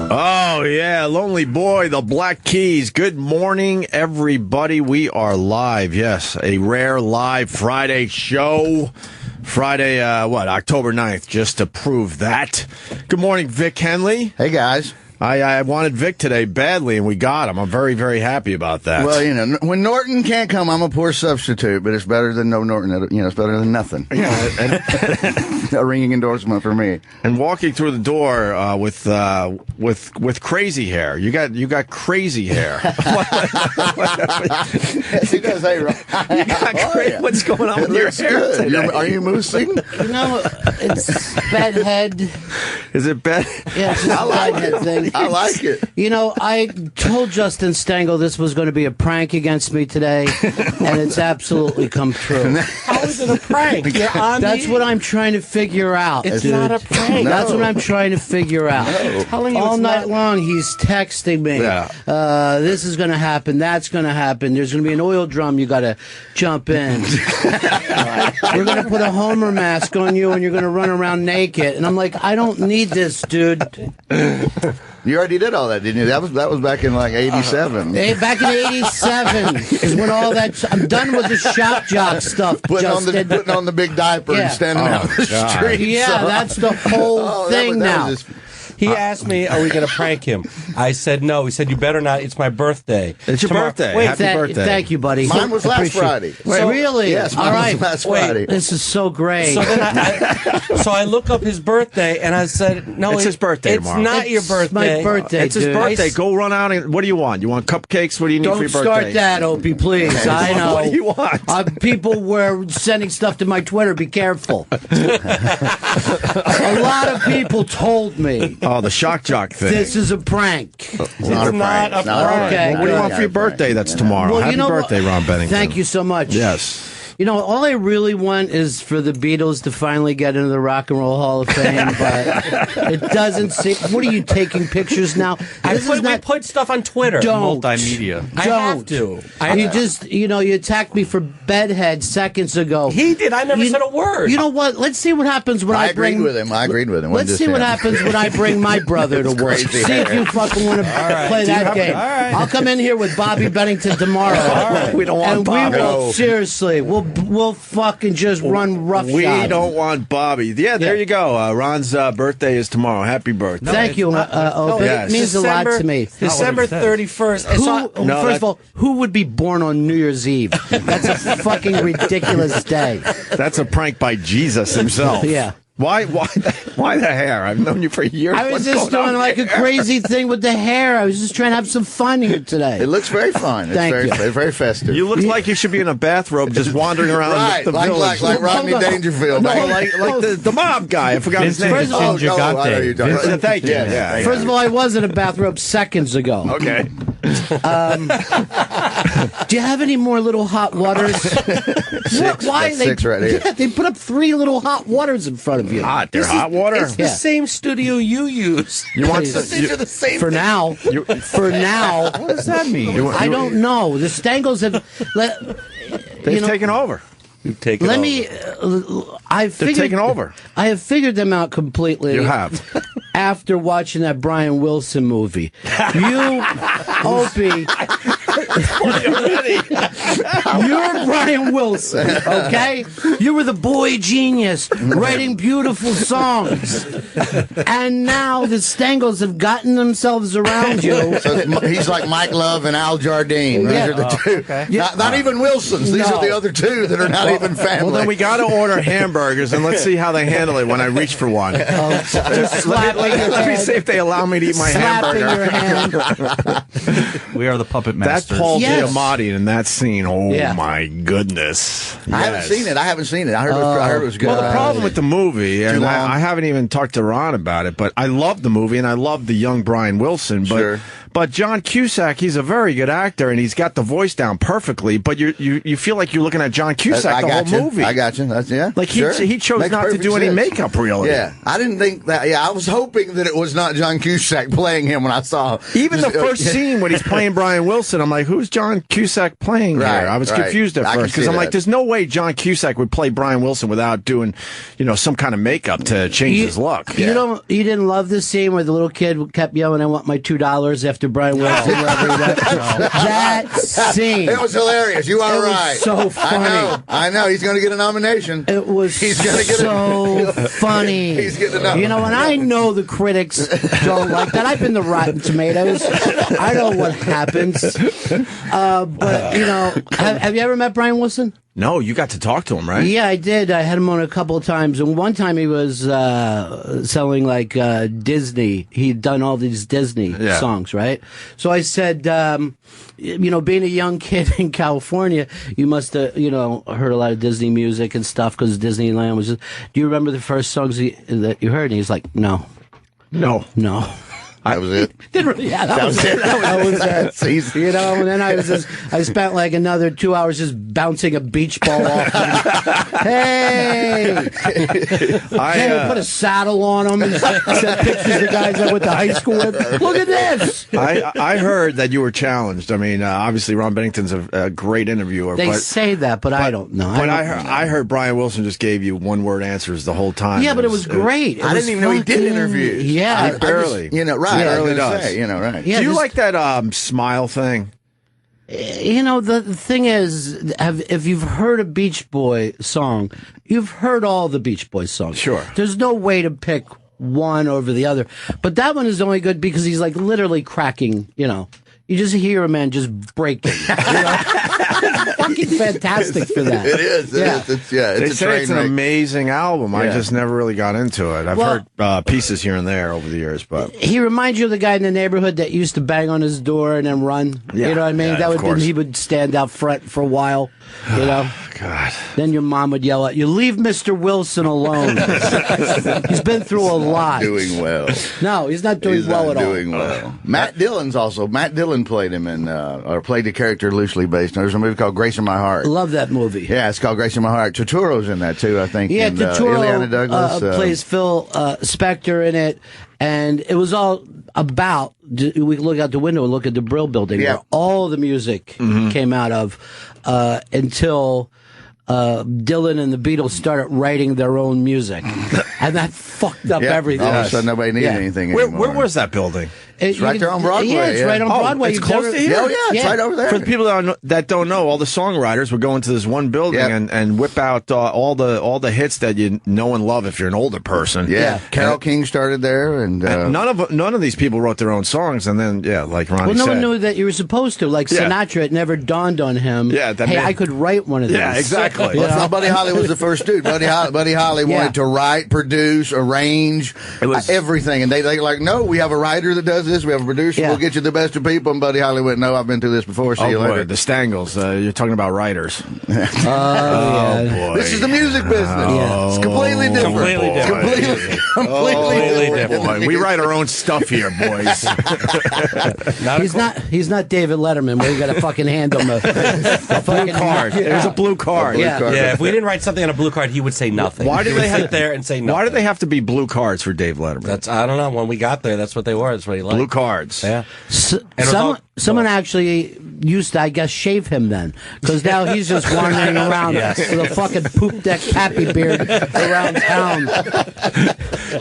Oh, yeah, Lonely Boy, the Black Keys. Good morning, everybody. We are live, yes, a rare live Friday show. Friday, October 9th, just to prove that. Good morning, Vic Henley. Hey, guys. I wanted Vic today badly, and we got him. I'm very, very happy about that. Well, you know, when Norton can't come, I'm a poor substitute, but it's better than no Norton. You know, it's better than nothing. Yeah, and a ringing endorsement for me. And walking through the door with crazy hair. You got crazy hair. Yes, he does. Hey, What's going on with your hair today? Are you moosing? You know, it's bedhead. Is it bed? Yeah, it's just a bedhead thing. I like it. You know, I told Justin Stengel this was going to be a prank against me today, and it's absolutely come true. How is it a prank? That's what I'm trying to figure out. It's dude. not a prank. No. That's what I'm trying to figure out. All night long, he's texting me. Yeah. This is going to happen. That's going to happen. There's going to be an oil drum. You got to jump in. We're going to put a Homer mask on you, and you're going to run around naked. And I'm like, I don't need this, dude. You already did all that, didn't you? That was back in like '87. Back in '87 is when all that. I'm done with the shock jock stuff. Putting on the big diaper and standing out in the street. Yeah, that's the whole thing now. He asked me, are we going to prank him? I said no. He said, you better not. It's my birthday. It's your birthday. Wait, Happy birthday. Thank you, buddy. Mine was last Friday. Wait, really? Yes, mine all right. was last Friday. This is so great. So then I look up his birthday, and I said, no, It's his birthday it's tomorrow. not your birthday. My birthday, It's his dude. birthday. Go run out and what do you want? You want cupcakes? What do you need for Don't your birthday? start that, Opie, please. I know. What do you want? People were sending stuff to my Twitter. Be careful. A lot of people told me Oh, the shock jock thing. this is a prank. It's not a prank. not a Not prank. Okay. What do you want for your birthday? That's tomorrow. Well, Happy you know birthday, what? Ron Bennington. Thank you so much. Yes. You know, all I really want is for the Beatles to finally get into the Rock and Roll Hall of Fame, but it doesn't seem... What are you, taking pictures now? We put stuff on Twitter. Don't. Multimedia. I have to. You attacked me for bedhead seconds ago. He did. I never said a word. You know what? Let's see what happens when I bring... agreed with him. Let's see what happens when I bring my brother to work. crazy See if you fucking want to play that game. All right. I'll come in here with Bobby Bennington tomorrow. All right. We don't want and Bobby. we will, seriously, we'll fucking just run roughshod. We don't want Bobby. Yeah, there you go. Ron's birthday is tomorrow. Happy birthday. Thank you, Opie. Yes. It means a lot to me. December 31st. First of all, who would be born on New Year's Eve? That's a fucking ridiculous day. That's a prank by Jesus himself. Yeah. Why the hair? I've known you for years. I was What's just going on doing like a here? crazy thing with the hair. I was just trying to have some fun here today. It looks very fun. Thank you. It's very festive. You look like you should be in a bathrobe just wandering around right, the like village. Rodney Dangerfield. No, like the mob guy. I forgot his name. First of all, I know you're talking about. Thank you. Yeah. First of all, I was in a bathrobe seconds ago. Okay. Do you have any more little hot waters? Six. Why That's six right here. Yeah, they put up 3 little hot waters in front of you. Hot. They're hot water. It's the same studio you use. You want These are the same For now. For now. What does that mean? I don't know. The Stangles have... They've taken over. You've taken Let over. me... They're taking over. I have figured them out completely. You have. After watching that Brian Wilson movie. You, Opie... You're Brian Wilson, okay? You were the boy genius, writing beautiful songs. And now the Stangles have gotten themselves around you. So he's like Mike Love and Al Jardine. These Yeah. are the two. okay. Not even Wilsons. These are the other two that are not even family. Well, then we got to order hamburgers, and let's see how they handle it when I reach for one. Just slapping your Let me head, see if they allow me to eat my slapping hamburger. your hand. We are the puppet That's masters. Paul Yes. Giamatti in that scene. Oh, Yeah. my goodness. I haven't seen it. I heard it was good. Well, the problem with the movie, and long. I haven't even talked to Ron about it, but I love the movie, and I love the young Brian Wilson, but Sure. But John Cusack, he's a very good actor, and he's got the voice down perfectly. But you feel like you're looking at John Cusack the whole movie. I got you. That's Like he chose Makes not to do any makeup, really. Yeah, I didn't think that. Yeah, I was hoping that it was not John Cusack playing him when I saw even the first scene when he's playing Brian Wilson. I'm like, who's John Cusack playing here? I was confused at first because I'm like, there's no way John Cusack would play Brian Wilson without doing, some kind of makeup to change his look. You didn't love this scene where the little kid kept yelling, "I want my $2" after Brian Wilson. That scene. It was hilarious. You are right. Was so funny. I know. He's going to get a nomination. It was He's gonna get so funny. He's getting a nomination. And I know the critics don't like that. I've been to Rotten Tomatoes. I know what happens. But have you ever met Brian Wilson? No, you got to talk to him, right? Yeah, I did. I had him on a couple of times. And one time he was selling like Disney. He'd done all these Disney songs, right? So I said, being a young kid in California, you must have, heard a lot of Disney music and stuff because Disneyland was just, do you remember the first songs that you heard? And he's like, no. That was it. Didn't really. Yeah, that was it. That was it. And then I spent like another 2 hours just bouncing a beach ball off. Hey, put a saddle on him and sent pictures of the guys I went to high school with. Look at this. I heard that you were challenged. I mean, obviously Ron Bennington's a great interviewer. They say that, but I don't know. But I heard Brian Wilson just gave you one-word answers the whole time. Yeah, but it was great. I didn't even know he did interviews. Yeah, barely. Right. He really does. Right. Yeah, do you like that smile thing? The thing is, if you've heard a Beach Boy song, you've heard all the Beach Boys songs. Sure. There's no way to pick one over the other. But that one is only good because he's like literally cracking, You just hear a man just breaking. It's fucking fantastic for that. It is. They say it's an amazing album. I just never really got into it. I've heard pieces here and there over the years, but he reminds you of the guy in the neighborhood that used to bang on his door and then run. Yeah. You know what I mean? Yeah, He would stand out front for a while. God. Then your mom would yell at you, "Leave Mr. Wilson alone." He's been through a lot. Doing well. No, he's not doing well at all. Doing well. Matt Dillon played him or played the character loosely based on. There's a movie called Grace in My Heart. Love that movie. Yeah, it's called Grace in My Heart. Turturro's in that too, I think. Yeah, and, Turturro Ileana Douglas plays Phil Spector in it, and it was all about. We could look out the window and look at the Brill Building, where all the music came out of until Dylan and the Beatles started writing their own music, and that fucked up everything. All of a sudden, nobody needed anything anymore. Where was that building? It's right there on Broadway. Yeah, it's right on Broadway. It's close to here? Oh, yeah, it's right over there. For the people that don't know, all the songwriters would go into this one building and whip out all the hits that you know and love if you're an older person. Yeah. Carole King started there. And none of these people wrote their own songs. And then, like Ronnie said. Well, no one knew that you were supposed to. Like Sinatra, it never dawned on him, I could write one of these. Yeah, exactly. Buddy Holly was the first dude. Buddy Holly wanted to write, produce, arrange, everything. And they like, no, we have a writer that does this. We have a producer. We'll get you the best of people. And Buddy Holly went, no, I've been through this before. See you later. The Stangles. You're talking about writers. Boy. This is the music business. It's completely different. Completely different. We write our own stuff here, boys. He's not David Letterman where you got to fucking hand him a blue card. There's a blue card. Yeah, if we didn't write something on a blue card, he would say nothing. Why did they sit there and say nothing? Why did they have to be blue cards for Dave Letterman? I don't know. When we got there, that's what they were. That's what he liked. Blue cards. Yeah. Someone actually used to, I guess, shave him then, because now he's just wandering around with a fucking poop deck pappy beard around town.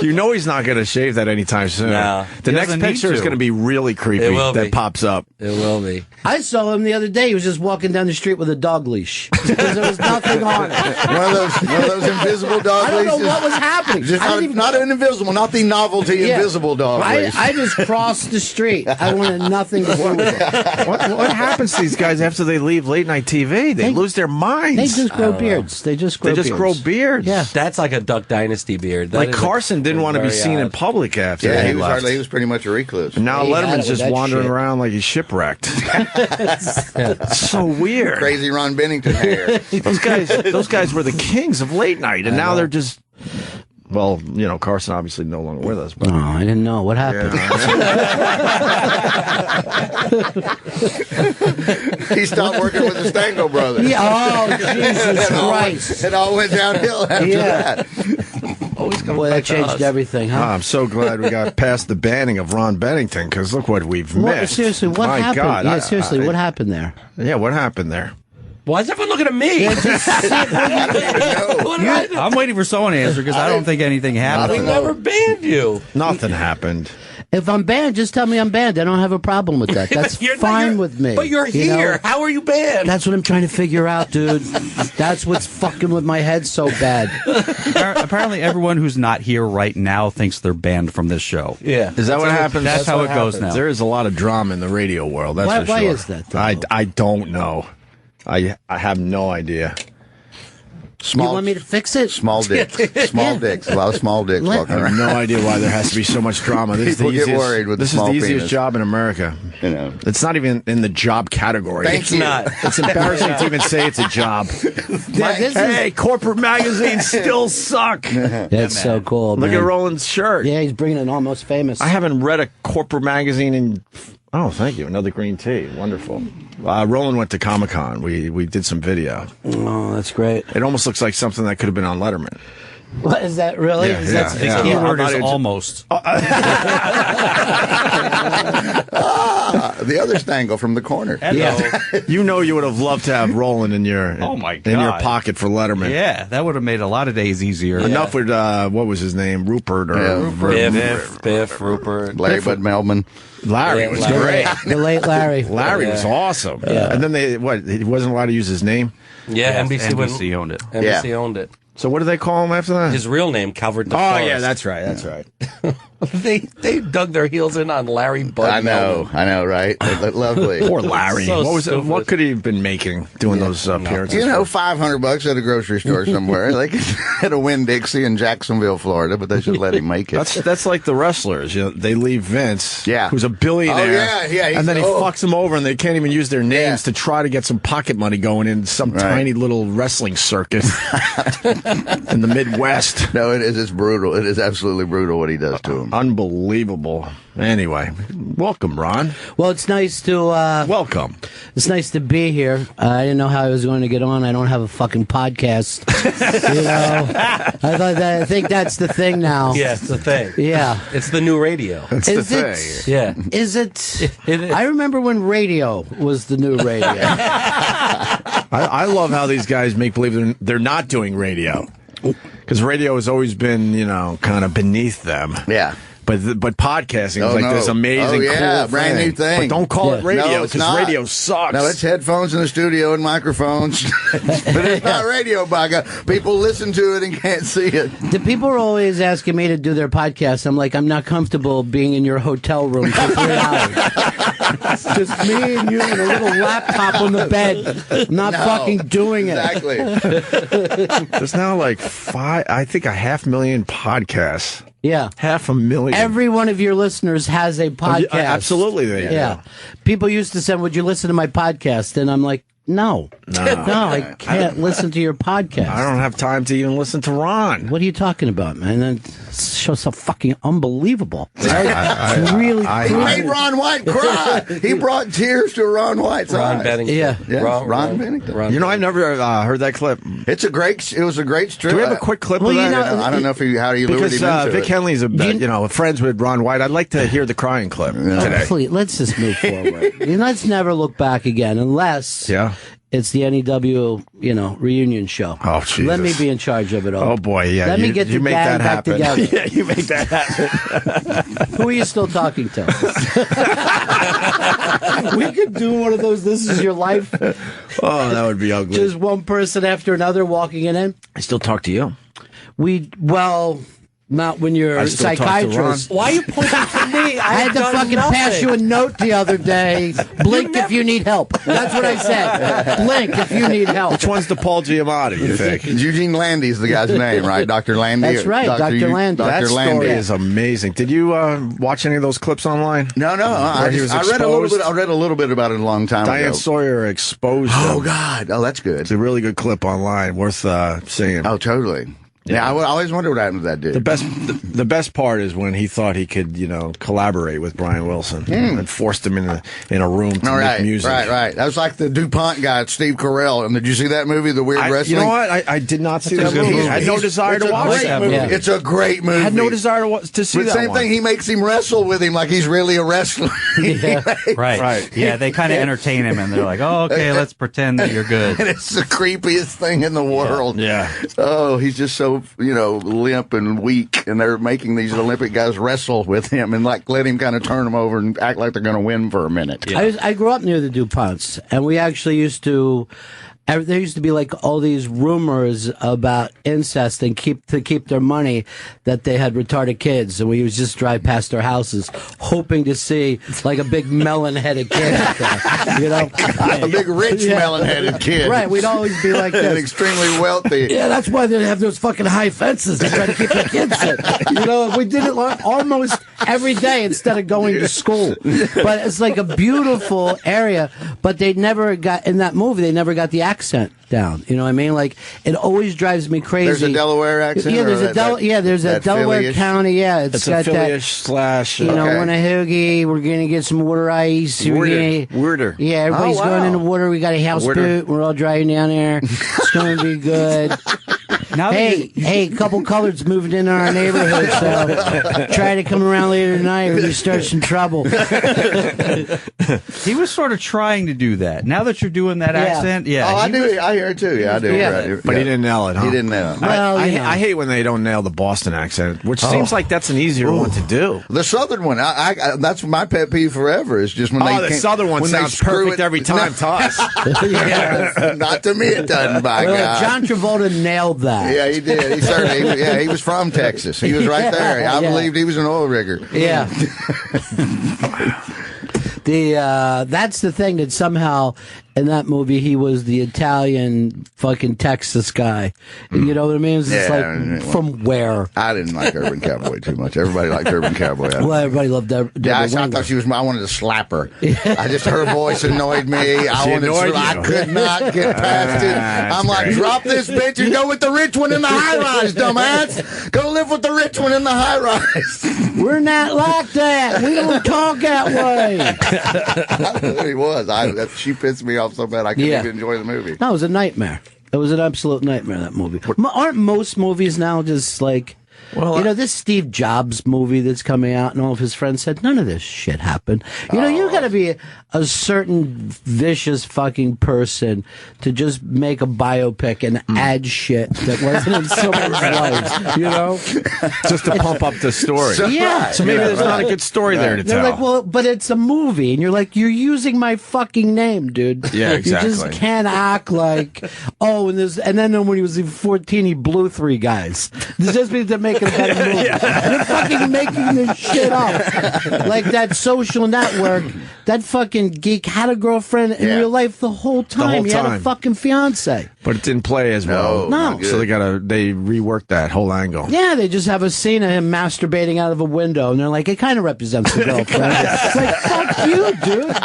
You know he's not going to shave that anytime soon. No. The next picture is going to be really creepy. That pops up. It will be. I saw him the other day. He was just walking down the street with a dog leash because there was nothing on it. One of those invisible dog leashes. I don't know what was happening. Just not an invisible, not the novelty invisible dog leash. I just crossed the street. I wanted nothing to do with it. What happens to these guys after they leave late night TV? They lose their minds. They just grow beards. They just grow beards. Yeah. That's like a Duck Dynasty beard. Like Carson didn't want to be seen in public after he left. He was pretty much a recluse. And now Letterman's just wandering around like he's shipwrecked. It's so weird. Crazy Ron Bennington hair. Those guys were the kings of late night, and now they're just Well, Carson obviously no longer with us. But Oh, I didn't know. What happened? He stopped working with the Stengel brothers. Yeah, oh, Jesus Christ. It all went downhill after that. Boy, that changed everything, huh? I'm so glad we got past the banning of Ron Bennington, because look what we've missed. Seriously, what My happened? God, Yeah, seriously, what happened there? Yeah, what happened there? Why is everyone looking at me? Yeah, just sit. What did I do? I'm waiting for someone to answer because I don't think anything We happened. never banned you. Nothing happened. If I'm banned, just tell me I'm banned. I don't have a problem with that. That's fine with me. But you're here. How are you banned? That's what I'm trying to figure out, dude. That's what's fucking with my head so bad. Apparently, everyone who's not here right now thinks they're banned from this show. Yeah. Is that what happens? That's how it goes now. There is a lot of drama in the radio world. That's for sure. Why is that, though? I don't know. I have no idea. You want me to fix it? Small dicks. Small dicks. A lot of small dicks walking I have around. no idea why there has to be so much drama. This People is the get easiest, worried with this the small is the easiest penis. job in America. It's not even in the job category. Thank you. Not. It's embarrassing to even say it's a job. Hey, corporate magazines still suck. That's so cool, man. Look at Roland's shirt. Yeah, he's bringing it almost famous. I haven't read a corporate magazine in... Oh, thank you. Another green tea. Wonderful. Roland went to Comic-Con. We did some video. Oh, that's great. It almost looks like something that could have been on Letterman. What is that really? Yeah, Is that yeah, The yeah. key word I'm is not almost. The other Stengel from the corner. Yeah. You would have loved to have Roland in your Oh, my in your God. pocket for Letterman. Yeah, that would have made a lot of days easier. Enough with what was his name, Rupert or Biff, Rupert. Larry Bud Melman. Larry was great. The late Larry. Larry was awesome. Yeah. And then he wasn't allowed to use his name. Yeah, NBC, NBC owned it. NBC owned it. So what do they call him after that? His real name covered the Oh forest. yeah, that's right. That's right. They dug their heels in on Larry Bud. I know, right? Lovely. Poor Larry. So What was it? stupid. What could he have been making doing those appearances? $500 at a grocery store somewhere. They could at a Winn-Dixie in Jacksonville, Florida, but they should let him make it. That's like the wrestlers. They leave Vince, who's a billionaire, Oh, yeah. and then he fucks them over, and they can't even use their names to try to get some pocket money going in some tiny little wrestling circuit in the Midwest. No, it is. It's brutal. It is absolutely brutal what he does to him. Unbelievable. Anyway, welcome, Ron. Well, it's nice to Welcome. It's nice to be here. I didn't know how I was going to get on. I don't have a fucking podcast. I think that's the thing now. Yeah, it's the thing. Yeah. It's the new radio. That's Is the it? thing. Yeah. Is it? It is. I remember when radio was the new radio. I love how these guys make believe they're not doing radio, because radio has always been, kind of beneath them. Yeah. But podcasting is like this amazing, cool brand new thing. But don't call it radio, No, it's because not. radio sucks. No, it's headphones in the studio and microphones. But it's not radio, by God. People listen to it and can't see it. The people are always asking me to do their podcast. I'm like, I'm not comfortable being in your hotel room for 3 hours. Just me and you and a little laptop on the bed. I'm not fucking doing it. Exactly. There's now like 500,000 podcasts. Yeah. 500,000. Every one of your listeners has a podcast. Absolutely, they do. Yeah. People used to say, would you listen to my podcast? And I'm like, no, I can't listen to your podcast. I don't have time to even listen to Ron. What are you talking about, man? That show's so fucking unbelievable. Really He made Ron White cry. He brought tears to Ron White's Ron eyes. Bennington. Yeah. Ron Bennington. I've never heard that clip. It was a great strip. Do we have a quick clip Well, of you that? know- I don't know how you lured Because him into Vic it. Henley's friends with Ron White. I'd like to hear the crying clip today. Please, let's just move forward. Let's never look back again, unless it's the NEW, reunion show. Oh, Jesus. Let me be in charge of it all. Oh boy, yeah. Let me get the make gang that back happen. together. Yeah, you make that happen. Who are you still talking to? We could do one of those. This is your life. Oh, that would be ugly. Just one person after another walking it in. I still talk to you. Not when you're I a still talk to psychiatrist. Why are you pointing to me? I had to fucking pass you a note the other day. Blink if you need help. That's what I said. Blink if you need help. Which one's the Paul Giamatti, you think? Eugene Landy's the guy's name, right? Dr. Landy. That's right, Dr. Landy. That Dr. story Landy. is amazing. Did you watch any of those clips online? No. I he was read a little bit. exposed? I read a little bit about it a long time Diane ago. Sawyer exposed Oh him. God! Oh, that's good. It's a really good clip online, worth seeing. Oh, totally. Yeah, I always wondered what happened to that dude. The best part is when he thought he could, collaborate with Brian Wilson and forced him in a room to make music. Right. That was like the DuPont guy, Steve Carell. And did you see that movie, The Weird Wrestling? You know what? I did not see that movie. I had no desire to watch that movie. It's a great movie. I had no desire to see that same thing, he makes him wrestle with him like he's really a wrestler. Right. Yeah, they kind of entertain him, and they're like, oh, okay, let's pretend that you're good. And it's the creepiest thing in the world. Yeah. Oh, he's just so, limp and weak, and they're making these Olympic guys wrestle with him and let him kind of turn them over and act like they're going to win for a minute. Yeah. I grew up near the DuPonts, and we actually used to. There used to be all these rumors about incest and keep their money that they had retarded kids, and we would just drive past their houses hoping to see a big melon-headed kid out there, a big rich melon-headed kid. Right, we'd always be like this. And extremely wealthy. Yeah, that's why they have those fucking high fences to try to keep their kids in. We did it almost every day instead of going to school. But it's a beautiful area, but they never got, in that movie, they never got the accent down. You know what I mean? It always drives me crazy. There's a Delaware accent? Yeah, there's a Delaware County. Yeah, it's got that slash. Want a hoagie? We're gonna get some water ice. Weirder. Yeah, everybody's going in the water. We got a houseboat. We're all driving down there. It's gonna be good. Hey, a couple coloreds moving into our neighborhood, so try to come around later tonight or you start some trouble. He was sort of trying to do that. Now that you're doing that accent, Oh, I do. I hear it too. Yeah, I do. Yeah. But he didn't nail it, huh? He didn't nail it. Well, I hate when they don't nail the Boston accent, which seems like that's an easier one to do. The Southern one, that's my pet peeve forever. Is just when the Southern one sounds perfect every time to us. Not to me, it doesn't. By God, John Travolta nailed that. Yeah, he did. He certainly. He was from Texas. He was right there. I believed he was an oil rigger. Yeah. That's the thing that somehow in that movie he was the Italian fucking Texas guy. You know what I mean? It's from where? I didn't like Urban Cowboy too much. Everybody liked Urban Cowboy. Well, everybody loved that. I thought she was. I wanted to slap her. Her voice annoyed me. I could not get past it. I'm like, drop this bitch and go with the rich one in the high rise, dumbass. Go live with the rich one in the high rise. We're not like that. We don't talk that way. He was. She pissed me off so bad I couldn't even enjoy the movie. No, it was a nightmare. It was an absolute nightmare, that movie. Aren't most movies now just this Steve Jobs movie that's coming out, and all of his friends said, none of this shit happened. You gotta be a certain vicious fucking person to just make a biopic and add shit that wasn't in someone's life, Just to pump up the story. So maybe there's not a good story there to tell. They're like, well, but it's a movie, and you're like, you're using my fucking name, dude. Yeah, exactly. You just can't act like, and then when he was 14, he blew 3 guys. This just means they're making a better movie. You're fucking making this shit up. Like that Social Network, that fucking geek had a girlfriend in real life the whole time. He had a fucking fiance. But it didn't play as well. No. So they reworked that whole angle. Yeah, they just have a scene of him masturbating out of a window, and they're like, it kind of represents the girlfriend. It's like, fuck you, dude.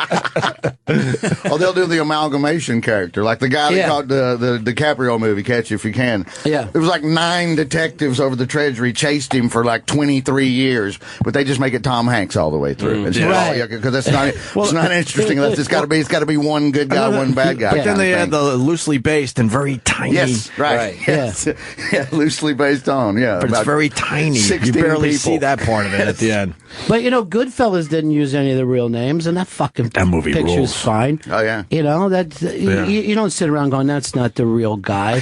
They'll do the amalgamation character, like the guy that caught the DiCaprio movie, Catch If You Can. Yeah. It was 9 detectives over the Treasury chased him for 23 years, but they just make it Tom Hanks all the way through. Because that's not it's not interesting. It's got to be one good guy, one bad guy. But then they had the loosely based and very tiny. Yes, right. Yes. Yeah, loosely based on. Yeah, but it's very tiny. You barely see that part of it at the end. But Goodfellas didn't use any of the real names, and that movie picture's rules. fine. Oh yeah. You don't sit around going, that's not the real guy.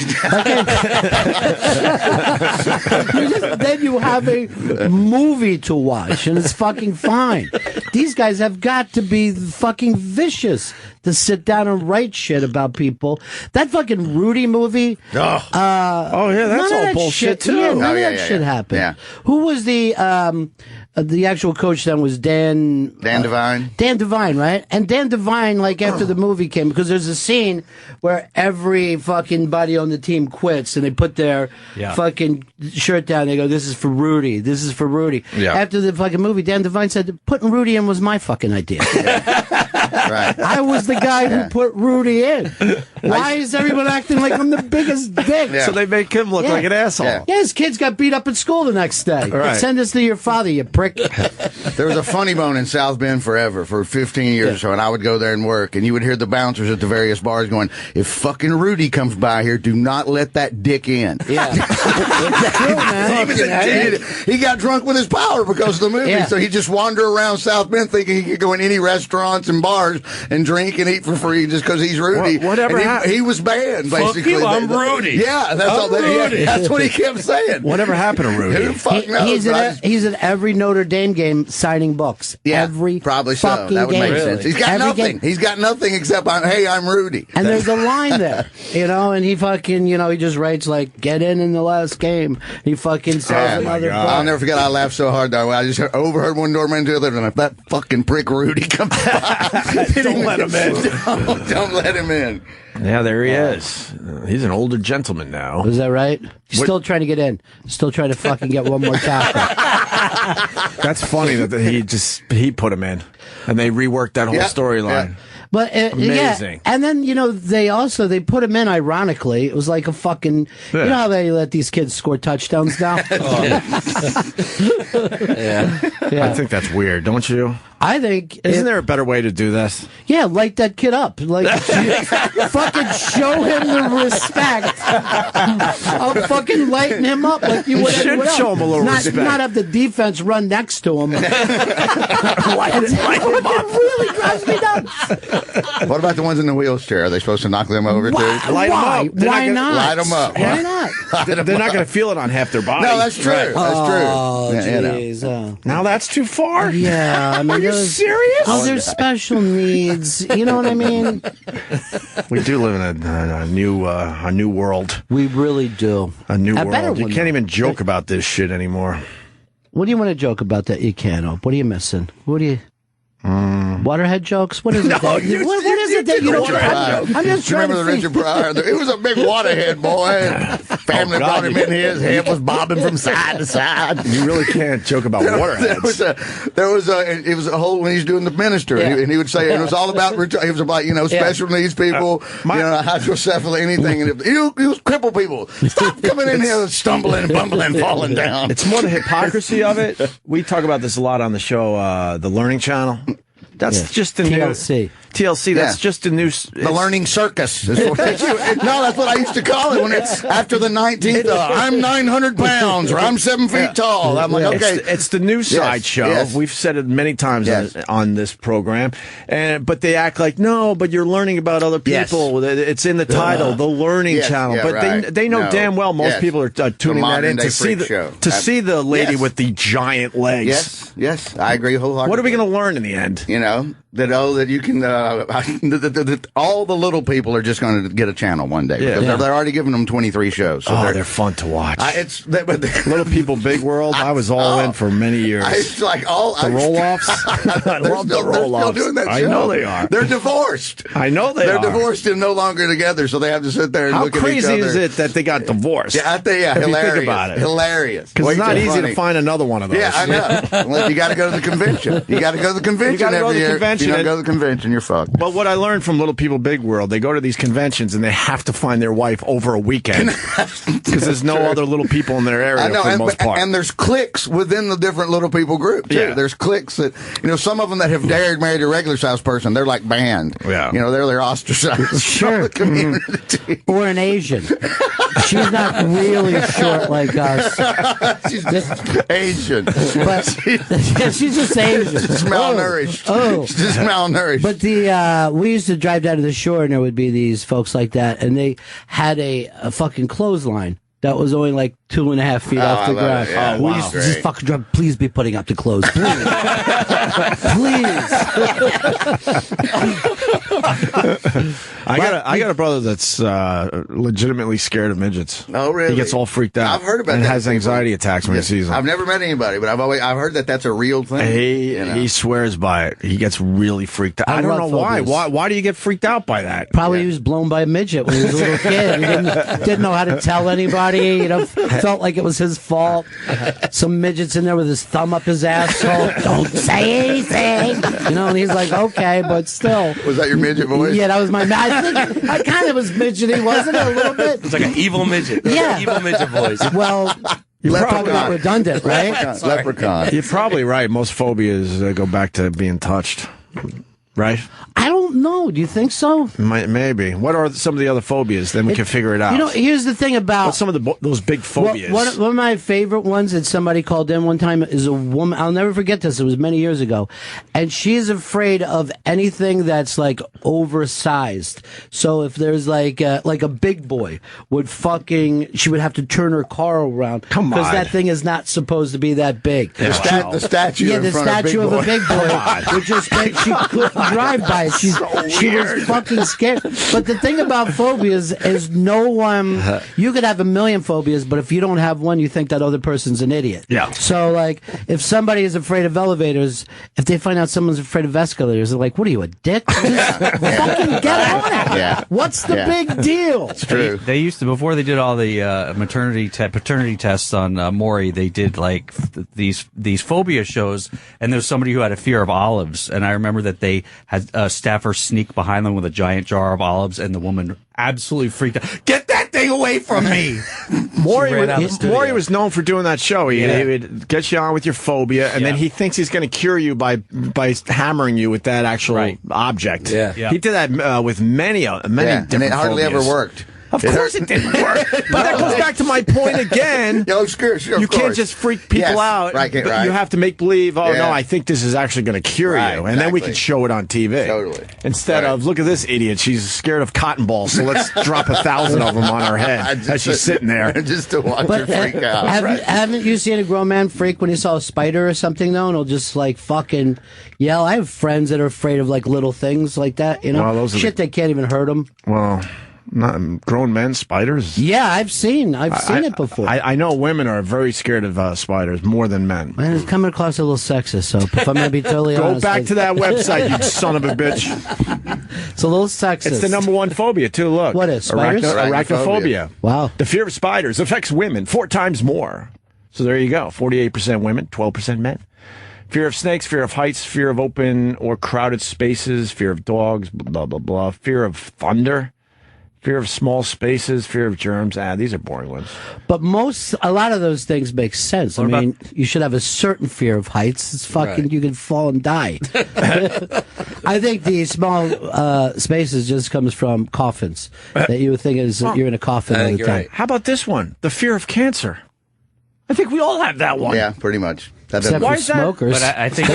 Then you have a movie to watch, and it's fucking fine. These guys have got to be fucking vicious to sit down and write shit about people. That fucking Rudy movie. That's all bullshit too. Yeah, none of that shit happened. Yeah. Who was the actual coach then was Dan Devine. Dan Devine, right? And Dan Devine, after the movie came, because there's a scene where every fucking buddy on the team quits and they put their fucking shirt down. They go, "This is for Rudy. This is for Rudy." Yeah. After the fucking movie, Dan Devine said, "Putting Rudy in was my fucking idea." Right. I was the guy who put Rudy in. Why is everyone acting like I'm the biggest dick? So they make him look like an asshole. Yeah, his kids got beat up at school the next day. Right. Send this to your father, you prick. There was a Funny Bone in South Bend forever, for 15 years or so, and I would go there and work, and you would hear the bouncers at the various bars going, if fucking Rudy comes by here, do not let that dick in. Yeah. True, man. He got drunk with his power because of the movie, so he just wandered around South Bend thinking he could go in any restaurants and bars and drink and eat for free just because he's Rudy. Whatever happened? He was banned, basically. Fuck you, I'm Rudy. Yeah, that's what he kept saying. Whatever happened to Rudy? Who the fuck knows? He's at every Notre Dame game signing books. Yeah, every probably so. fucking That would game. make sense. He's got Every nothing. game. He's got nothing except, hey, I'm Rudy. And there's a line there, and he fucking, he just writes like, get in the last game. He fucking sells another book. I'll never forget, I laughed so hard, though. I just overheard one doorman to the other, and if that fucking prick Rudy comes by, Don't let him in. Don't let him in. Yeah, there he is. He's an older gentleman now. Is that right? Still trying to get in. Still trying to fucking get one more tackle. That's funny that he put him in, and they reworked that whole storyline. Yeah. But amazing. And then they put him in ironically. It was like a fucking you know how they let these kids score touchdowns now. I think that's weird, don't you? I think isn't there a better way to do this? Yeah, light that kid up. Like fucking show him the respect. I'll fucking lighten him up like you would. Should show him a little respect. Not have the defense run next to him. Light him up. It really drives me nuts. What about the ones in the wheelchair? Are they supposed to knock them over too? Light them up. Why not? Light them up. Why not? They're not going to feel it on half their body. No, that's true. Right. That's true. Oh, jeez. Now that's too far. Yeah, I mean, Are you serious? Oh, there's special needs. You know what I mean? We do live in a new world. We really do. A new better world. You one, can't though. even joke about this shit anymore. What do you want to joke about that you can't? What are you missing? What do you... Waterhead jokes? What is it? What is it that you don't... I'm just trying remember to the Richard Pryor? It was a big waterhead, boy. Family brought him in. His head was bobbing from side to side. You really can't joke about waterheads. It was a whole when he's doing the minister, and he would say it was all about. He was about special needs people, hydrocephaly, anything, and he was crippled people. Stop coming in here stumbling, bumbling, falling down. It's more the hypocrisy of it. We talk about this a lot on the show, the Learning Channel. That's just the TLC. TLC. That's just a new. The learning circus. No, that's what I used to call it when it's after the 19th. I'm 900 pounds or I'm 7 feet tall. I'm like, okay. It's the new sideshow. Yes. We've said it many times on this program, but they act like no, but you're learning about other people. Yes. It's in the title, the Learning Channel. Yeah, but they know damn well most people are tuning that in to see see the lady with the giant legs. Yes, I agree wholeheartedly. What are we going to learn in the end? That you can all the little people are just going to get a channel one day because they're already giving them 23 shows. So they're fun to watch. But Little People, Big World. I was all in for many years. It's like the roll-offs. I love the roll-offs. They're still doing that show. I know they are. They're divorced. I know they They're are. divorced and no longer together, so they have to sit there and look at each other. How crazy is it that they got divorced? Yeah, hilarious. If you think about it. Hilarious. Because it's not easy to find another one of those. Yeah, I know. Well, you got to go to the convention. You got to go to the convention every year. If you don't go to the convention, you're fucked. But what I learned from Little People, Big World, they go to these conventions and they have to find their wife over a weekend because there's no other little people in their area for the most part. And there's cliques within the different Little People group, too. Yeah. There's cliques that, some of them that have dared marry a regular sized person, they're like banned. Yeah. They're ostracized from the community. Or an Asian. She's not really short like us. She's Asian. But she's just Asian. She's malnourished. Oh. She's just malnourished. But we used to drive down to the shore and there would be these folks like that, and they had a fucking clothesline that was only like 2.5 feet off the ground. Yeah. We used to just fucking drive. Please be putting up the clothes, please, please. I got a brother that's legitimately scared of midgets. Oh, really? He gets all freaked out. I've heard about and that. has anxiety attacks when he sees them. I've never met anybody, but I've heard that that's a real thing. He swears by it. He gets really freaked out. I don't know why. Why do you get freaked out by that? Probably he was blown by a midget when he was a little kid. He didn't know how to tell anybody. felt like it was his fault. Some midget's in there with his thumb up his asshole. Don't say anything. And he's like, okay, but still. Was that your midget voice? Yeah, that was my. I think I kind of was midgety, wasn't it? A little bit. It was like an evil midget. Yeah, evil midget voice. Well. You're probably not redundant, right? Leprechaun. You're probably right. Most phobias go back to being touched, right? I don't know. Do you think so? Maybe. What are some of the other phobias? Then we can figure it out. Here's the thing about... What's some of those big phobias? One of my favorite ones that somebody called in one time is a woman. I'll never forget this. It was many years ago. And she's afraid of anything that's, like, oversized. So if there's, like a big boy would she would have to turn her car around. Come on. Because that thing is not supposed to be that big. The statue Yeah, the statue of a big boy would just make... She couldn't drive by it. She was fucking scared. But the thing about phobias is no one... You could have a million phobias, but if you don't have one, you think that other person's an idiot. Yeah. So, like, if somebody is afraid of elevators, if they find out someone's afraid of escalators, they're like, what are you, a dick? Just fucking get on it. Yeah. What's the big deal? It's true. They used to, before they did all the paternity tests on Maury, they did, like, these phobia shows, and there was somebody who had a fear of olives, and I remember that they had a staffer sneak behind them with a giant jar of olives, and the woman absolutely freaked out. Get that thing away from me! Maury was known for doing that show. He would get you on with your phobia, and then he thinks he's going to cure you by hammering you with that actual object. Yeah. He did that with many different and it hardly phobias. ever worked. Of course it didn't work. But that goes back to my point again. Sure, you can't just freak people out. Right. You have to make believe, no, I think this is actually going to cure you. And then we can show it on TV. Totally. Instead of, look at this idiot. She's scared of cotton balls, so let's drop 1,000 of them on her head as she's sitting there. Just to watch her freak out. Haven't you seen a grown man freak when he saw a spider or something, though? And he'll just, like, fucking yell. I have friends that are afraid of, like, little things like that, Well, shit that can't even hurt them. Well... Not grown men, spiders? Yeah, I've seen it before. I know women are very scared of spiders more than men. Man, it's coming across a little sexist, so if I'm going to be totally honest. Go back to that website, you son of a bitch. It's a little sexist. It's the #1 phobia, too, look. What is, spiders? Arachnophobia. Wow. The fear of spiders affects women 4 times more. So there you go, 48% women, 12% men. Fear of snakes, fear of heights, fear of open or crowded spaces, fear of dogs, blah, blah, blah. Fear of thunder. Fear of small spaces, fear of germs. These are boring ones. But a lot of those things make sense. You should have a certain fear of heights. It's fucking, you can fall and die. I think the small spaces just comes from coffins. That you would think you're in a coffin all the time. Right. How about this one? The fear of cancer. I think we all have that one. Yeah, pretty much. Except for smokers. But I think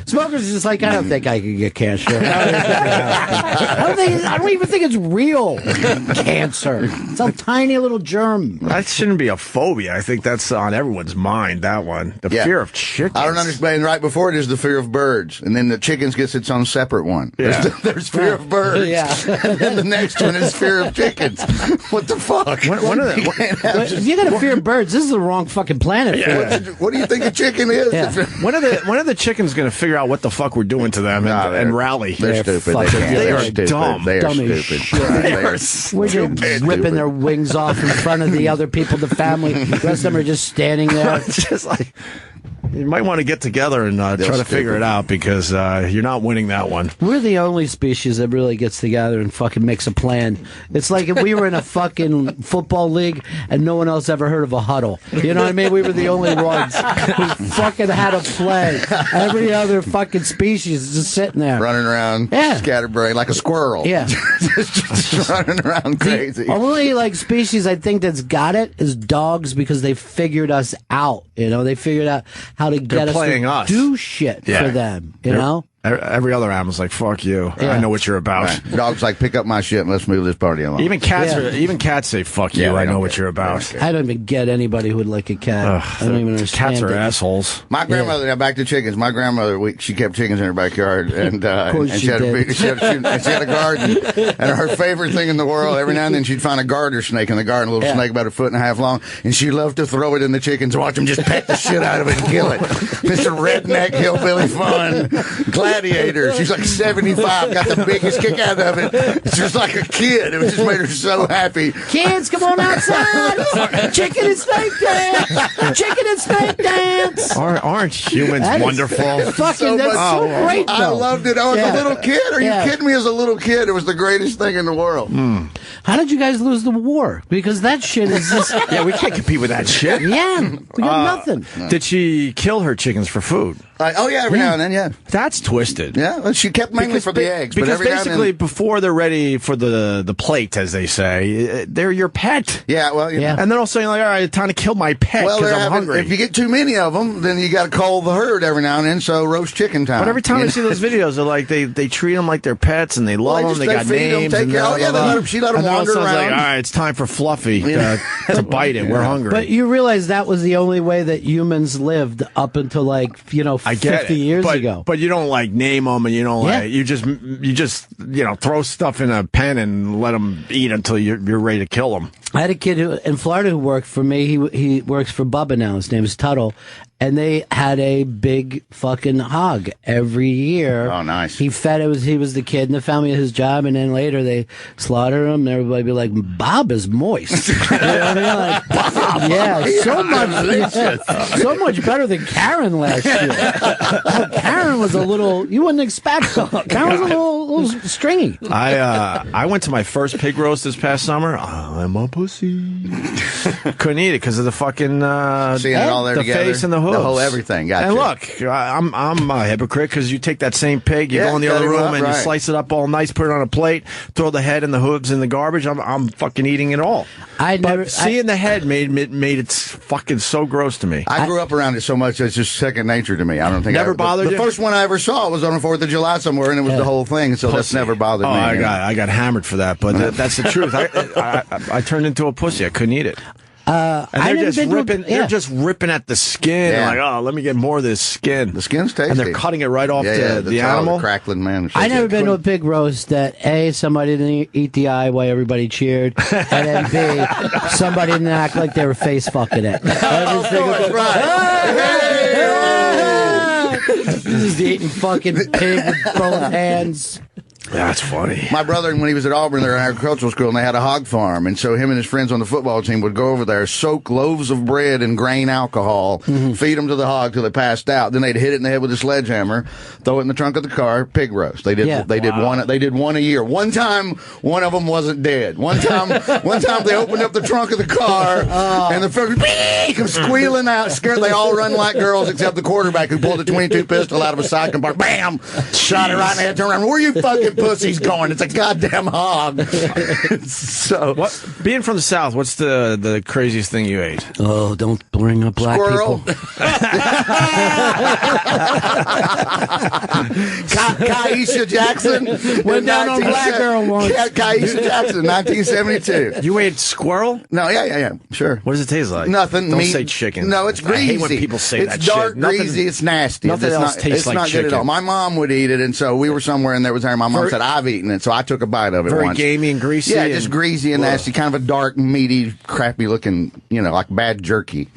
smokers is just like, I don't think I could get cancer. I don't even think it's real cancer. It's a tiny little germ. That shouldn't be a phobia. I think that's on everyone's mind, that one. The fear of chickens. I don't understand. Right before it is the fear of birds, and then the chickens gets its own separate one. Yeah. There's fear of birds. Yeah. And then the next one is fear of chickens. What the fuck? If you're gonna fear birds, this is the wrong fucking planet. Yeah. What do you think a chicken is? Yeah. When are the chickens going to figure out what the fuck we're doing to them and rally? They're stupid. They are stupid. dumb. They are Dumb as stupid. shit. They are We're just ripping their wings off in front of the other people, the family. The rest of them are just standing there. It's just like, you might want to get together and try to figure it out, because you're not winning that one. We're the only species that really gets together and fucking makes a plan. It's like if we were in a fucking football league and no one else ever heard of a huddle. You know what I mean? We were the only ones who fucking had a play. Every other fucking species is just sitting there. Running around, scatterbrained, like a squirrel. Yeah. just running around crazy. The only, like, species I think that's got it is dogs, because they figured us out. They figured out how to get us to do shit for them, you know? Every other animal's like, fuck you. Yeah. I know what you're about. Right. Dogs like, pick up my shit and let's move this party along. Even cats say, fuck you. I know what you're about. I don't even get anybody who would like a cat. I don't even understand. Cats are assholes. My grandmother, back to chickens. My grandmother, she kept chickens in her backyard, and she had a garden. And her favorite thing in the world, every now and then she'd find a garter snake in the garden, a little snake about 1.5 feet long, and she loved to throw it in the chickens, watch them just peck the shit out of it and kill it. Mr. Redneck hillbilly fun. Glad gladiator. She's like 75, got the biggest kick out of it. It's just like a kid. It just made her so happy. Kids, come on outside. Chicken and snake dance. Chicken and snake dance. Aren't humans wonderful? Fucking, that's so great, though. I loved it. I was a little kid. Are you kidding me? As a little kid, it was the greatest thing in the world. How did you guys lose the war? Because that shit is just... Yeah, we can't compete with that shit. Yeah, we got nothing. Did she kill her chickens for food? Oh, yeah, every now and then, yeah. That's twisted. Yeah, well, she kept mainly for the eggs. Because but every basically, now and then, before they're ready for the plate, as they say, they're your pet. Yeah, well, yeah. And then all of a sudden, you're like, all right, time to kill my pet because I'm hungry. If you get too many of them, then you got to cull the herd every now and then, so roast chicken time. But every time I see those videos, they're like, they treat them like they're pets, and they love them, they got feed names. Them, she let them wander around. Like, all right, it's time for Fluffy to bite it. We're hungry. But you realize that was the only way that humans lived up until 50 years ago. But you don't name them, and you don't you just throw stuff in a pen and let them eat until you're ready to kill them. I had a kid in Florida who worked for me. He works for Bubba now. His name is Tuttle. And they had a big fucking hog every year. Oh, nice. He was the kid in the family of his job, and then later they slaughter him, and everybody be like, Bob is moist. You know what I mean? Like, Bob. Yeah, so much better than Karen last year. Karen was you wouldn't expect her. Karen was a little stringy. I went to my first pig roast this past summer. I'm a pussy. Couldn't eat it because of the fucking seeing it all there the together. Face and the hooves. The whole everything. Gotcha. And look, I'm a hypocrite because you take that same pig, you go in the other room and you slice it up all nice, put it on a plate, throw the head and the hooves in the garbage. I'm fucking eating it all. Seeing the head made it fucking so gross to me. I grew up around it so much it's just second nature to me. I don't think never bothered you. The first one I ever saw was on the 4th of July somewhere, and it was the whole thing. So that's never bothered me. I got hammered for that, but that's the truth. I turned into a pussy. I couldn't eat it. And they're just ripping at the skin. Yeah. Like, let me get more of this skin. The skin's tasty. And they're cutting it right off the animal. The crackling, man. I never been to a pig roast that somebody didn't eat the eye while everybody cheered, and then B, somebody didn't act like they were face fucking it. Just eating fucking pig with both hands. That's funny. My brother, when he was at Auburn, they were in agricultural school, and they had a hog farm. And so him and his friends on the football team would go over there, soak loaves of bread in grain alcohol, feed them to the hog till they passed out. Then they'd hit it in the head with a sledgehammer, throw it in the trunk of the car, pig roast. They did one a year. One time, one of them wasn't dead. One time they opened up the trunk of the car, and the first come squealing out, scared. They all run like girls except the quarterback who pulled a .22 pistol out of a side compartment. Bam! Shot it right in the head. Turned around. Where are you fucking pussy's going? It's a goddamn hog. So, being from the South, what's the craziest thing you ate? Oh, don't bring up black squirrel. people. Kaisha Jackson went down on Black Girl once. Kaisha Jackson, 1972. You ate squirrel? No, yeah, sure. What does it taste like? Nothing. Don't say chicken. No, it's greasy. I hate when people say that shit. It's dark, shit. greasy, it's nasty. Nothing else tastes like chicken. It's not good at all. My mom would eat it, and so we were somewhere, and there was her. My mom said, I've eaten it, so I took a bite of it Very once. gamey and greasy? Yeah, just greasy and nasty, kind of a dark, meaty, crappy looking, like bad jerky.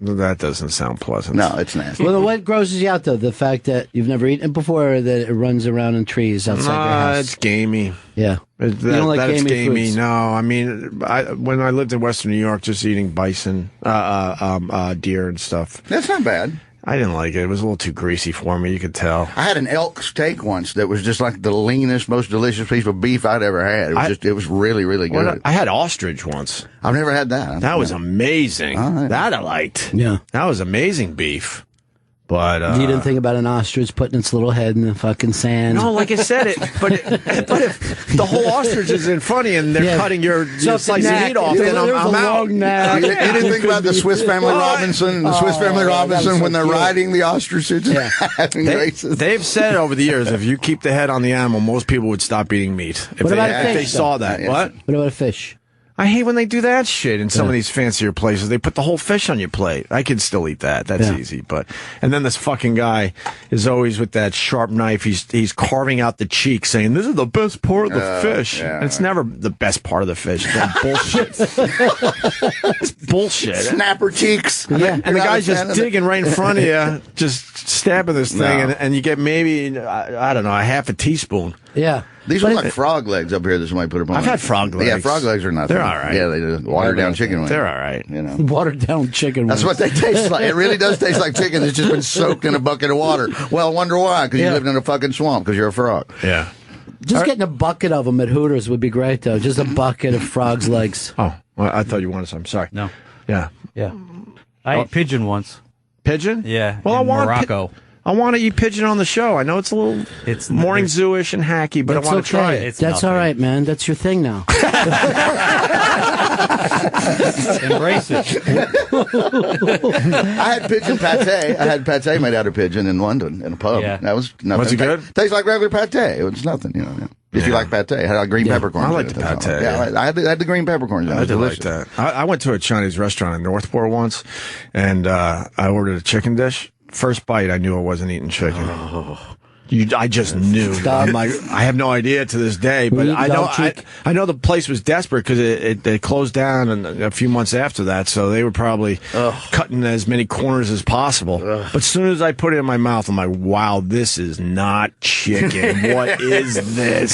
That doesn't sound pleasant. No, it's nasty. Well, what grosses you out, though? The fact that you've never eaten it before, or that it runs around in trees outside your house? It's gamey. Yeah. You don't like gamey foods? No, I mean, when I lived in Western New York, just eating bison, deer and stuff. That's not bad. I didn't like it. It was a little too greasy for me. You could tell. I had an elk steak once that was just like the leanest, most delicious piece of beef I'd ever had. It was really, really good. I had ostrich once. I've never had that. That was amazing. Right. That I liked. Yeah. That was amazing beef. But you didn't think about an ostrich putting its little head in the fucking sand? No, like I said, but if the whole ostrich is in front of you and they're cutting your slice of meat off, then I'm out. You didn't think about the Swiss Family Robinson? The Swiss Family Robinson when they're riding the ostriches and having races. They've said over the years, if you keep the head on the animal, most people would stop eating meat if they saw that. What about a fish? I hate when they do that shit in some of these fancier places. They put the whole fish on your plate. I can still eat that. That's easy. And then this fucking guy is always with that sharp knife. He's carving out the cheek, saying, "This is the best part of the fish." And it's never the best part of the fish. It's bullshit. It's bullshit. Snapper cheeks. And the guy's just digging right in front of you, just stabbing this thing, and you get maybe, I don't know, a half a teaspoon. Yeah. These are like frog legs up here that somebody put up on. I've had frog legs. Yeah, frog legs are nothing. They're all right. Yeah, they do. Watered down chicken wings. They're all right. You know. Watered down chicken wings. That's what they taste like. It really does taste like chicken that's just been soaked in a bucket of water. Well, I wonder why, because you lived in a fucking swamp because you're a frog. Yeah. Just getting a bucket of them at Hooters would be great, though. Just a bucket of frog's legs. Oh, well, I thought you wanted some. Sorry. No. Yeah. Yeah. I ate pigeon once. Pigeon? Yeah. Well, in I want Morocco. I want to eat pigeon on the show. I know it's a little morning zoo-ish and hacky, but I want to try it. That's all right, man. That's your thing now. Embrace it. I had pigeon pate. I had pate made out of pigeon in London in a pub. Yeah. That was nothing. Was it good? Tastes like regular pate. It was nothing, you know. If you like pate, I had like green peppercorns. I like in it, the that's pate, all. Yeah, I had the green peppercorns. I did like that. I went to a Chinese restaurant in Northport once, and I ordered a chicken dish. First bite, I knew I wasn't eating chicken. I just knew. I'm like, I have no idea to this day, but I know the place was desperate because they closed down a few months after that, so they were probably cutting as many corners as possible. But as soon as I put it in my mouth, I'm like, wow, this is not chicken. What is this?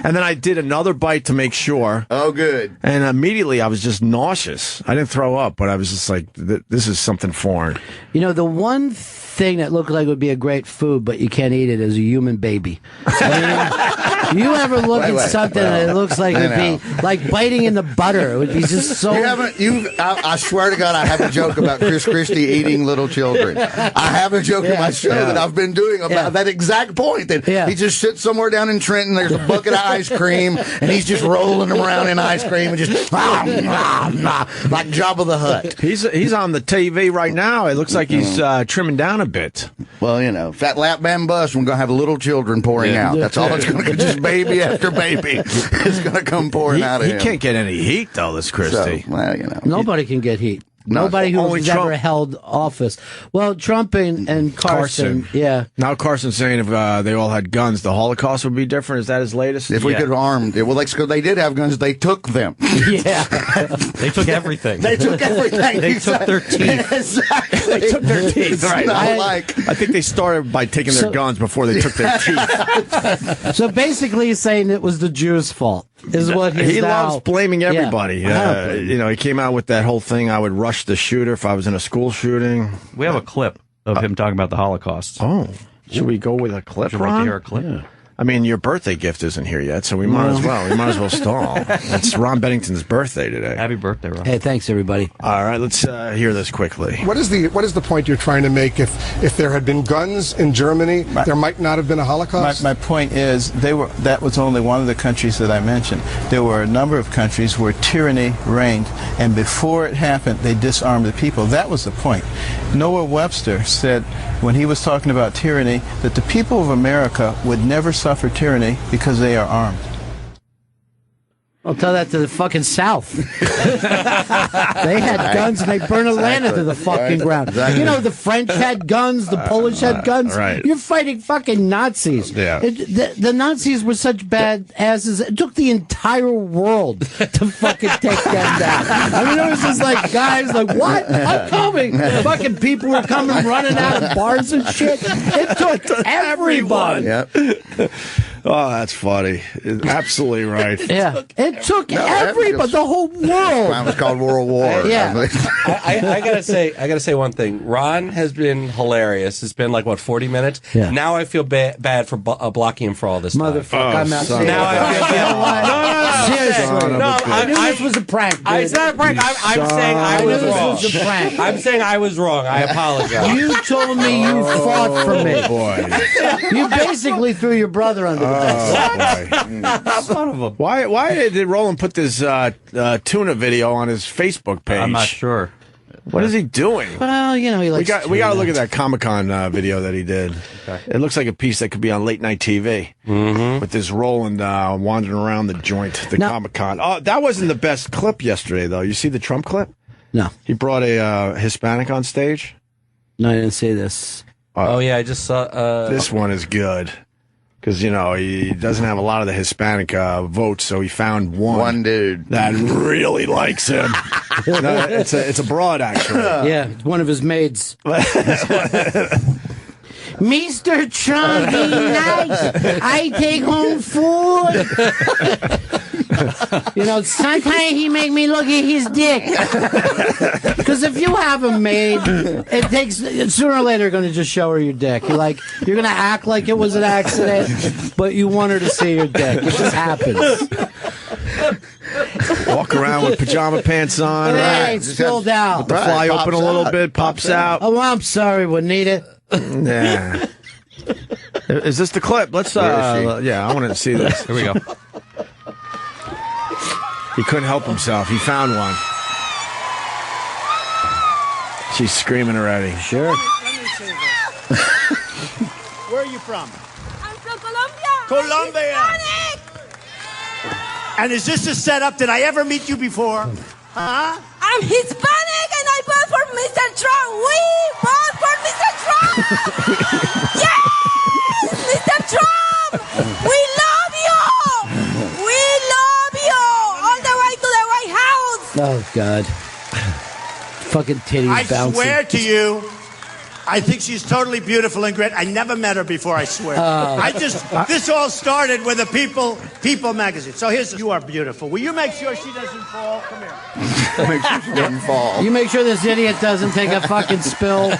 And then I did another bite to make sure. Oh, good. And immediately I was just nauseous. I didn't throw up, but I was just like, this is something foreign. You know, the one thing that looked like would be a great food, but you can't eat it, is a human baby. I mean, you ever look at something that looks like it would be like biting in the butter? It would be just so. I swear to God, I have a joke about Chris Christie eating little children. I have a joke in my show that I've been doing about that exact point. That he just sits somewhere down in Trenton. There's a bucket of ice cream, and he's just rolling them around in ice cream and just like Jabba the Hutt. He's on the TV right now. It looks like he's trimming down a bit. Well, you know, fat lap band bus. We're gonna have little children pouring out. That's all it's gonna be. Just baby after baby is gonna come pouring out of him. He can't get any heat though. This Christie. So, well, you know, nobody can get heat. Nobody who's ever held office. Well, Trump and Carson. Yeah. Now Carson's saying if they all had guns, the Holocaust would be different. Is that his latest? If we could arm, well, they did have guns. They took them. Yeah. They took everything. They took everything. They took their teeth. Exactly. They took their teeth. Right. I think they started by taking their guns before they took their teeth. So basically, he's saying it was the Jews' fault. Is what he loves blaming everybody. Yeah. You know, he came out with that whole thing. I would rush the shooter if I was in a school shooting. We have a clip of him talking about the Holocaust. Oh, should we go with a clip? Would you like to hear a clip? Yeah. I mean, your birthday gift isn't here yet, so we might as well. We might as well stall. It's Ron Bennington's birthday today. Happy birthday, Ron. Hey, thanks everybody. All right, let's hear this quickly. What is the point you're trying to make? If there had been guns in Germany, there might not have been a Holocaust? My point is, that was only one of the countries that I mentioned. There were a number of countries where tyranny reigned, and before it happened, they disarmed the people. That was the point. Noah Webster said, when he was talking about tyranny, that the people of America would never suffer tyranny because they are armed. I'll tell that to the fucking South. They had guns and they burned Atlanta to the fucking ground. Exactly. You know, the French had guns, the Polish had guns. Right. You're fighting fucking Nazis. Yeah. The Nazis were such bad asses. It took the entire world to fucking take them down. I mean, it was just like guys like, what? I'm coming. Fucking people were coming running out of bars and shit. It took everyone. Yep. Oh, that's funny. Absolutely right. Yeah. It took everybody, the whole world. It was called World War. Yeah. I gotta say one thing. Ron has been hilarious. It's been like 40 minutes. Yeah. Now I feel bad for blocking him for all this Motherfucker, time. I'm out. Now I feel bad. Seriously. No, I knew this was a prank. Dude. It's not a prank. I'm saying I was wrong. This was a prank. I'm saying I was wrong. I apologize. You told me you fought for me. Boy. You basically threw your brother under the bus. Son of a... Why did Roland put this tuna video on his Facebook page? I'm not sure. What is he doing? Well, he likes. We got to look at that Comic-Con video that he did. Okay. It looks like a piece that could be on late night TV with this Roland wandering around the joint, the Comic-Con. Oh, that wasn't the best clip yesterday, though. You see the Trump clip? No. He brought a Hispanic on stage. No, I didn't see this. Yeah, I just saw. This one is good. Because, he doesn't have a lot of the Hispanic votes, so he found one dude that really likes him. No, it's a broad, actually. Yeah, it's one of his maids. Mr. Trump, be nice. I take home food. Sometimes he make me look at his dick. Because if you have a maid, it takes sooner or later you're going to just show her your dick. You're going to act like it was an accident, but you want her to see your dick. It just happens. Walk around with pajama pants on. Hey, it's spilled out. With the fly open a little bit, pops out. Oh, I'm sorry, Juanita. Yeah. Is this the clip? Let's yeah, I wanted to see this. Here we go. He couldn't help himself. He found one. She's screaming already. Sure. Let me say this. Where are you from? I'm from Colombia. Colombia. And is this a setup? Did I ever meet you before? Huh? I'm Hispanic and I vote for Mr. Trump. We vote for Mr. Trump. Yes, Mr. Trump. We love you. We love you. All the way to the White House. Oh, God. Fucking titties I bouncing. swear to you, I think she's totally beautiful and great. I never met her before, I swear. This all started with a People magazine. So you are beautiful. Will you make sure she doesn't fall? Come here. Make sure she doesn't fall. You make sure this idiot doesn't take a fucking spill. Ruin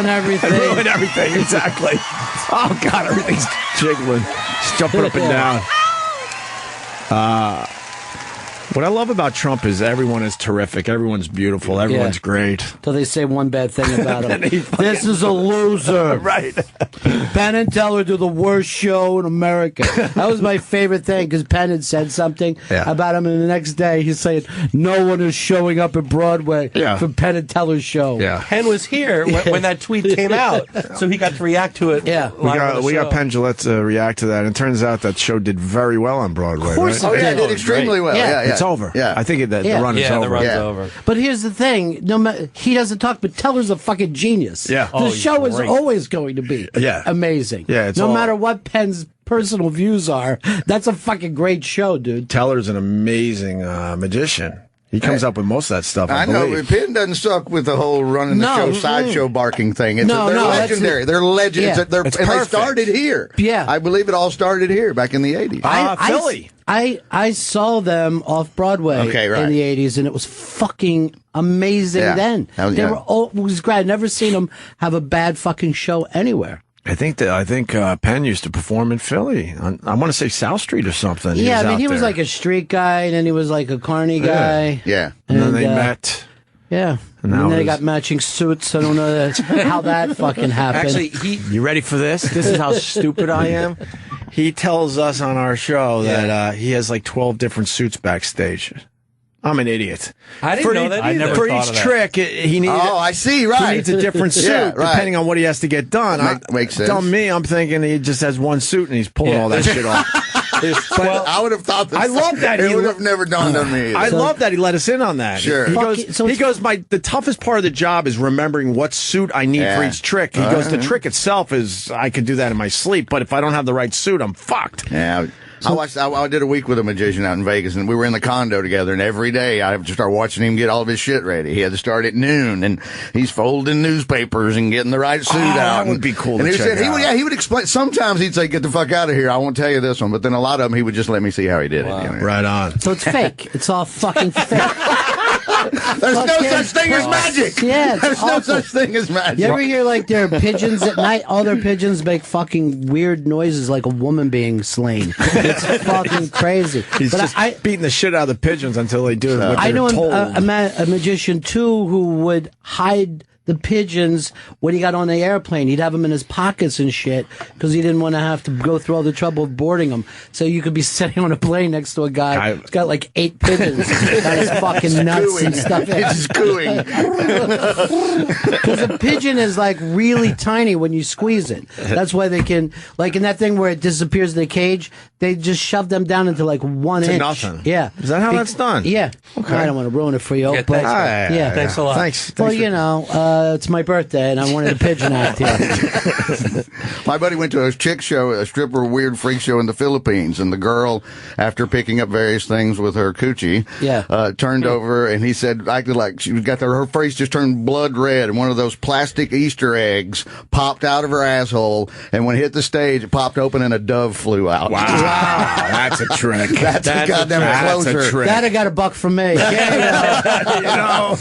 everything. Ruin everything, exactly. Oh, God, everything's jiggling. She's jumping up and down. What I love about Trump is everyone is terrific. Everyone's beautiful. Everyone's great. Until they say one bad thing about him. This is a loser. Right. Penn and Teller do the worst show in America. That was my favorite thing because Penn had said something about him, and the next day he's saying, no one is showing up at Broadway for Penn and Teller's show. Yeah. Penn was here when that tweet came out, so he got to react to it. Yeah. We got Penn Jillette to react to that, and it turns out that show did very well on Broadway. Of course right? it did extremely well. Yeah. It's over. Yeah. I think the run is over. The run's over. But here's the thing: he doesn't talk, but Teller's a fucking genius. Yeah. The show is always going to be amazing. Yeah. No matter what Penn's personal views are, that's a fucking great show, dude. Teller's an amazing magician. He comes up with most of that stuff. I know. believe. Penn doesn't suck with the whole running the show sideshow barking thing. They're legendary. They're legends. It's and they started here. Yeah. I believe it all started here back in the 80s. Philly. I saw them off Broadway in the 80s, and it was fucking amazing then. They were it was great. I've never seen them have a bad fucking show anywhere. I think Penn used to perform in Philly. I want to say South Street or something. Yeah, he was like a street guy, and then he was like a carny guy. Yeah. And then they met. Yeah. And then they got matching suits. I don't know how that fucking happened. Actually, you ready for this? This is how stupid I am. He tells us on our show that he has like 12 different suits backstage. I'm an idiot. I didn't know that either. For each trick, he needs. Oh, I see. Right. He needs a different suit depending on what he has to get done. Makes sense. Dumb me, I'm thinking he just has one suit and he's pulling all that shit off. Well, I would have thought that. I love that. It would have never dawned on me. I love that he let us in on that. Sure. He goes, the toughest part of the job is remembering what suit I need for each trick. He goes, the trick itself is, I could do that in my sleep, but if I don't have the right suit, I'm fucked. Yeah. I did a week with a magician out in Vegas, and we were in the condo together, and every day I have to start watching him get all of his shit ready. He had to start at noon, and he's folding newspapers and getting the right suit out. That would be cool. And he would explain. Sometimes he'd say, "Get the fuck out of here! I won't tell you this one." But then a lot of them, he would just let me see how he did it. You know? Right on. So it's fake. It's all fucking fake. There's no such thing as magic. Yeah, there's no such thing as magic. You ever hear like their pigeons at night? All their pigeons make fucking weird noises like a woman being slain. It's fucking crazy. He's just beating the shit out of the pigeons until they do what they're I know told. a magician too who would hide the pigeons when he got on the airplane. He'd have them in his pockets and shit because he didn't want to have to go through all the trouble of boarding them. So you could be sitting on a plane next to a guy who's got like 8 pigeons got his fucking nuts and stuff. It's just cooing. Because a pigeon is like really tiny when you squeeze it. That's why they can, like in that thing where it disappears in the cage, they just shove them down into like 1 inch. Nothing. Yeah. Is that how that's done? Yeah. Okay. I don't want to ruin it for you. Yeah, but thanks, thanks a lot. Thanks. Well, you know, it's my birthday and I wanted a pigeon act here. My buddy went to a chick show, a stripper weird freak show in the Philippines, and the girl, after picking up various things with her coochie, turned over and he said, acted like she got her face just turned blood red, and one of those plastic Easter eggs popped out of her asshole, and when it hit the stage, it popped open and a dove flew out. Wow. That's a trick. That's a goddamn closer. That's a trick. That I got $1 from me. Yeah,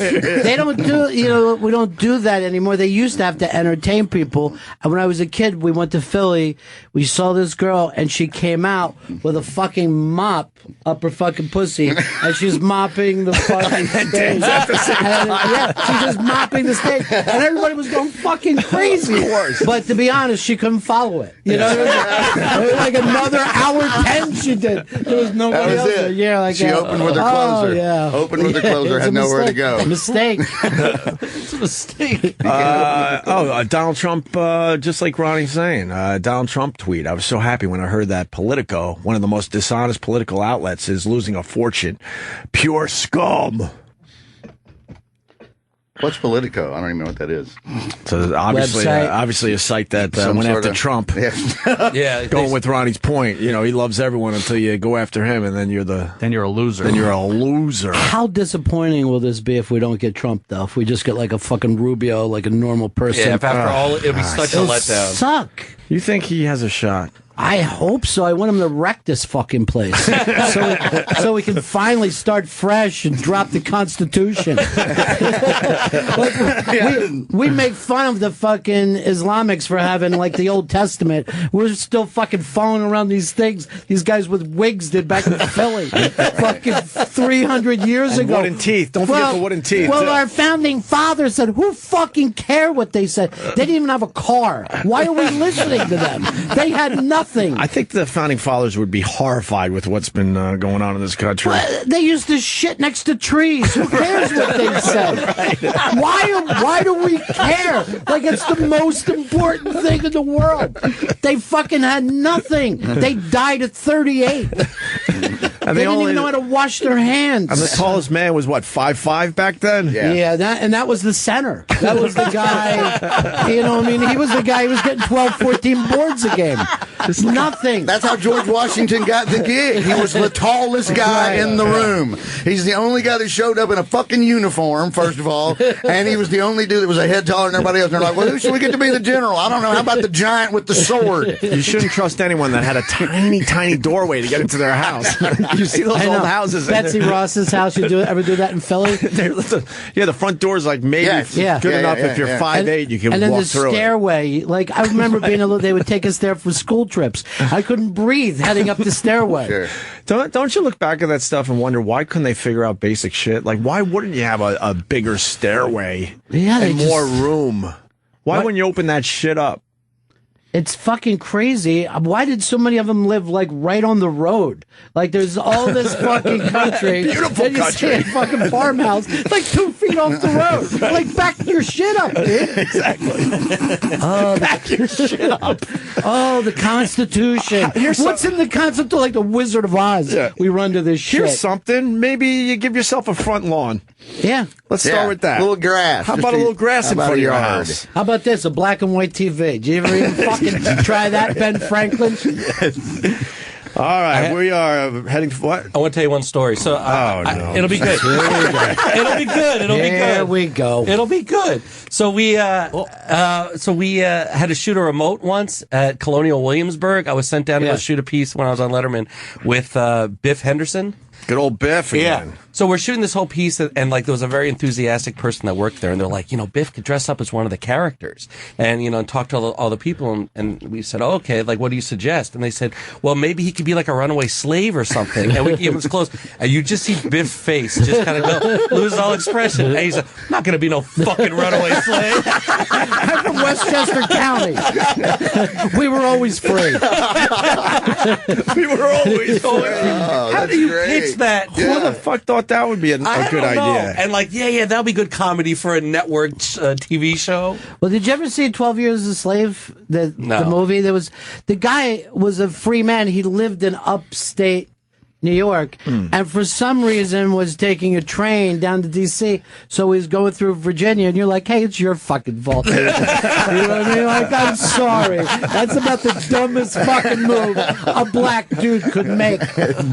they don't do, we don't do that anymore. They used to have to entertain people. And when I was a kid, we went to Philly. We saw this girl, and she came out with a fucking mop up her fucking pussy, and she's mopping the fucking stage. She's just mopping the stage, and everybody was going fucking crazy. But to be honest, she couldn't follow it. You know, it was like another hour 10 she did. There was nobody else there. Yeah, like she opened with her closer. Oh, yeah. Opened with her closer, had nowhere to go. Mistake. It's a mistake. Donald Trump, just like Ronnie's saying, Donald Trump tweet. I was so happy when I heard that Politico, one of the most dishonest political outlets, is losing a fortune. Pure scum. What's Politico? I don't even know what that is. So obviously a site that went after Trump. Yeah, going with Ronnie's point, he loves everyone until you go after him, and then you're a loser. Then you're a loser. How disappointing will this be if we don't get Trump, though? If we just get like a fucking Rubio, like a normal person? Yeah, if after all, it'll be such a letdown. Suck. You think he has a shot? I hope so. I want him to wreck this fucking place so we can finally start fresh and drop the Constitution. We make fun of the fucking Islamics for having like the Old Testament. We're still fucking following around these things these guys with wigs did back in Philly fucking 300 years ago. Wooden teeth. Don't forget the wooden teeth. Well, our founding fathers said, who fucking cared what they said? They didn't even have a car. Why are we listening to them? They had nothing. I think the founding fathers would be horrified with what's been going on in this country. Well, they used to shit next to trees. Who cares what they said? Why do we care? Like it's the most important thing in the world. They fucking had nothing. They died at 38. They didn't even know how to wash their hands. And the tallest man was what, 5'5" back then? Yeah, that was the center. That was the guy. He was the guy who was getting 12, 14 boards a game. Just nothing. That's how George Washington got the gig. He was the tallest guy in the room. He's the only guy that showed up in a fucking uniform, first of all, and he was the only dude that was a head taller than everybody else. And they're like, well, who should we get to be the general? I don't know. How about the giant with the sword? You shouldn't trust anyone that had a tiny, tiny doorway to get into their house. You see those old houses. Betsy Ross's house, ever do that in Philly? The front door is like maybe good enough if you're 5'8", you can walk through it. And then the stairway, like I remember they would take us there for school trips. I couldn't breathe heading up the stairway. Sure. Don't you look back at that stuff and wonder why couldn't they figure out basic shit? Like why wouldn't you have a bigger stairway and more room? Why wouldn't you open that shit up? It's fucking crazy. Why did so many of them live like right on the road? Like there's all this fucking country. Beautiful then you country. see a fucking farmhouse like 2 feet off the road. Like back your shit up, dude. Exactly. Back your shit up. Oh, the Constitution. What's in the Constitution? Like the Wizard of Oz. Yeah. We run to this shit. Here's something. Maybe you give yourself a front lawn. Yeah. Let's start with that. A little grass. How about a little grass in front of your house? How about this? A black and white TV. Did you ever even fucking try that, Ben Franklin? All right, we are heading to what? I want to tell you one story. So, it'll be good. It'll be good. It'll be good. There we go. It'll be good. So we had to shoot a remote once at Colonial Williamsburg. I was sent down to go shoot a piece when I was on Letterman with Biff Henderson. Good old Biff again. Yeah. So we're shooting this whole piece, and like there was a very enthusiastic person that worked there, and they're like, Biff could dress up as one of the characters, and and talk to all the people, and we said, oh, okay, like what do you suggest? And they said, well, maybe he could be like a runaway slave or something, and we gave him his clothes, and you just see Biff's face just kind of go lose all expression, and he's like, I'm not going to be no fucking runaway slave. I'm from Westchester County. We were always free. We were always free. How do you pitch that? Who the fuck thought that would be a good idea? And like, that'll be good comedy for a network TV show. Well, did you ever see 12 Years a Slave? The movie? The guy was a free man. He lived in upstate New York, and for some reason was taking a train down to D.C., so he's going through Virginia, and you're like, hey, it's your fucking fault. You know what I mean? Like, I'm sorry. That's about the dumbest fucking move a black dude could make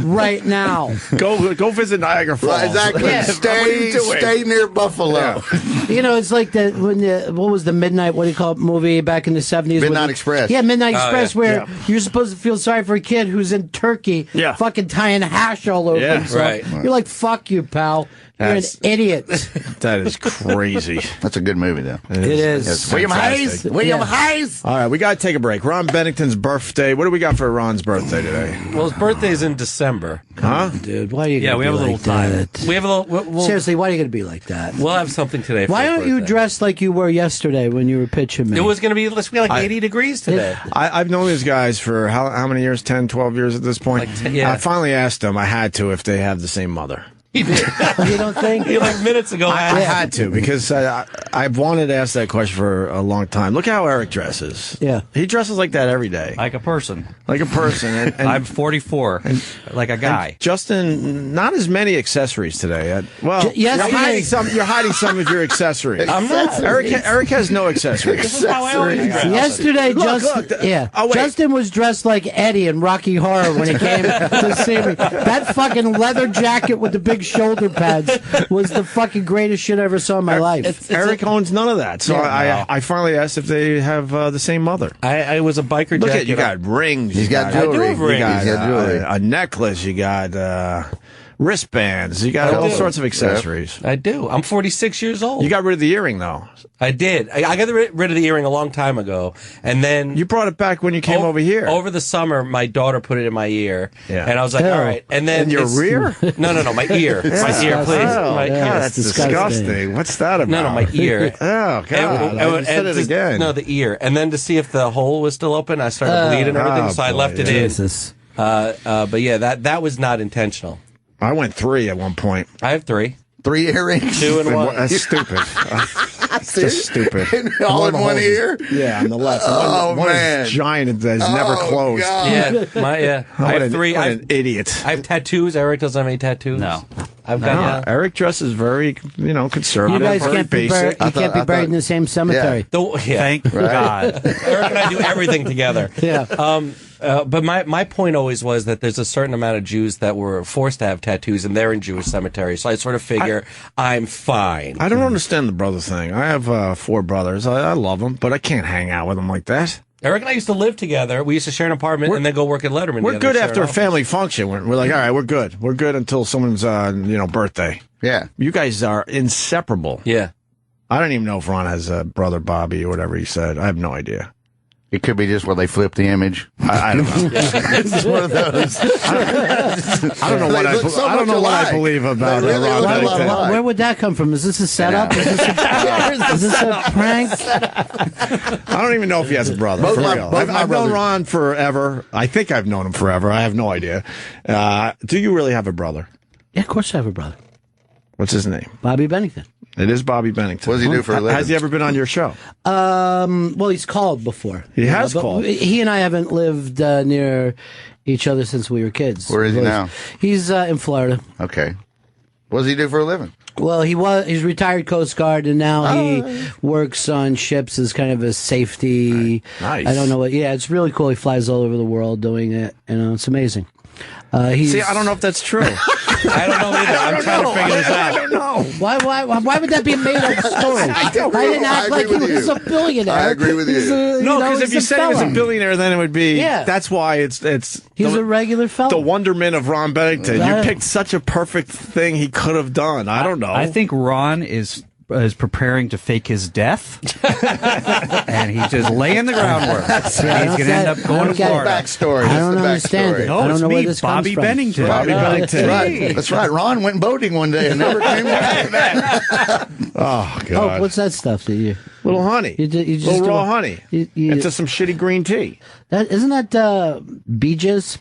right now. Go visit Niagara Falls. Exactly. Yeah. Stay near Buffalo. Yeah. It's like what was the Midnight, what do you call it, movie back in the 70s? Midnight Express. Yeah, Midnight Express, where you're supposed to feel sorry for a kid who's in Turkey, fucking tying hash all over himself. Right. You're like, fuck you, pal. You're an idiot. That is crazy. That's a good movie, though. It is. William Hayes. William Hayes. All right, we got to take a break. Ron Bennington's birthday. What do we got for Ron's birthday today? Well, his birthday's in December. Huh? Dude, why are you gonna we have a little time. We have a little... Seriously, why are you going to be like that? We'll have something today for Why his aren't you birthday. dressed like you were yesterday when you were pitching me? It was going to be like 80 degrees today. I've known these guys for how many years? 10, 12 years at this point? I finally asked them, I had to, if they have the same mother. He did. You don't think? Like minutes ago. I had to, because I've wanted to ask that question for a long time. Look how Eric dresses. Yeah. He dresses like that every day. Like a person. Like a person. And I'm 44. Like a guy. Justin, not as many accessories today. Well, you're hiding some of your accessories. I'm not. Eric has no accessories. This is how I always dress. Yesterday, Justin was dressed like Eddie in Rocky Horror when he came to see me. That fucking leather jacket with the big shoulder pads was the fucking greatest shit I ever saw in my life. Eric owns none of that, so I finally asked if they have the same mother. I was a biker jacket. Look at you got rings. He's got jewelry. You got a necklace. You got wristbands. You got all sorts of accessories. I do. I'm 46 years old. You got rid of the earring, though. I did. I got rid of the earring a long time ago, and then you brought it back when you came over here. Over the summer, my daughter put it in my ear, and I was like, all right. And then in your rear? No, my ear. My ear, please. Oh, my God, ear. that's disgusting. What's that about? No, my ear. Oh, God. I said it again. No, the ear. And then to see if the hole was still open, I started bleeding and everything, so I left it in. But yeah, that was not intentional. I went 3 at one point. I have 3. 3 earrings? 2 and 1. That's stupid. That's just stupid. All in one ear? Yeah, on the left. One is giant that has never closed. God. Yeah, I have 3. I'm an idiot. I have tattoos. Eric doesn't have any tattoos. No. I've got Eric dresses very, conservative. You guys very can't be basic. buried in the same cemetery. Thank God. Eric and I do everything together. Yeah. But my point always was that there's a certain amount of Jews that were forced to have tattoos, and they're in Jewish cemeteries. So I sort of figure I'm fine. I don't understand the brother thing. I have 4 brothers. I love them, but I can't hang out with them like that. Eric and I used to live together. We used to share an apartment and then go work at Letterman. We're good after a family function. We're like, all right, we're good. We're good until someone's birthday. Yeah. You guys are inseparable. Yeah. I don't even know if Ron has a brother Bobby or whatever he said. I have no idea. It could be just where they flip the image. I don't know. It's one of those. I don't know what I believe about Ron Bennington. Where would that come from? Is this a setup? Is this a prank? I don't even know if he has a brother. For real. I've known Ron forever. I think I've known him forever. I have no idea. Do you really have a brother? Yeah, of course I have a brother. What's his name? Bobby Bennington. It is Bobby Bennington. What does he do for a living? Has he ever been on your show? Well, he's called before. He has but called. He and I haven't lived near each other since we were kids. Where is he now? He's in Florida. Okay. What does he do for a living? Well, he's retired Coast Guard, and now he works on ships as kind of a safety. Nice. I don't know what. Yeah, it's really cool. He flies all over the world doing it. It's amazing. See, I don't know if that's true. I don't know either. I'm trying to figure this out. I don't know. Why would that be a made-up story? I didn't act like he was a billionaire. I agree with you. No, because if you said he was a billionaire, then it would be. Yeah. That's why it's. He's a regular fella. The wonderment of Ron Bennington. You picked such a perfect thing he could have done. I don't know. I think Ron is preparing to fake his death, and he's just laying the groundwork. He's going to end up going to Florida. Backstory. I don't understand it. No, I don't it's know where me, this Bobby comes from. Bennington. Bobby Bennington. That's right. Ron went boating one day and never came back. Oh, God. Oh, what's that stuff that you? Little honey. You just little do raw a- honey. you- into some shitty green tea. Isn't that beaches?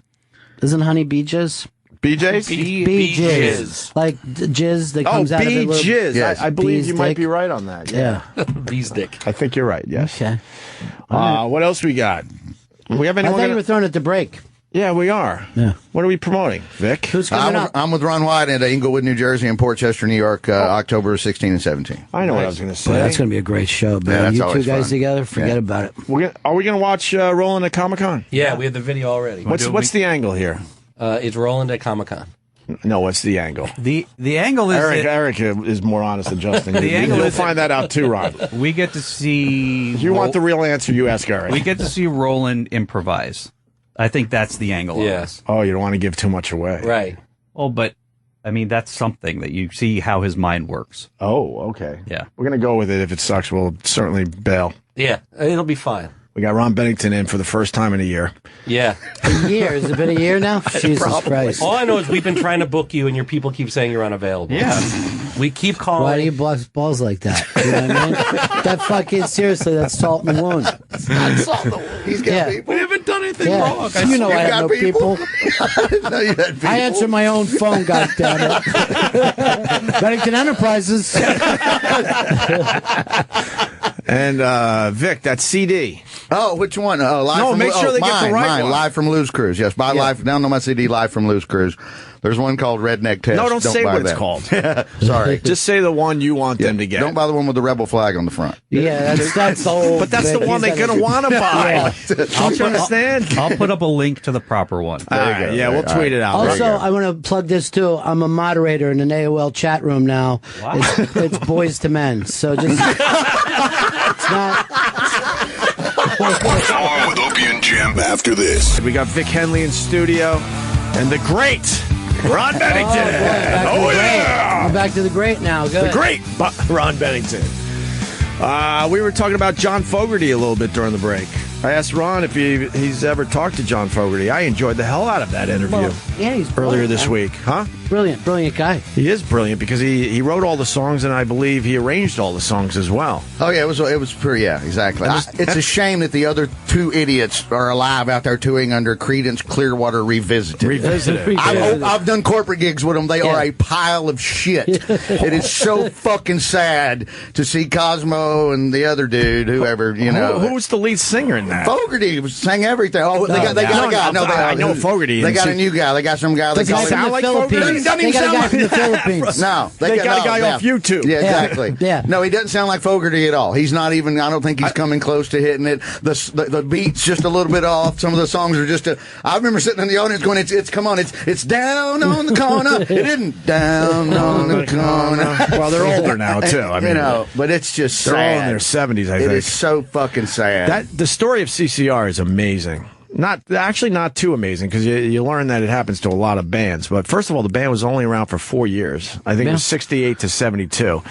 Isn't honey beaches? BJ's? Jizz. Like jizz that comes out of it. bee jizz. Yes. I believe Bee's you might dick. be right on that. Yeah. Bee's dick. I think you're right, yes. Okay. What else we got? We have I anyone? thought you were throwing it to break. Yeah, we are. Yeah. What are we promoting, Vic? Who's coming up? I'm with Ron White at Inglewood, New Jersey, and Port Chester, New York, October 16 and 17. I know what I was going to say. Boy, that's going to be a great show, man. that's You two always guys fun. together, forget Yeah. about it. Are we going to watch Roland at Comic-Con? Yeah, we have the video already. What's the angle here? It's Roland at Comic-Con. No, what's the angle? The angle is Eric is more honest than Justin. The angle You'll is- find that out too, Ron. we get to see. If you want the real answer, you ask Eric. We get to see Roland improvise. I think that's the angle. Yeah. Of this. Oh, you don't want to give too much away. Right. Oh, but I mean that's something that you see how his mind works. Oh, okay. Yeah. We're going to go with it. If it sucks, we'll certainly bail. Yeah, it'll be fine. We got Ron Bennington in for the first time in a year. Yeah. A year? Has it been a year now? Jesus Christ. All I know is we've been trying to book you, and your people keep saying you're unavailable. Yeah. We keep calling. Why do you bust balls like that? You know what I mean? That fucking, seriously, that's salt in the wound. He's got Yeah. people. We haven't done anything Yeah. wrong. You know I You've have no got people. I didn't know you had people. I answer my own phone, goddammit. Bennington Enterprises. And Vic, that CD. Oh, which one? Oh, live No, from make sure they get the right mine. one. Live from Lou's Cruise. Yes, buy live. Down on my CD, Live from Lou's Cruise. There's one called Redneck Test. No, don't say buy what it's that. called. Sorry. Just say the one you want them to get. Don't buy the one with the rebel flag on the front. Yeah, that's the whole. But that's the one they're going to want to buy. Don't you understand? I'll put up a link to the proper one. All right, yeah, we'll tweet it out. Also, I want to plug this too. I'm a moderator in an AOL chat room now. It's boys to men. So just it's not. More with Opie and Jim after this. We got Vic Henley in studio and the great Ron Bennington. I'm back to the great now. Good. The great Ron Bennington. We were talking about John Fogerty a little bit during the break. I asked Ron if he's ever talked to John Fogerty. I enjoyed the hell out of that interview. Well, yeah, he's earlier brilliant, this man. week, huh? Brilliant guy. He is brilliant because he wrote all the songs, and I believe he arranged all the songs as well. Oh yeah, it was pretty. Yeah, exactly. It's a shame that the other two idiots are alive out there touring under Creedence Clearwater Revisited. I've done corporate gigs with them. They are a pile of shit. It is so fucking sad to see Cosmo and the other dude, whoever you know. Who's the lead singer in that? Fogerty sang everything. Oh, they got a guy. No, I know Fogerty. They got a new guy. They got some guy. The guy from the Philippines. They got a guy from the Philippines. No, they got a guy off YouTube. Yeah, exactly. Yeah. No, he doesn't sound like Fogerty at all. He's not even. I don't think he's coming close to hitting it. The beat's just a little bit off. Some of the songs are just. I remember sitting in the audience going, "It's come on, it's down on the corner." It isn't down on the corner. Well, they're older now too. I mean, but it's just they're sad. all in their 70s. I think It is so fucking sad. The story of CCR is amazing. Not too amazing because you learn that it happens to a lot of bands. But first of all, the band was only around for 4 years. I think it was 68 to 72.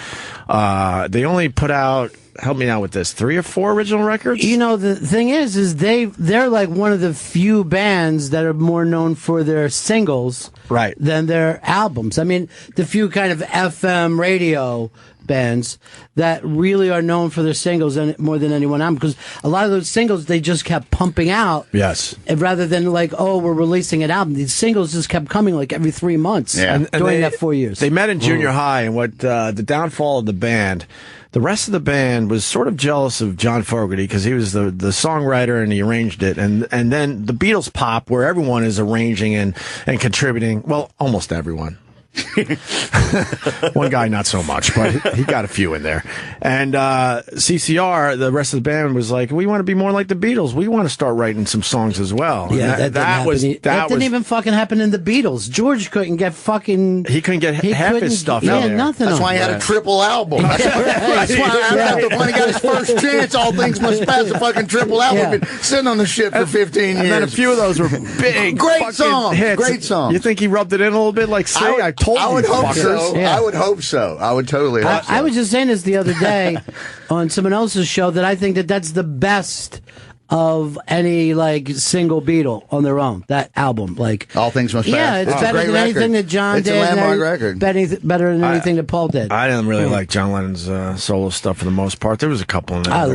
They only put out, help me out with this, 3 or 4 original records? You know, the thing is they're like one of the few bands that are more known for their singles than their albums. I mean, the few kind of FM radio bands that really are known for their singles and more than anyone else, because a lot of those singles they just kept pumping out. Yes. Rather than like, oh, we're releasing an album. These singles just kept coming like every 3 months during that 4 years. They met in junior high, and what the downfall of the band, the rest of the band was sort of jealous of John Fogerty because he was the songwriter and he arranged it. And then the Beatles pop, where everyone is arranging and contributing. Well, almost everyone. One guy, not so much, but he got a few in there. And CCR, the rest of the band was like, we want to be more like the Beatles. We want to start writing some songs as well. Yeah, that didn't even fucking happen in the Beatles. George couldn't get fucking... He couldn't get half his stuff out there. Nothing. That's why he had a triple album. That's why when he got his first chance, All Things Must Pass, a fucking triple album. Been sitting on the shit for 15 years. And then a few of those were big great songs. Hits. Great songs. You think he rubbed it in a little bit like, say, I told you, I would hope fuckers. so. Yeah. I would hope so. I would totally hope so. I was just saying this the other day on someone else's show that I think that that's the best of any like single Beatle on their own. That album, like All Things Must Pass. Yeah, it's better than anything that John did. It's a landmark record. Better than anything that Paul did. I didn't really like John Lennon's solo stuff for the most part. There was a couple in there. I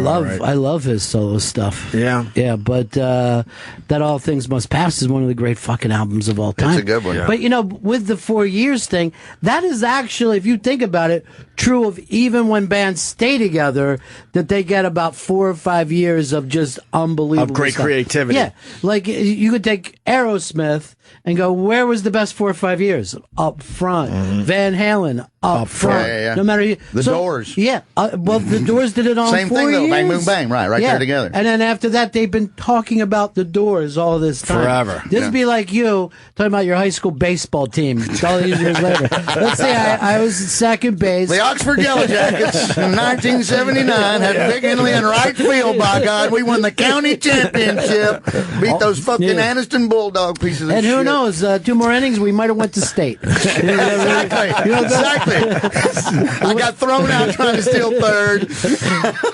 love his solo stuff. Yeah, but that All Things Must Pass is one of the great fucking albums of all time. It's a good one. Yeah. But with the 4 years thing, that is actually, if you think about it, true of even when bands stay together, that they get about 4 or 5 years of just unbelievable of great stuff. creativity. Yeah, like you could take Aerosmith and go, where was the best 4 or 5 years? Up front. Van Halen, up front. Yeah. No matter the Doors. Yeah, well, the Doors did it on Same 4 thing though. years. Bang Boom Bang. Right there together. And then after that, they've been talking about the Doors all this time. Forever. This would be like you talking about your high school baseball team all these years later. Let's say I was second base. The Oxford Yellow Jackets in 1979 had Vic Henley in right field. By God, we won the county championship. Beat those fucking Anniston Bulldog pieces of shit. And who knows? 2 more innings, we might have went to state. Exactly. I got thrown out trying to steal third.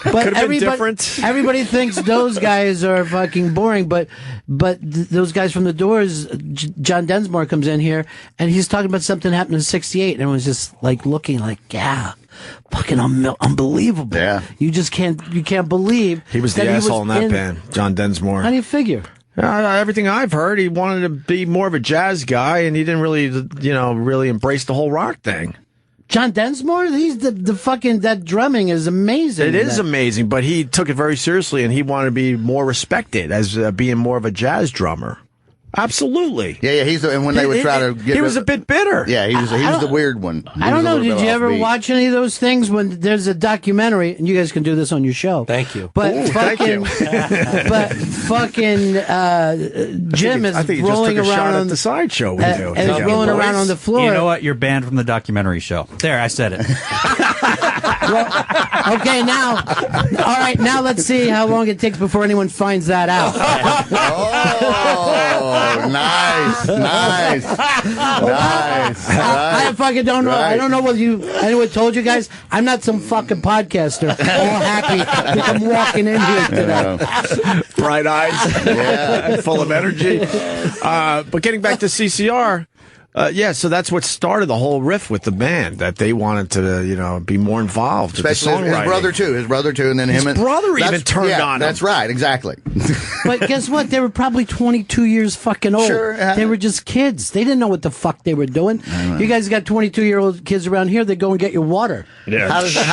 But different. Everybody thinks those guys are fucking boring, but those guys from the Doors, John Densmore comes in here and he's talking about something happened in '68, and everyone's just like looking like, yeah, fucking unbelievable. Yeah, you can't believe he was the asshole in that band, John Densmore. How do you figure? Everything I've heard, he wanted to be more of a jazz guy, and he didn't really, really embrace the whole rock thing. John Densmore, he's the fucking, that drumming is amazing. It is amazing, but he took it very seriously, and he wanted to be more respected as being more of a jazz drummer. Absolutely. Yeah. And when they would try to get, he was a bit bitter. Yeah, he was the weird one. I don't know. Did you ever watch any of those things when there's a documentary? And you guys can do this on your show. Thank you. But fucking Jim is rolling around on the sideshow. And rolling around on the floor. You know what? You're banned from the documentary show. There, I said it. Well, okay, now, all right, now let's see how long it takes before anyone finds that out. Oh, nice. I fucking don't know. Right. I don't know whether anyone told you guys. I'm not some fucking podcaster. All happy to come walking in here today. Bright eyes, full of energy. But getting back to CCR. So that's what started the whole riff with the band, that they wanted to, be more involved. Especially with the songwriting. His brother too, and then his brother even turned on him. That's right, exactly. But guess what? They were probably 22 years fucking old. Sure, they were just kids. They didn't know what the fuck they were doing. You guys got 22-year-old kids around here. They go and get your water. Yeah. How does the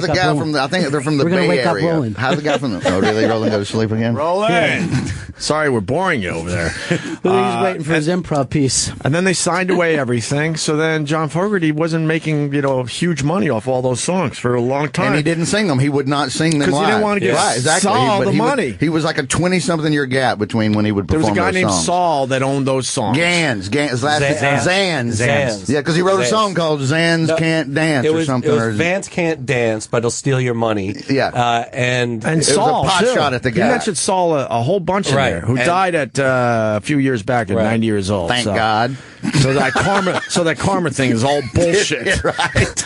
guy from I think they're from the Bay Area. Roland. How's the guy from the? Oh, really? Roland go to sleep again? Roland. Yeah. Sorry, we're boring you over there. Well, he's waiting for his improv piece. And then they signed away everything. So then John Fogerty wasn't making, huge money off all those songs for a long time. And he didn't sing them. He would not sing them live. Because he didn't want to give Saul the money. He was like a 20-something-year gap between when he would perform those songs. There was a guy named Saul that owned those songs. Zans. Yeah, because he wrote a song called Zans Can't Dance or something. It was Vance Can't Dance, but he'll steal your money. Yeah. And it Saul, was a pot shot at the guy. You mentioned Saul a whole bunch in there, who died at a few years back at 90 years old. Thank God. So that karma thing is all bullshit. Right.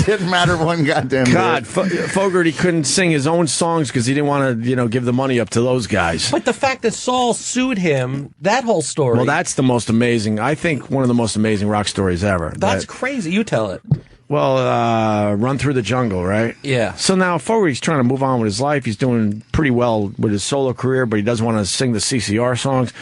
Didn't matter one goddamn God, Fogerty couldn't sing his own songs because he didn't want to, give the money up to those guys. But the fact that Saul sued him, that whole story. Well, that's the most amazing. I think one of the most amazing rock stories ever. That's crazy. You tell it. Well, Run Through the Jungle, right? Yeah. So now Fogerty's trying to move on with his life. He's doing pretty well with his solo career, but he doesn't want to sing the CCR songs.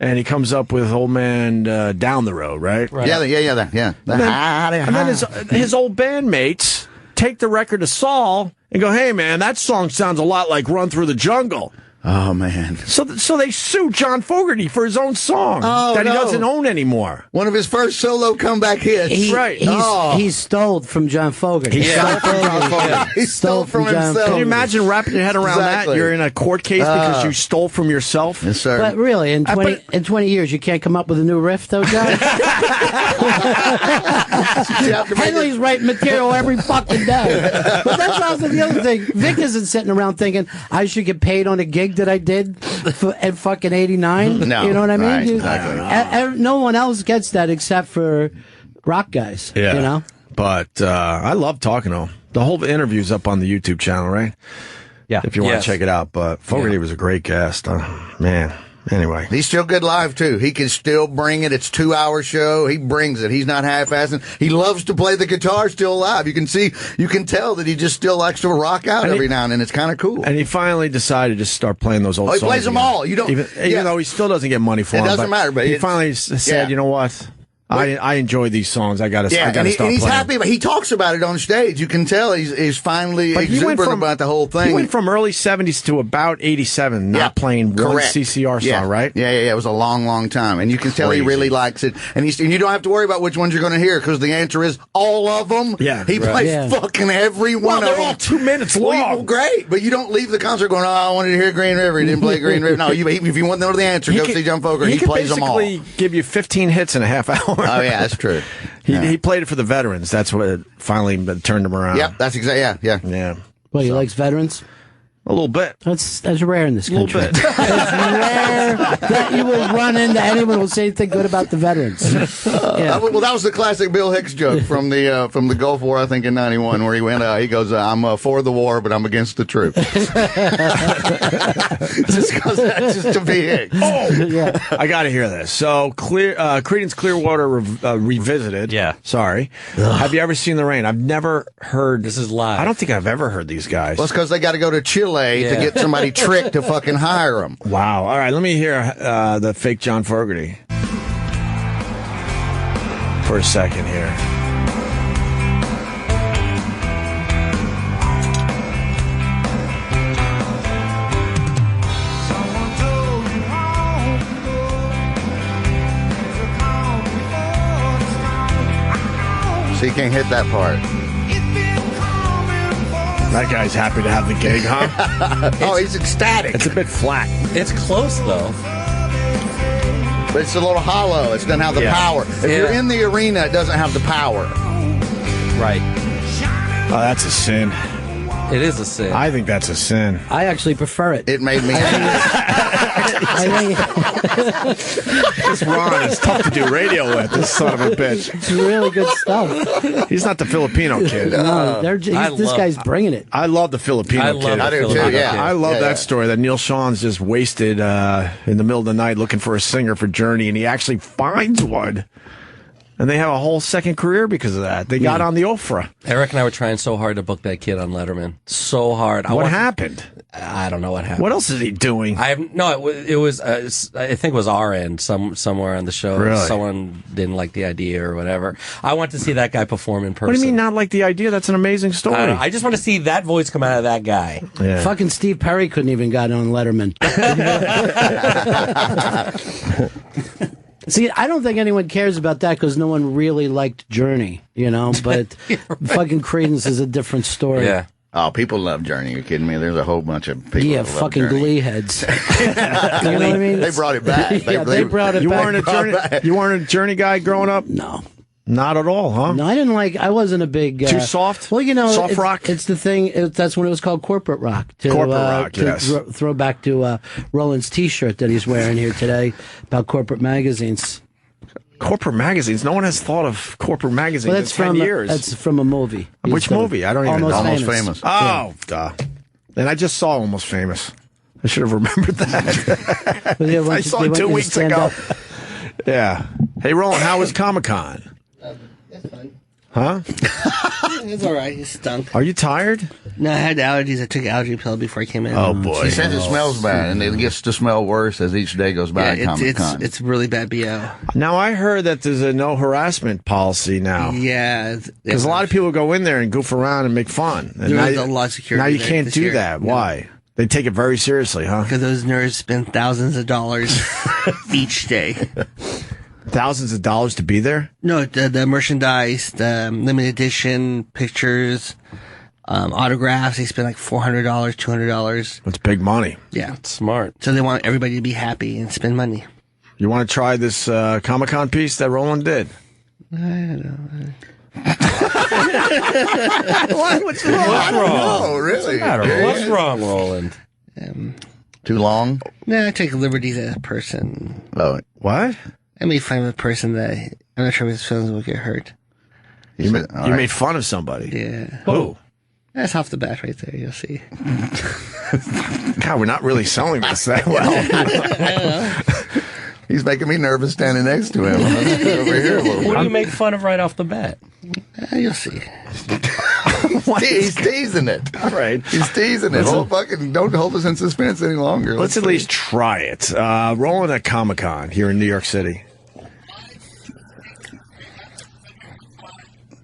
And he comes up with Old Man Down the Road, right? Yeah. And then his old bandmates take the record to Saul and go, hey, man, that song sounds a lot like Run Through the Jungle. Oh, man. So they sued John Fogerty for his own song that he doesn't own anymore. One of his first solo comeback hits. He stole from John Fogerty. He stole from himself. Can you imagine wrapping your head around that? You're in a court case because you stole from yourself? Yes, sir. But really, in 20 years, you can't come up with a new riff, though, John? Henley's writing material every fucking day. But that's also the other thing. Vic isn't sitting around thinking, I should get paid on a gig that I did at fucking 89. No. You know what I mean? Right, exactly. No one else gets that except for rock guys. Yeah. You know? But I love talking to him. The whole interview's up on the YouTube channel, right? Yeah. If you want to check it out. But Fogerty was a great guest. Man. Anyway. He's still good live, too. He can still bring it. It's a 2-hour show. He brings it. He's not half-assing. He loves to play the guitar still live. You can tell that he just still likes to rock out every now and then. It's kind of cool. And he finally decided to start playing those old songs. He plays them all. You don't, even though he still doesn't get money for them. It doesn't matter. But he finally said, you know what? I enjoy these songs. I got to start playing. And he's happy, but he talks about it on stage. You can tell he's finally exuberant about the whole thing. He went from early 70s to about 87, not playing one CCR song, right? Yeah. It was a long, long time. And you can tell he really likes it. And you don't have to worry about which ones you're going to hear, because the answer is all of them. Yeah. He plays fucking every one of them. They're all 2 minutes long. Well, great. But you don't leave the concert going, I wanted to hear Green River. He didn't play Green River. No, if you want to know the answer, go see John Fogerty. He plays them all. He can basically give you 15 hits in a half hour. Oh, yeah, that's true. He played it for the veterans. That's what finally turned him around. Yep, that's exactly, yeah. Well, he likes veterans? A little bit. That's rare in this country. A little bit. It's rare that you will run into anyone who will say anything good about the veterans. Well, that was the classic Bill Hicks joke from the Gulf War, I think, in '91, where he went. He goes, "I'm for the war, but I'm against the troops." just to be Hicks. I got to hear this. So, Creedence Clearwater Revisited. Yeah. Sorry. Have you ever seen The Rain? I've never heard. This is live. I don't think I've ever heard these guys. Well, it's because they got to go to Chile to get somebody tricked to fucking hire them. Wow. All right, let me hear the fake John Fogerty for a second here. So you can't hit that part. That guy's happy to have the gig, huh? He's ecstatic. It's a bit flat. It's close, though. But it's a little hollow. It doesn't have the power. If you're in the arena, it doesn't have the power. Right. Oh, that's a sin. It is a sin. I think that's a sin. I actually prefer it. It made me This Ron is tough to do radio with, this son of a bitch. It's really good stuff. He's not the Filipino kid. No, this guy's bringing it. I love the Filipino kid. I do too, yeah. I love that story that Neil Sean's just wasted in the middle of the night looking for a singer for Journey, and he actually finds one. And they have a whole second career because of that. They got on the Oprah. Eric and I were trying so hard to book that kid on Letterman. So hard. What happened? I don't know what happened. What else is he doing? It was I think it was our end somewhere on the show. Really? Someone didn't like the idea or whatever. I want to see that guy perform in person. What do you mean not like the idea? That's an amazing story. I just want to see that voice come out of that guy. Yeah. Fucking Steve Perry couldn't even got on Letterman. See, I don't think anyone cares about that because no one really liked Journey, but Right. fucking Creedence is a different story. Yeah. Oh, people love Journey. You're kidding me? There's a whole bunch of people. Yeah, that love fucking Journey. Glee heads. You know what I mean? They brought it back. They brought it back. You weren't a Journey guy growing up? No. Not at all, huh? No, I wasn't a big... Too soft? Well, soft rock? It's the thing, that's when it was called corporate rock. Corporate rock, yes. Throw back to Roland's T-shirt that he's wearing here today about corporate magazines. Corporate magazines? No one has thought of corporate magazines in 10 years. That's from a movie. Which movie? I don't even know. Almost Famous. Oh, duh. And I just saw Almost Famous. I should have remembered that. I saw it 2 weeks ago. Yeah. Hey, Roland, how was Comic-Con? That's fine. Huh? It's all right. He stunk. Are you tired? No, I had allergies. I took an allergy pill before I came in. Oh, boy. He says it smells bad, and it gets to smell worse as each day goes by at Comic-Con. It's really bad BO. Now, I heard that there's a no harassment policy now. Yeah. Because a lot of people go in there and goof around and make fun. And There's a lot of security. Now you there can't this do year. that. No. Why? They take it very seriously, huh? Because those nerds spend thousands of dollars each day. Thousands of dollars to be there? No, the merchandise, the limited edition pictures, autographs. They spend like $400, $200. That's big money. Yeah, That's smart. so they want everybody to be happy and spend money. You want to try this Comic-Con piece that Roland did? I don't know. What's wrong? Oh, really? What's wrong, Roland? Too long? No, I take liberties as a person. Oh, What? I made fun of a person that I'm not sure if his feelings will get hurt. You made fun of somebody. Yeah. Who? That's off the bat right there. You'll see. God, we're not really selling this that well. He's making me nervous standing next to him. Over here a little What do you make fun of right off the bat? You'll see. He's teasing it. All right. He's teasing it. Don't hold us in suspense any longer. Let's at least try it. Roland at Comic-Con here in New York City.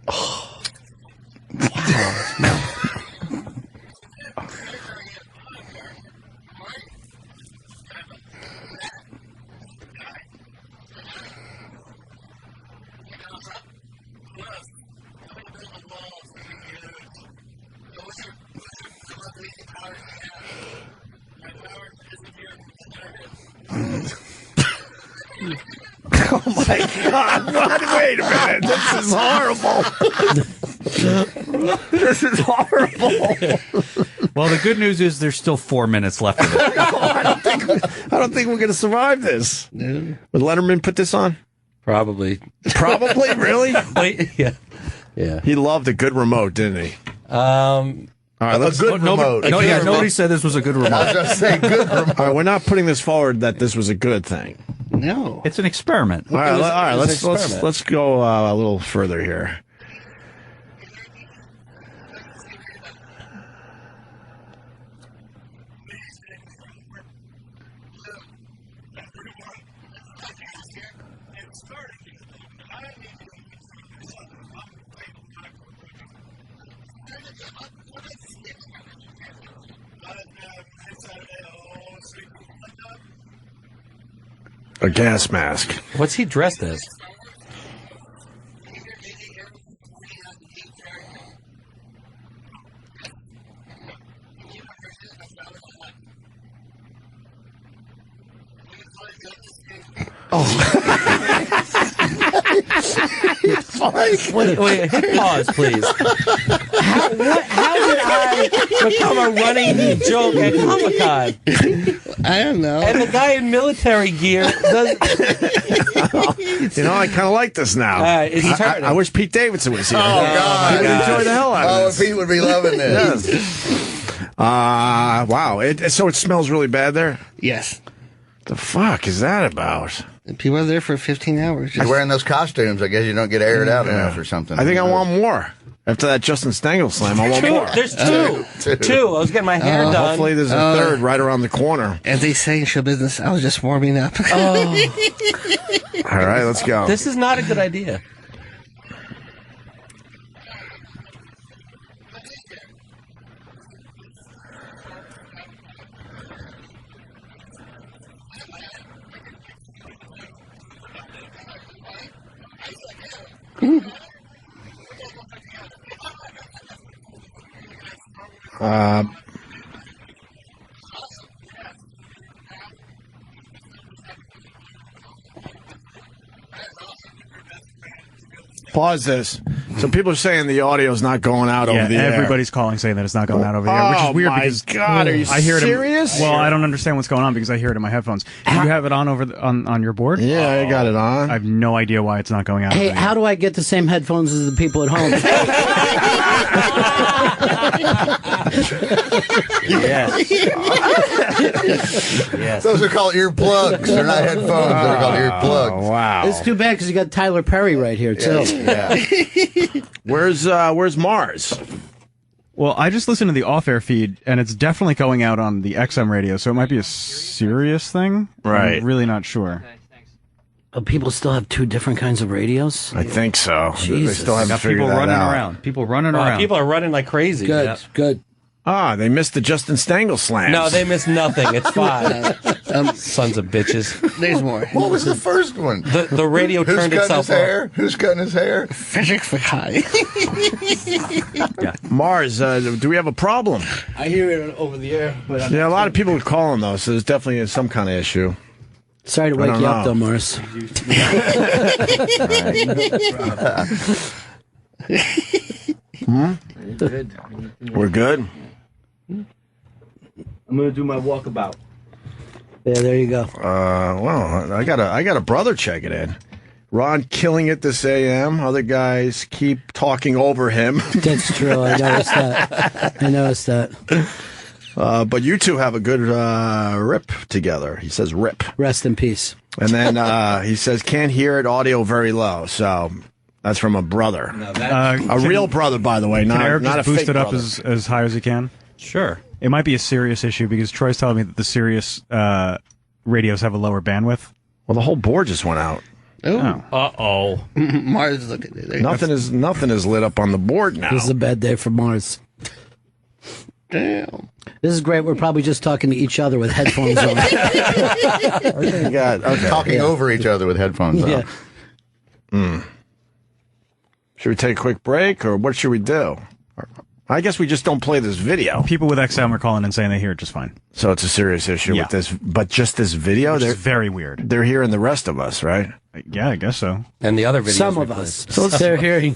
Oh. Oh my God! What? Wait a minute! This is horrible. This is horrible. Well, the good news is there's still 4 minutes left of it. I don't think we're going to survive this. No. Would Letterman put this on? Probably. Probably, really? Wait, yeah. He loved a good remote, didn't he? All right, let's a good remote. Nobody said this was a good I was remote. going to say good remote. All right, we're not putting this forward that this was a good thing. No. It's an experiment. All right, it was an experiment. let's go a little further here. A gas mask. What's he dressed as? Wait, hit pause, please. How did I become a running joke at Comic-Con? I don't know. And the guy in military gear does. You know, I kind of like this now. It's turning. I wish Pete Davidson was here. Oh, God. He would enjoy the hell out of this. Pete would be loving this. Yes. Wow. So it smells really bad there? Yes. The fuck is that about? People are there for 15 hours. You're wearing those costumes. I guess you don't get aired out enough or something. I think I want more. After that Justin Stengel slam, I want more. There's two. I was getting my hair done. Hopefully there's a third right around the corner. As they say in show business, I was just warming up. All right, let's go. This is not a good idea. Pause this. So people are saying the audio is not going out over the air. Everybody's calling saying that it's not going out over the air, which is weird because God, are you I hear serious? It. Well, I don't understand what's going on because I hear it in my headphones. Do you have it on on your board? Yeah, I got it on. I have no idea why it's not going out. Hey, how do I get the same headphones as the people at home? Yes. Yes. Those are called earplugs. They're not headphones. They're called earplugs. Wow. It's too bad because you got Tyler Perry right here too. Yeah. Where's Mars? Well, I just listened to the off-air feed, and it's definitely going out on the XM radio, so it might be a serious thing. Right. I'm really not sure. Oh, people still have two different kinds of radios? I think so. Jesus. They still haven't Got figured people that running out. around. People running around. People are running like crazy. Good, good. Ah, they missed the Justin Stengel slams. No, they missed nothing. It's fine. Sons of bitches. There's more. What was the first one? The radio turned itself off. Who's cutting his hair? Mars, do we have a problem? I hear it over the air. But Yeah, a lot of people are calling, though, so there's definitely some kind of issue. Sorry to wake you up, though, Mars. Good. We're good. I'm gonna do my walkabout. Yeah, there you go. Well, I got a brother checking in. Ron killing it this AM. Other guys keep talking over him. That's true. I noticed that. But you two have a good rip together. He says rip. Rest in peace. And then he says can't hear it, audio very low. So that's from a brother. No, a real brother, by the way, not Eric not a just boost fake it up brother. as high as he can? Sure. It might be a serious issue because Troy's telling me that the Sirius radios have a lower bandwidth. Well, the whole board just went out. Oh. Uh-oh. Mars, look at it. Nothing is lit up on the board now. This is a bad day for Mars. Damn. This is great. We're probably just talking to each other with headphones on. Talking over each other with headphones on. Yeah. Should we take a quick break, or what should we do? I guess we just don't play this video. People with XM are calling and saying they hear it just fine. So it's a serious issue with this, but just this video? Which is very weird. They're hearing the rest of us, right? Yeah, I guess so. And the other videos. Some of us. So they're hearing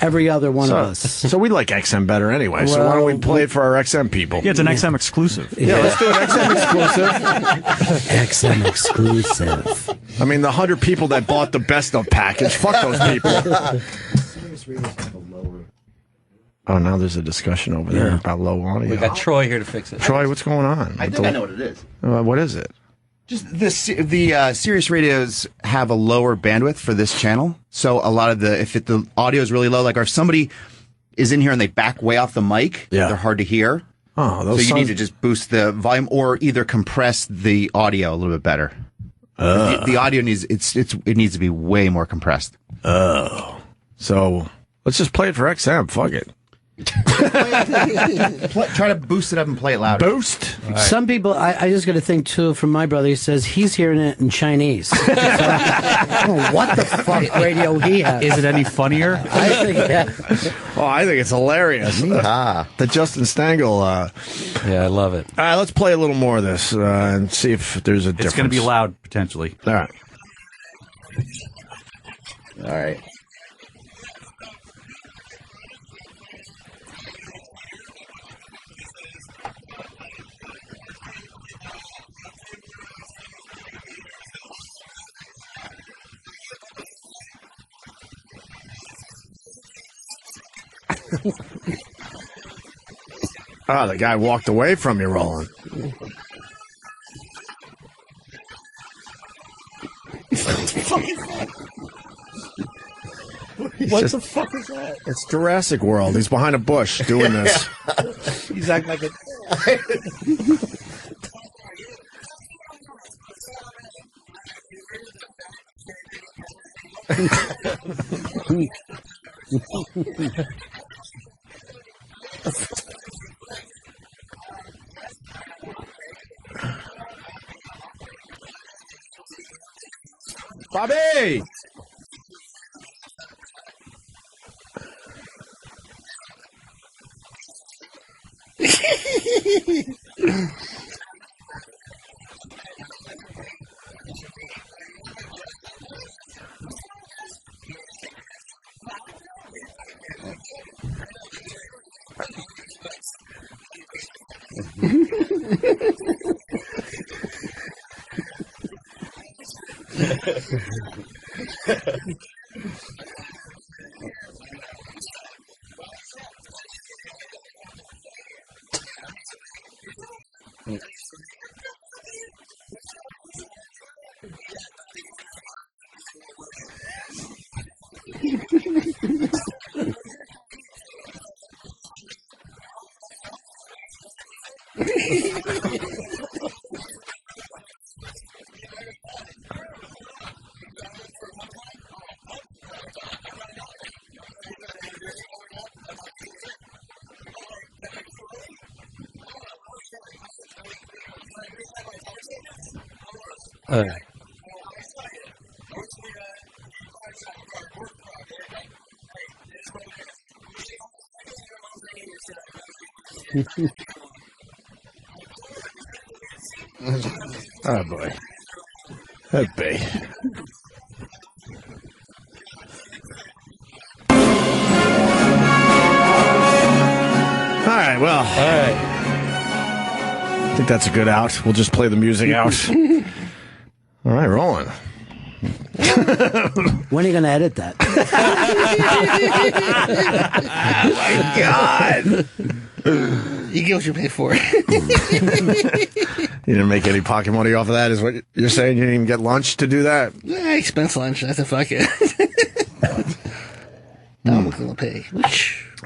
every other one of us. So we like XM better anyway, so why don't we play it for our XM people? Yeah, it's an XM exclusive. Yeah, let's do an XM exclusive. XM exclusive. I mean, the 100 people that bought the best of package, fuck those people. Oh, now there's a discussion over there about low audio. We got Troy here to fix it. Troy, what's going on? I think I know what it is. What is it? Just the Sirius radios have a lower bandwidth for this channel, so a lot of the audio is really low, like if somebody is in here and they back way off the mic, they're hard to hear. Oh, so you need to just boost the volume or either compress the audio a little bit better. The audio needs it needs to be way more compressed. Oh, so let's just play it for XM. Fuck it. Try to boost it up and play it louder. Boost. Right. Some people, I just got to think too. From my brother, he says he's hearing it in Chinese. So, I don't know what the fuck radio he has. Is it any funnier? I think, yeah. Oh, I think it's hilarious. The Justin Stengel. Yeah, I love it. All right, let's play a little more of this and see if there's a difference. It's going to be loud, potentially. All right. All right. Oh, the guy walked away from you, Roland. What the fuck is that? It's Jurassic World. He's behind a bush doing this. He's acting like a... Bobby! Oh boy. That'd be. All right, well. All right. I think that's a good out. We'll just play the music out. All right, Roland. When are you going to edit that? Oh, my God. You get what you pay for. You didn't make any pocket money off of that, is what you're saying? You didn't even get lunch to do that? Yeah, expense lunch. I said, fuck it. I'm going to pay.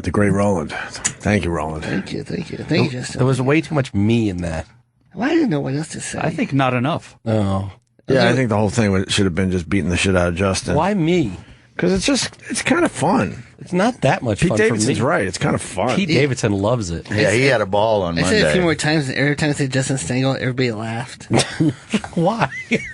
The great Roland. Thank you, Roland. Thank you, Justin. There was way too much me in that. Well, I didn't know what else to say. I think not enough. Oh. Yeah, I think the whole thing should have been just beating the shit out of Justin. Why me? Because it's kind of fun. It's not that much Pete fun Davidson's for me. right. It's kind of fun. Pete Davidson loves it. Yeah, he had a ball on I Monday. said a few more times, and every time I said Justin Stengel, everybody laughed. Why?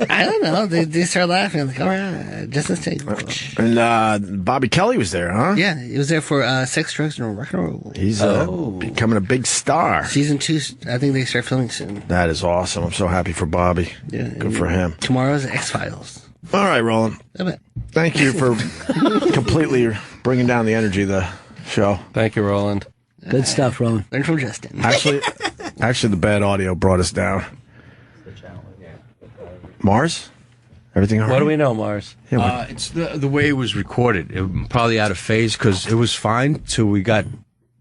I don't know. They started laughing. I'm like, all right, Justin Stengel. And Bobby Kelly was there, huh? Yeah, he was there for Sex, Drugs, and Rock and Roll. He's becoming a big star. Season 2, I think they start filming soon. That is awesome. I'm so happy for Bobby. Yeah, Good for him. Tomorrow's X-Files. All right, Roland. Thank you for completely bringing down the energy of the show. Thank you, Roland. Good stuff, Roland. Learn from Justin. Actually, the bad audio brought us down. Mars? Everything all right? What do we know, Mars? Yeah, it's the way it was recorded. Probably out of phase because it was fine till we got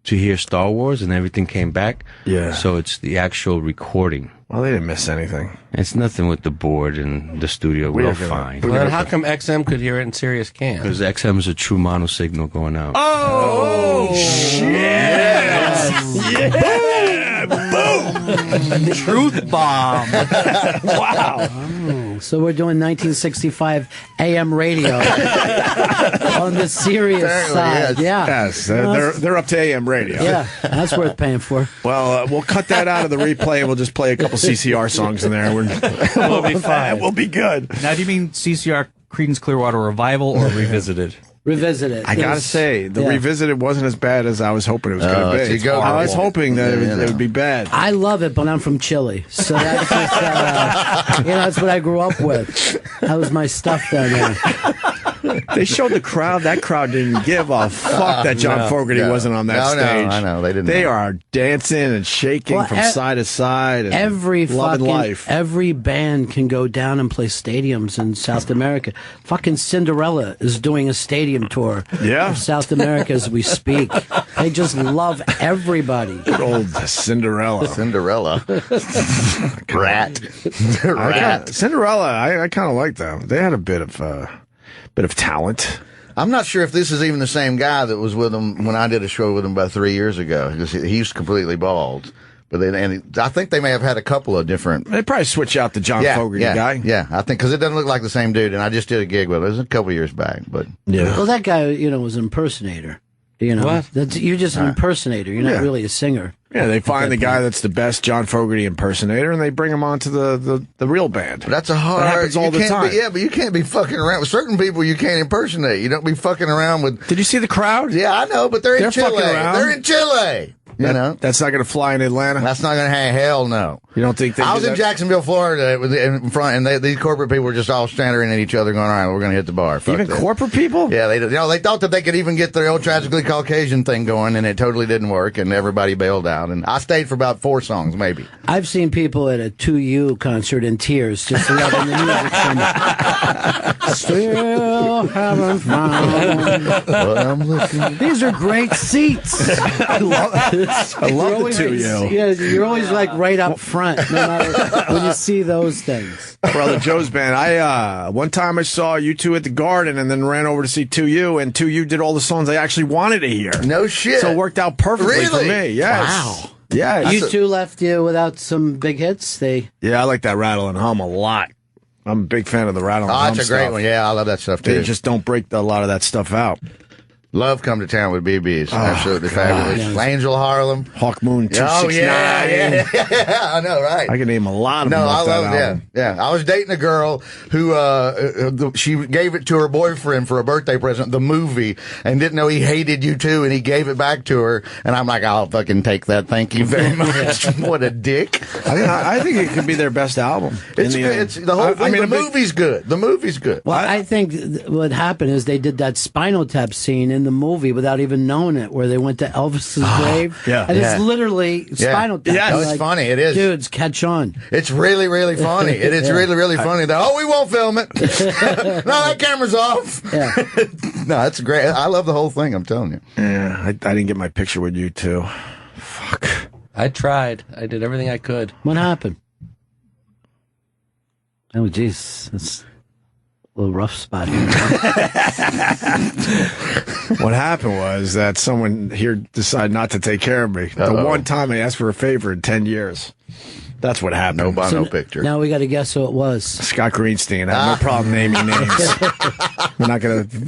to hear Star Wars and everything came back. Yeah. So it's the actual recording. Well, they didn't miss anything. It's nothing with the board and the studio. We're fine. Well, then how come XM could hear it and Sirius can't? Because XM is a true mono signal going out. Oh, shit! Yeah! Boom! Truth bomb. Wow. So we're doing 1965 AM radio on the Sirius side. Yes. They're up to AM radio. Yeah, that's worth paying for. Well, we'll cut that out of the replay and we'll just play a couple CCR songs in there. We'll be fine. We'll be good. Now, do you mean CCR Creedence Clearwater Revival or Revisited? Revisited. I gotta say, the Revisited wasn't as bad as I was hoping it was going to be. I was hoping that it would be bad. I love it, but I'm from Chile, so that's just that's what I grew up with. That was my stuff down there. They showed the crowd. That crowd didn't give a fuck that John Fogerty wasn't on that stage. I know. They didn't. They are dancing and shaking from side to side. And loving life. Every band can go down and play stadiums in South America. Fucking Cinderella is doing a stadium tour of South America as we speak. They just love everybody. Good old Cinderella. Rat. Cinderella. I kind of like them. They had a bit of talent. I'm not sure if this is even the same guy that was with him when I did a show with him about 3 years ago. He's completely bald. But I think they may have had a couple of different. They probably switch out the John Fogerty guy. Yeah, I think because it doesn't look like the same dude. And I just did a gig with him. It was a couple of years back, but Well, that guy, was an impersonator. What? You're just an impersonator. You're not really a singer. Yeah, they find the guy that's the best John Fogerty impersonator, and they bring him onto the real band. But that's a hard. That happens all the time. But you can't be fucking around with certain people. You can't impersonate. You don't be fucking around with. Did you see the crowd? Yeah, I know, but they're in Chile. Fucking around. They're in Chile. That's not going to fly in Atlanta. That's not going to hell no. You don't think? I was in Jacksonville, Florida, in front, and these corporate people were just all staring at each other, going, "All right, we're going to hit the bar." Fuck even this. Corporate people? Yeah, they thought that they could even get their old tragically Caucasian thing going, and it totally didn't work, and everybody bailed out. And I stayed for about 4 songs, maybe. I've seen people at a 2U concert in tears, just loving the music. Still haven't found what I'm looking. These are great seats. I love the 2U. Yeah, you're always like right up front, no matter when you see those things. Brother Joe's band. One time I saw U2 at the Garden, and then ran over to see 2U, and 2U did all the songs I actually wanted to hear. No shit. So it worked out perfectly for me. Yes. Wow. Yeah. U2 left you without some big hits. Yeah, I like that Rattle and Hum a lot. I'm a big fan of the Rattle and Hum that's a great stuff. one. Yeah, I love that stuff too. They just don't break a lot of that stuff out. Love Come to Town with BB's. Absolutely fabulous. Yes. Angel Harlem. Hawk Moon 269. Yeah, I know, right? I can name a lot of them off that album. Yeah. I was dating a girl who she gave it to her boyfriend for a birthday present, the movie, and didn't know he hated U2, and he gave it back to her. And I'm like, I'll fucking take that. Thank you very much. What a dick. I think it could be their best album. It's the whole thing. The movie's good. The movie's good. Well, I think what happened is they did that Spinal Tap scene in the movie without even knowing it, where they went to Elvis's grave. Yeah. And it's literally Spinal Tap. Yeah, it's funny. It is. Dudes, catch on. It's really, really funny. It's really, really funny. We won't film it. No, that camera's off. Yeah. No, that's great. I love the whole thing, I'm telling you. Yeah, I didn't get my picture with you two. Fuck. I tried. I did everything I could. What happened? Oh, jeez. That's a little rough spot here. What happened was that someone here decided not to take care of me. The one time I asked for a favor in 10 years. That's what happened. No Bono picture. Now we got to guess who it was. Scott Greenstein. I have no problem naming names. We're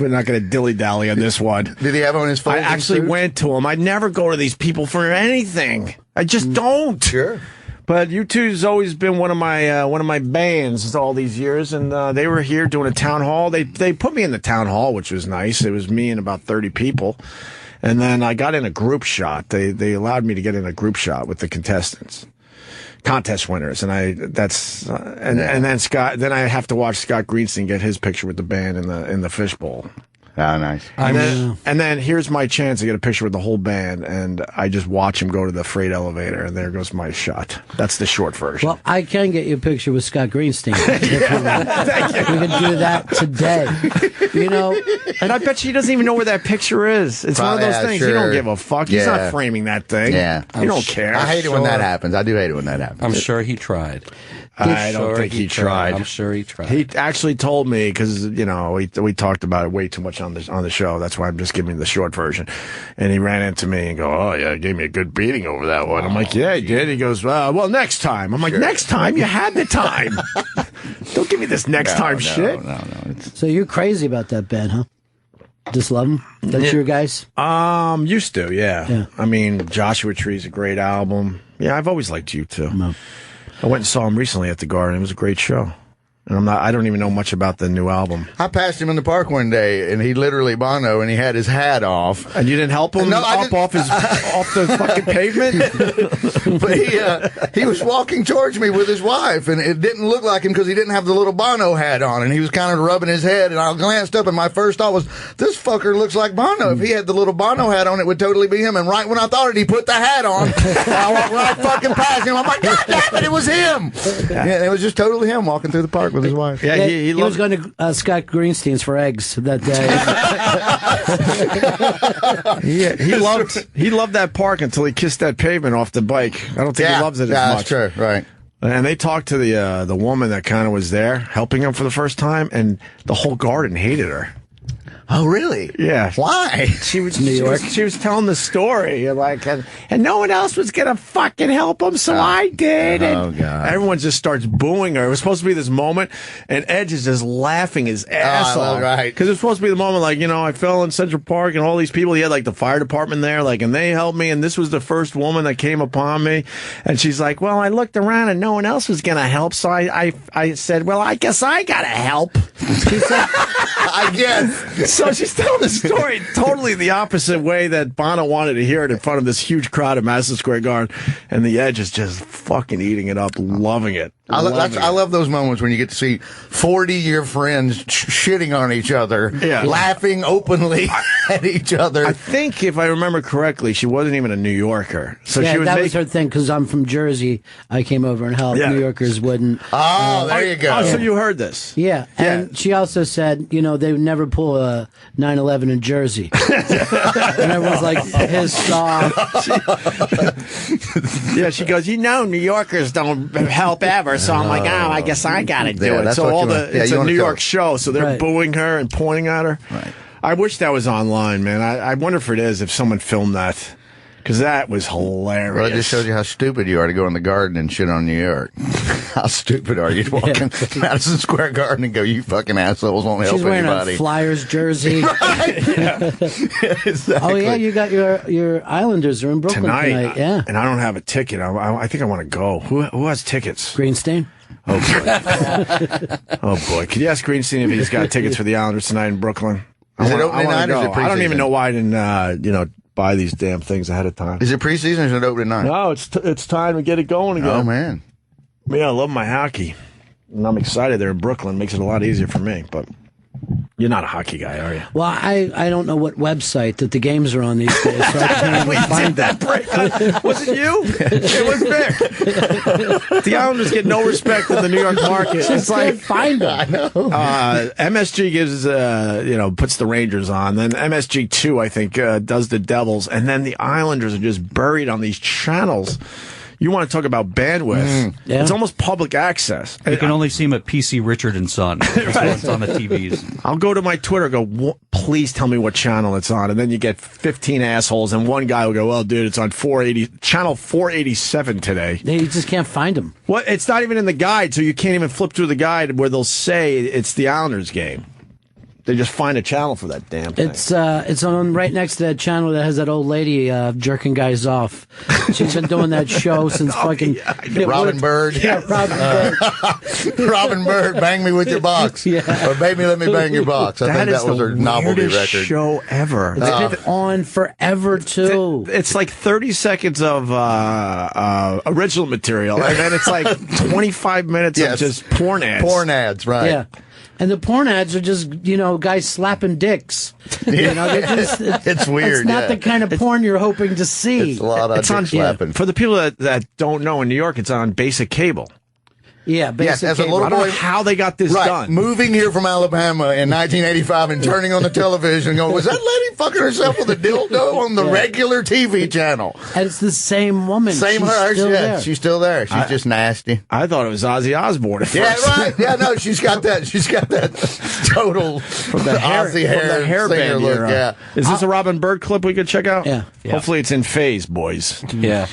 not gonna dilly dally on this one. Did he have on his phone? I actually went to him. I never go to these people for anything. I just don't. Sure. But U2's always been one of my bands all these years, and they were here doing a town hall. They put me in the town hall, which was nice. It was me and about 30 people, and then I got in a group shot. They allowed me to get in a group shot with the contest winners, and then I have to watch Scott Greenstein get his picture with the band in the fishbowl. Oh, nice. And then here's my chance to get a picture with the whole band, and I just watch him go to the freight elevator, and there goes my shot. That's the short version. Well, I can get you a picture with Scott Greenstein. We can do that today. And I bet she doesn't even know where that picture is. It's one of those things. Sure. You don't give a fuck. He's Yeah. not framing that thing. Yeah. You don't care. I hate it when that happens. I do hate it when that happens. I'm sure he tried. I don't think he tried. I'm sure he tried. He actually told me, because we talked about it way too much on the show. That's why I'm just giving the short version. And he ran into me and go, "Oh yeah, he gave me a good beating over that one." I'm like, "Yeah, he did." He goes, "Well, next time." I'm like, "Next time? You had the time. Don't give me this next time shit." No. So you're crazy about that band, huh? Just love them? That's your guys? Used to, yeah. I mean, Joshua Tree's a great album. Yeah, I've always liked you too. No. I went and saw him recently at the Garden. It was a great show. And I don't even know much about the new album. I passed him in the park one day, and he literally Bono, and he had his hat off. And you didn't help him off the fucking pavement? But he was walking towards me with his wife, and it didn't look like him because he didn't have the little Bono hat on, and he was kind of rubbing his head, and I glanced up, and my first thought was, this fucker looks like Bono. If he had the little Bono hat on, it would totally be him. And right when I thought it, he put the hat on. I walked right fucking past him. I'm like, God damn it, it was him. Yeah, it was just totally him walking through the park with his wife. Yeah, he was going to Scott Greenstein's for eggs that day. Yeah, he loved that park until he kissed that pavement off the bike. I don't think he loves it as much. That's true, right. And they talked to the woman that kind of was there helping him for the first time, and the whole garden hated her. Oh, really? Yeah. Why? She was New York. She was telling the story, and no one else was gonna fucking help him, so I did. Oh, and God. everyone just starts booing her. It was supposed to be this moment, and Edge is just laughing his ass off. Right. Because it was supposed to be the moment, I fell in Central Park, and all these people. He had the fire department there, and they helped me, and this was the first woman that came upon me, and she's like, "Well, I looked around, and no one else was gonna help, so I said, well, I guess I gotta help." She said, I guess. So she's telling the story totally the opposite way that Bono wanted to hear it in front of this huge crowd at Madison Square Garden, and the Edge is just fucking eating it up, loving it. I love those moments when you get to see 40-year friends shitting on each other, laughing openly at each other. I think, if I remember correctly, she wasn't even a New Yorker. So she was that was her thing, because I'm from Jersey. I came over and helped. New Yorkers wouldn't. Oh, there you go. Oh, so you heard this. Yeah. And she also said, they would never pull a 9/11 in Jersey. And everyone's like, pissed off. Yeah, she goes, New Yorkers don't help ever. So I'm like, I guess I got to do it. So it's a New York show, so they're booing her and pointing at her. Right. I wish that was online, man. I wonder if it is, if someone filmed that. Because that was hilarious. Well, it just shows you how stupid you are to go in the garden and shit on New York. How stupid are you to walk in Madison Square Garden and go, you fucking assholes won't help anybody. She's wearing a Flyers jersey. Exactly. Oh, yeah, you got your Islanders are in Brooklyn tonight. Yeah. And I don't have a ticket. I think I want to go. Who has tickets? Greenstein. Oh, boy. Oh, boy. Could you ask Greenstein if he's got tickets for the Islanders tonight in Brooklyn? Is it opening night or is it preseason? I don't even know why I didn't, buy these damn things ahead of time. Is it preseason or is it opening night? No, it's time to get it going again. Oh, man. Yeah, I love my hockey. And I'm excited they're in Brooklyn. Makes it a lot easier for me, but you're not a hockey guy, are you? Well, I don't know what website that the games are on these days, so I can't even find that break. Was it you? It was Vic. The Islanders get no respect in the New York market. It's like find them. I know. MSG gives puts the Rangers on. Then MSG2, I think, does the Devils, and then the Islanders are just buried on these channels. You want to talk about bandwidth? Yeah. It's almost public access. You can only see him at PC Richard and Son. That's what's on the TVs. I'll go to my Twitter, please tell me what channel it's on, and then you get 15 assholes, and one guy will go, well, dude, it's on channel 487 today. You just can't find them. Well, it's not even in the guide, so you can't even flip through the guide where they'll say it's the Islanders game. They just find a channel for that damn thing. It's on right next to that channel that has that old lady jerking guys off. She's been doing that show since fucking Robin Bird. Yeah, Robin Bird. Robin Bird, bang me with your box. Yeah. Or baby, let me bang your box. I think that was her novelty record. Show ever. It's been on forever too. It's like 30 seconds of original material, and then it's like 25 minutes of just porn ads. Porn ads, right? Yeah. And the porn ads are just, guys slapping dicks. It's weird. It's not the kind of porn you're hoping to see. It's a lot of dick slapping. For the people that don't know, in New York, it's on basic cable. Yeah, basic as a cable. little I don't boy, know how they got this done. Moving here from Alabama in 1985 and turning on the television and going, was that lady fucking herself with a dildo on the regular TV channel? And it's the same woman. She's still there. She's still there. She's just nasty. I thought it was Ozzy Osbourne at first. Yeah, right. Yeah, no, she's got that total from the Ozzy hair band look. era. Yeah. Is this a Robin Bird clip we could check out? Yeah. Hopefully it's in phase, boys. Yeah.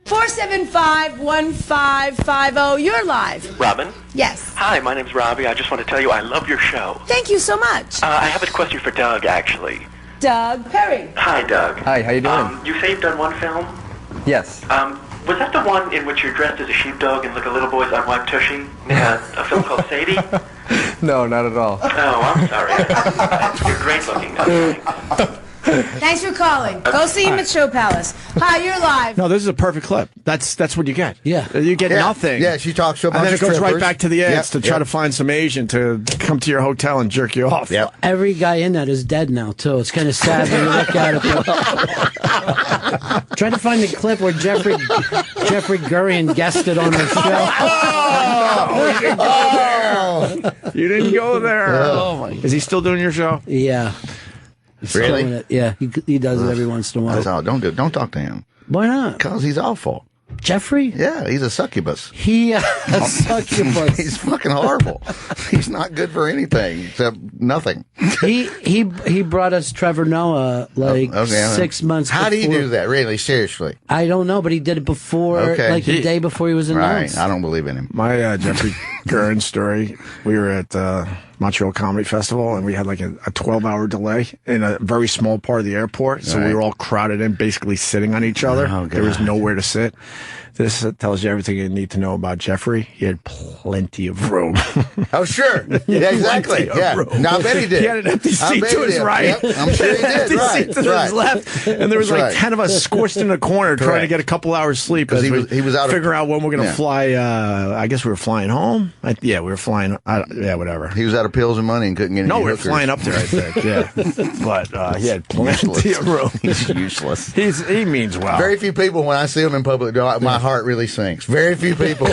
475-1550. You're live. Robin? Yes. Hi, my name's Robbie. I just want to tell you I love your show. Thank you so much. I have a question for Doug, actually. Doug Perry. Hi, Doug. Hi, how you doing? You say you've done one film? Yes. Was that the one in which you're dressed as a sheepdog and look at little boy's unwiped tushy? A film called Sadie? No, not at all. Oh, I'm sorry. You're great looking. Thanks for calling. Go see him at Show Palace. Hi, you're live. No, this is a perfect clip. That's what you get. Yeah. You get nothing. Yeah, she talks so much. And then it goes right back to the ads to try to find some Asian to come to your hotel and jerk you off. Yeah. Every guy in that is dead now, too. It's kind of sad when you look at it. Try to find the clip where Jeffrey Gurian guested on our show. You didn't go there. Oh, my. Is he still doing your show? Yeah. Really? Yeah, he does it every once in a while. That's all. Don't talk to him. Why not? Because he's awful. Jeffrey? Yeah, he's a succubus. A succubus. He's fucking horrible. He's not good for anything except nothing. He brought us Trevor Noah 6 months before. How did he do that? Really? Seriously? I don't know, but he did it before, the day before he was announced. Right. I don't believe in him. My Jeffrey Gurren story, we were at Montreal Comedy Festival, and we had like a 12-hour delay in a very small part of the airport, so we were all crowded in, basically sitting on each other. Oh, there was nowhere to sit. This tells you everything you need to know about Jeffrey. He had plenty of room. Oh, sure. Yeah, exactly. Yeah. No, I bet he did. He had an empty seat to his right. Yep, I'm sure he did. Empty seat to his left. And there was like 10 of us squished in a corner trying to get a couple hours sleep as he was out figure out when we're going to fly. I guess we were flying home. We were flying. Whatever. He was out of pills and money and couldn't get any we were hookers. flying up there, I think. Yeah. But he had plenty of room. He's useless. He means well. Very few people, when I see him in public, my heart heart really sinks. Very few people.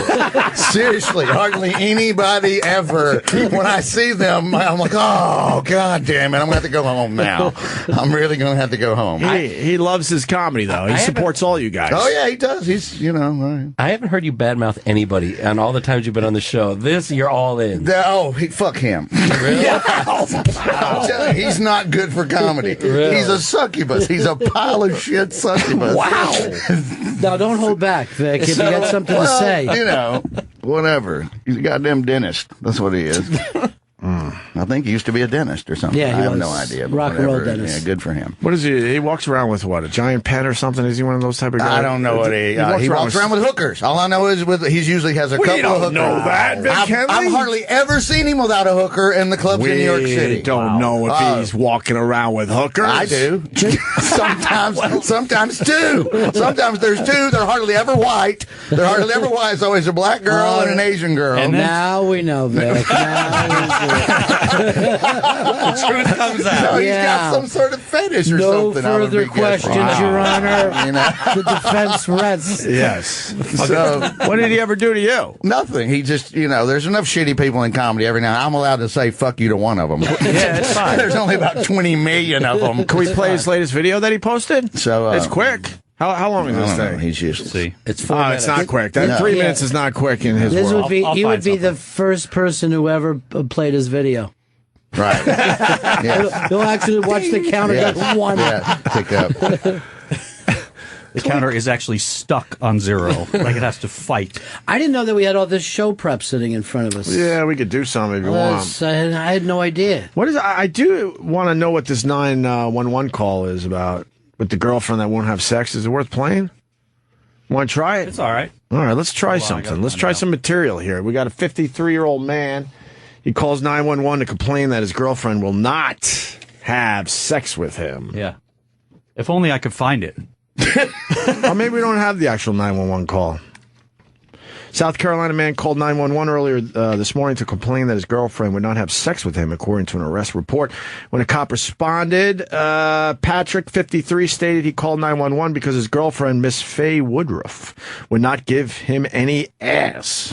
Seriously, hardly anybody ever. When I see them, I'm like, oh, God damn it. I'm going to have to go home now. I'm really going to have to go home. He loves his comedy, though. He supports all you guys. Oh, yeah, he does. He's, I haven't heard you badmouth anybody on all the times you've been on the show. This, you're all in. Fuck him. Really? I'm telling you, he's not good for comedy. Really? He's a succubus. He's a pile of shit succubus. Wow. Now, don't hold back, Vic, if you got something to say. Whatever. He's a goddamn dentist. That's what he is. I think he used to be a dentist or something. Yeah, I have no idea. Rock and roll dentist. Yeah, good for him. What is he? He walks around with what? A giant pen or something? Is he one of those type of guys? I don't know what he walks around with hookers. All I know is he usually has a couple of hookers. Know that, Vic Henley? I've hardly ever seen him without a hooker in the clubs in New York City. Don't know if he's walking around with hookers. I do. Sometimes two. Sometimes there's two. They're hardly ever white. It's always a black girl and an Asian girl. And now we know, Vic. The truth comes out. So he's got some sort of fetish or something. No further questions, Your Honor. The defense rests. Yes. So, what did he ever do to you? Nothing. He just, there's enough shitty people in comedy every now and then. I'm allowed to say fuck you to one of them. Yeah, it's fine. There's only about 20 million of them. Can we play his latest video that he posted? So it's quick. How long is this thing? He's useless. It's 4 minutes. It's not quick. 3 minutes is not quick in his world. He would be the first person who ever played his video. Right. He'll actually watch the counter get one. Yeah, pick up. The counter is actually stuck on 0. Like it has to fight. I didn't know that we had all this show prep sitting in front of us. Yeah, we could do some if you want. I had no idea. What is? I do want to know what this 911 call is about with the girlfriend that won't have sex. Is it worth playing? Want to try it? It's all right. All right, let's try something. Let's try some material here. We got a 53-year-old man. He calls 911 to complain that his girlfriend will not have sex with him. Yeah. If only I could find it. Or maybe we don't have the actual 911 call. South Carolina man called 911 earlier this morning to complain that his girlfriend would not have sex with him, according to an arrest report. When a cop responded, Patrick, 53, stated he called 911 because his girlfriend, Miss Faye Woodruff, would not give him any ass.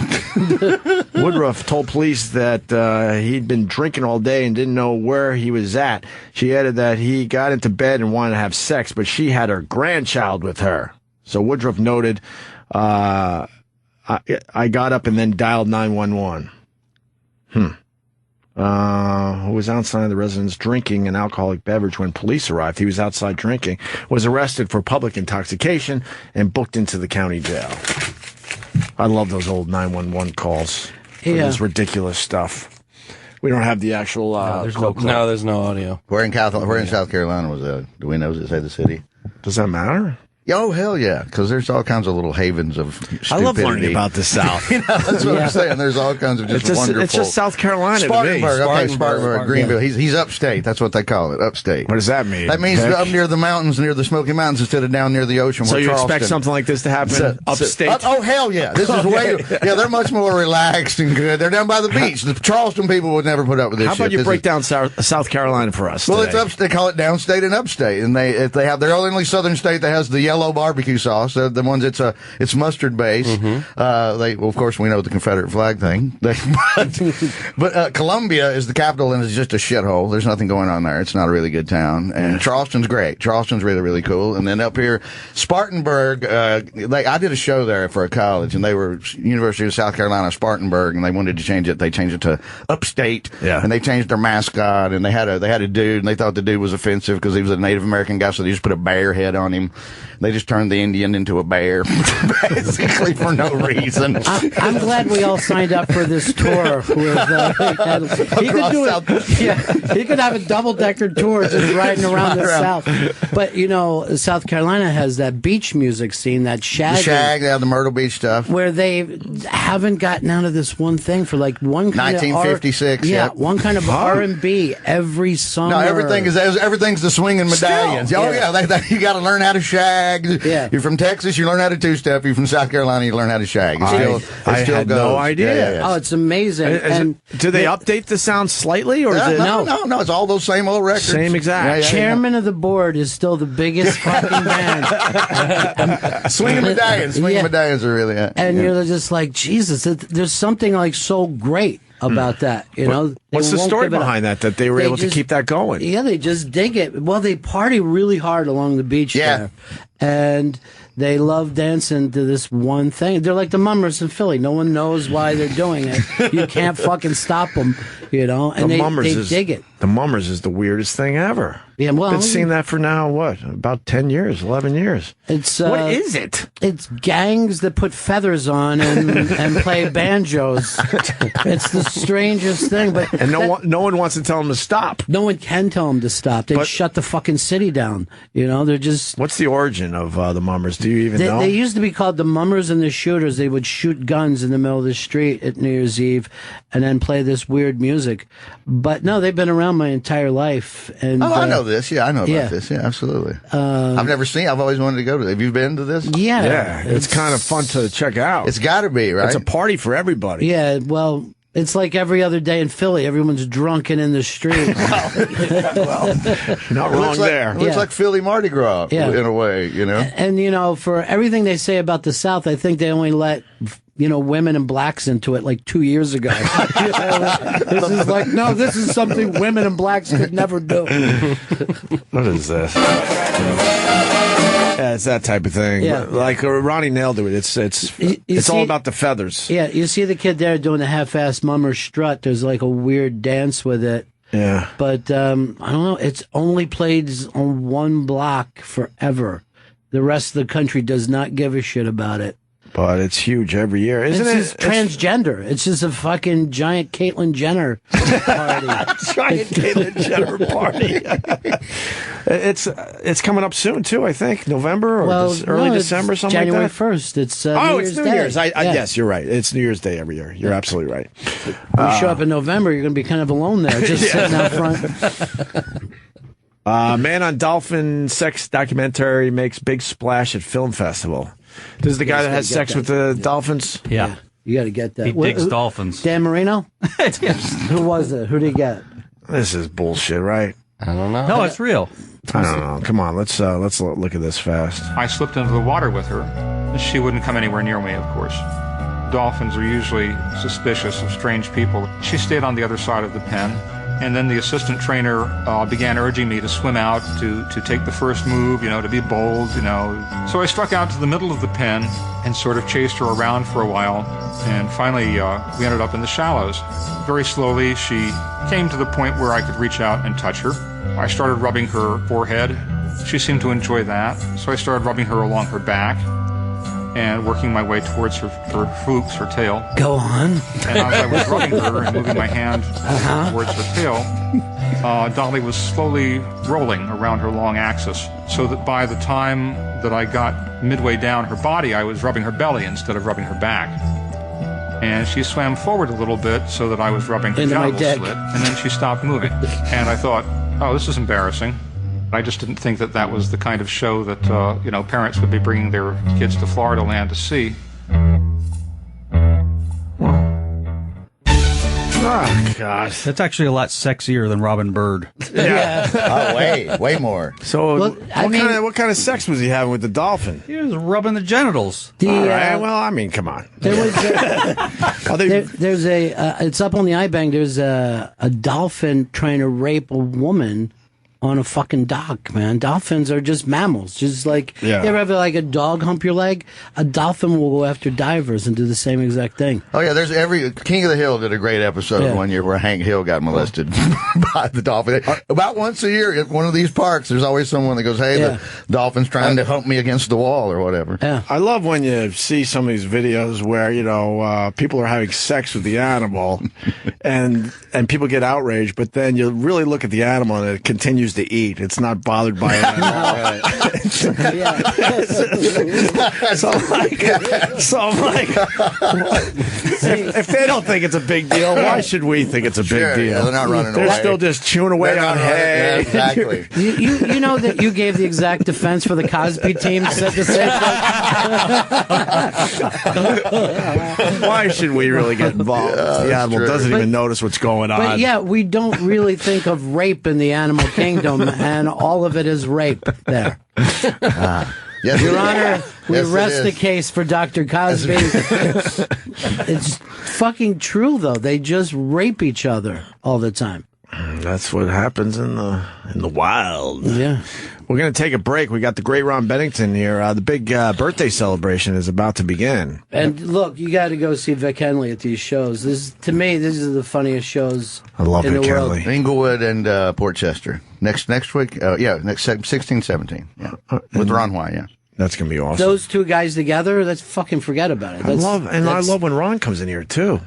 Woodruff told police that he'd been drinking all day and didn't know where he was at. She added that he got into bed and wanted to have sex, but she had her grandchild with her. So Woodruff noted, I got up and then dialed 911. Who was outside the residence drinking an alcoholic beverage when police arrived. He was outside drinking, was arrested for public intoxication, and booked into the county jail. I love those old 911 calls for this ridiculous stuff. We don't have the actual. There's no audio. Where in South Carolina was that? Do we know? Does it say the city? Does that matter? Oh, hell yeah, because there's all kinds of little havens of stupidity. I love learning about the South. That's what I'm saying. There's all kinds of wonderful. It's just South Carolina Spartanburg, to me. Spartanburg, Greenville. Yeah. He's upstate. That's what they call it, upstate. What does that mean? That means up near the mountains, near the Smoky Mountains, instead of down near the ocean. So you expect something like this to happen upstate? Oh, hell yeah. This is way, they're much more relaxed and good. They're down by the beach. The Charleston people would never put up with this shit. How about you break down South Carolina for us Well, today? They call it downstate and upstate. And they're the only southern state that has the yellow barbecue sauce. The ones it's mustard based. Of course, we know the Confederate flag thing. But Columbia is the capital and it's just a shithole. There's nothing going on there. It's not a really good town. And Charleston's great. Charleston's really, really cool. And then up here, Spartanburg. I did a show there for a college, and they were University of South Carolina, Spartanburg, and they wanted to change it. They changed it to upstate. Yeah. And they changed their mascot, and they had a dude, and they thought the dude was offensive because he was a Native American guy, so they just put a bear head on him. They just turned the Indian into a bear, basically for no reason. I'm glad we all signed up for this tour. He could have a double-decker tour just riding around the South. But, South Carolina has that beach music scene, that shag. The Myrtle Beach stuff. Where they haven't gotten out of this one thing for like one kind 1956. One kind of R&B every summer. No, everything's the swinging medallions. Still, you got to learn how to shag. shag. Yeah. You're from Texas, you learn how to two-step. You're from South Carolina, you learn how to shag. It I had goes. no idea. Oh, it's amazing. Do they update the sound slightly, or is it no? It's all those same old records. Same exact. Chairman of the board is still the biggest fucking band. Swinging medallions are really. And you're just like, Jesus, there's something like so great about that, you know. What's the story behind that they were able to keep that going? Yeah, they just dig it. Well, they party really hard along the beach there. And they love dancing to this one thing. They're like the Mummers in Philly. No one knows why they're doing it. You can't fucking stop them, you know. And they dig it. The Mummers is the weirdest thing ever. Yeah, well, been seeing that for now, about 10 years, 11 years. It's what is it? It's gangs that put feathers on and play banjos. It's the strangest thing. And no one wants to tell them to stop. No one can tell them to stop. They shut the fucking city down. You know, they're just... What's the origin of the Mummers? Do you even know? They used to be called the Mummers and the Shooters. They would shoot guns in the middle of the street at New Year's Eve and then play this weird music. But no, they've been around my entire life. And I know this. Yeah, I know about this. Yeah, absolutely. I've never seen. I've always wanted to go to. Have you been to this? Yeah, it's kind of fun to check out. It's got to be, right? It's a party for everybody. Yeah, well, it's like every other day in Philly. Everyone's drunken in the street. Not wrong there. It looks like Philly Mardi Gras in a way, you know. And you know, for everything they say about the South, I think they only let women and blacks into it like 2 years ago. This is like, no, this is something women and blacks could never do. What is this? Yeah, it's that type of thing. Yeah. Like Ronnie nailed it. It's all about the feathers. Yeah, you see the kid there doing the half-assed mummer strut. There's like a weird dance with it. Yeah. But I don't know. It's only played on one block forever. The rest of the country does not give a shit about it. But it's huge every year, isn't it? It's transgender. It's just a fucking giant Caitlyn Jenner party. Giant Caitlyn Jenner party. It's coming up soon too. I think November or early December, something January like that. January 1st. It's it's New Year's. Day. Yes, you're right. It's New Year's Day every year. You're absolutely right. You show up in November, you're going to be kind of alone there, just sitting out front. Man on Dolphin sex documentary makes big splash at film festival. This is the guy that had sex with the dolphins? Yeah. You got to get that. He digs dolphins. Dan Marino? Who was it? Who did he get? This is bullshit, right? I don't know. No, it's real. I don't know. Come on, let's look at this fast. I slipped into the water with her. She wouldn't come anywhere near me, of course. Dolphins are usually suspicious of strange people. She stayed on the other side of the pen. And then the assistant trainer began urging me to swim out, to take the first move, to be bold, So I struck out to the middle of the pen and sort of chased her around for a while. And finally, we ended up in the shallows. Very slowly, she came to the point where I could reach out and touch her. I started rubbing her forehead. She seemed to enjoy that. So I started rubbing her along her back and working my way towards her flukes, her tail. Go on. And as I was rubbing her and moving my hand towards her tail, Dolly was slowly rolling around her long axis, so that by the time that I got midway down her body, I was rubbing her belly instead of rubbing her back. And she swam forward a little bit so that I was rubbing her genital slit, and then she stopped moving. And I thought, oh, this is embarrassing. I just didn't think that was the kind of show that, parents would be bringing their kids to Florida land to see. Oh, gosh. That's actually a lot sexier than Robin Bird. Yeah. Oh, way more. So, what kind of sex was he having with the dolphin? He was rubbing the genitals. All right. Well, I mean, come on. There was there's it's up on the iBank. There's a dolphin trying to rape a woman on a fucking dock, man. Dolphins are just mammals. Just like, you ever have like a dog hump your leg? A dolphin will go after divers and do the same exact thing. Oh, yeah, there's King of the Hill did a great episode one year where Hank Hill got molested by the dolphin. About once a year at one of these parks, there's always someone that goes, hey, the dolphin's trying to hump me against the wall or whatever. Yeah. I love when you see some of these videos where, people are having sex with the animal and people get outraged, but then you really look at the animal and it continues to eat. It's not bothered by it. So I'm like, if they don't think it's a big deal, why should we think it's a big deal? Yeah, they're not running away. They're still just chewing away on hay. Yeah, exactly. You know that you gave the exact defense for the Cosby team. Said the same thing. Why should we really get involved? The animal doesn't even notice what's going on. But yeah, we don't really think of rape in the animal kingdom, and all of it is rape there. Yes, Your Honor, we yes, rest the case for Dr. Cosby. It's fucking true, though. They just rape each other all the time. That's what happens in the wild. Yeah. We're going to take a break. We got the great Ron Bennington here. The big birthday celebration is about to begin. And look, you got to go see Vic Henley at these shows. To me, these are the funniest shows I love in Vic the world. Henley. Inglewood and Port Chester. Next week, next 16, 17. Yeah. With Ron White, yeah. That's going to be awesome. Those two guys together, let's fucking forget about it. I love when Ron comes in here, too.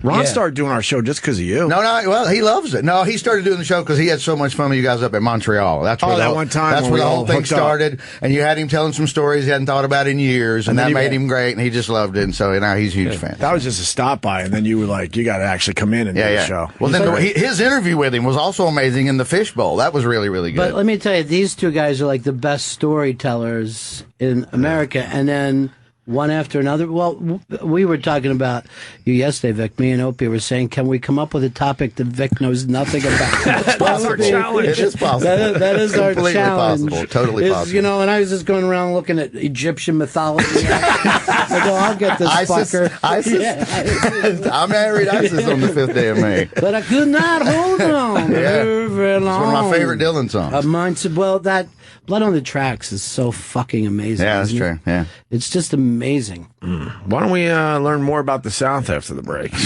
Ron started doing our show just because of you. No, well, he loves it. No, he started doing the show because he had so much fun with you guys up at Montreal. That's where that one time that's when where the we whole all thing hooked up. started. And you had him telling some stories he hadn't thought about in years, and that made him great. And he just loved it. And so now he's a huge fan. That was just a stop by, and then you were like, you got to actually come in and do the show. Well, then his interview with him was also amazing in the Fishbowl. That was really, really good. But let me tell you, these two guys are like the best storytellers in America. And then one after another. Well, we were talking about you yesterday, Vic. Me and Opie were saying, can we come up with a topic that Vic knows nothing about? That's our challenge. It is possible. That is our Completely challenge. possible. Totally possible. You know, and I was just going around looking at Egyptian mythology. I go, I'll get this fucker. ISIS? Yeah. I married ISIS on the 5th day of May. But I could not hold on very long. It's one of my favorite Dylan songs. Well, that Blood on the Tracks is so fucking amazing. Yeah, that's true. Yeah. It's just amazing. Why don't we learn more about the South after the break? Pick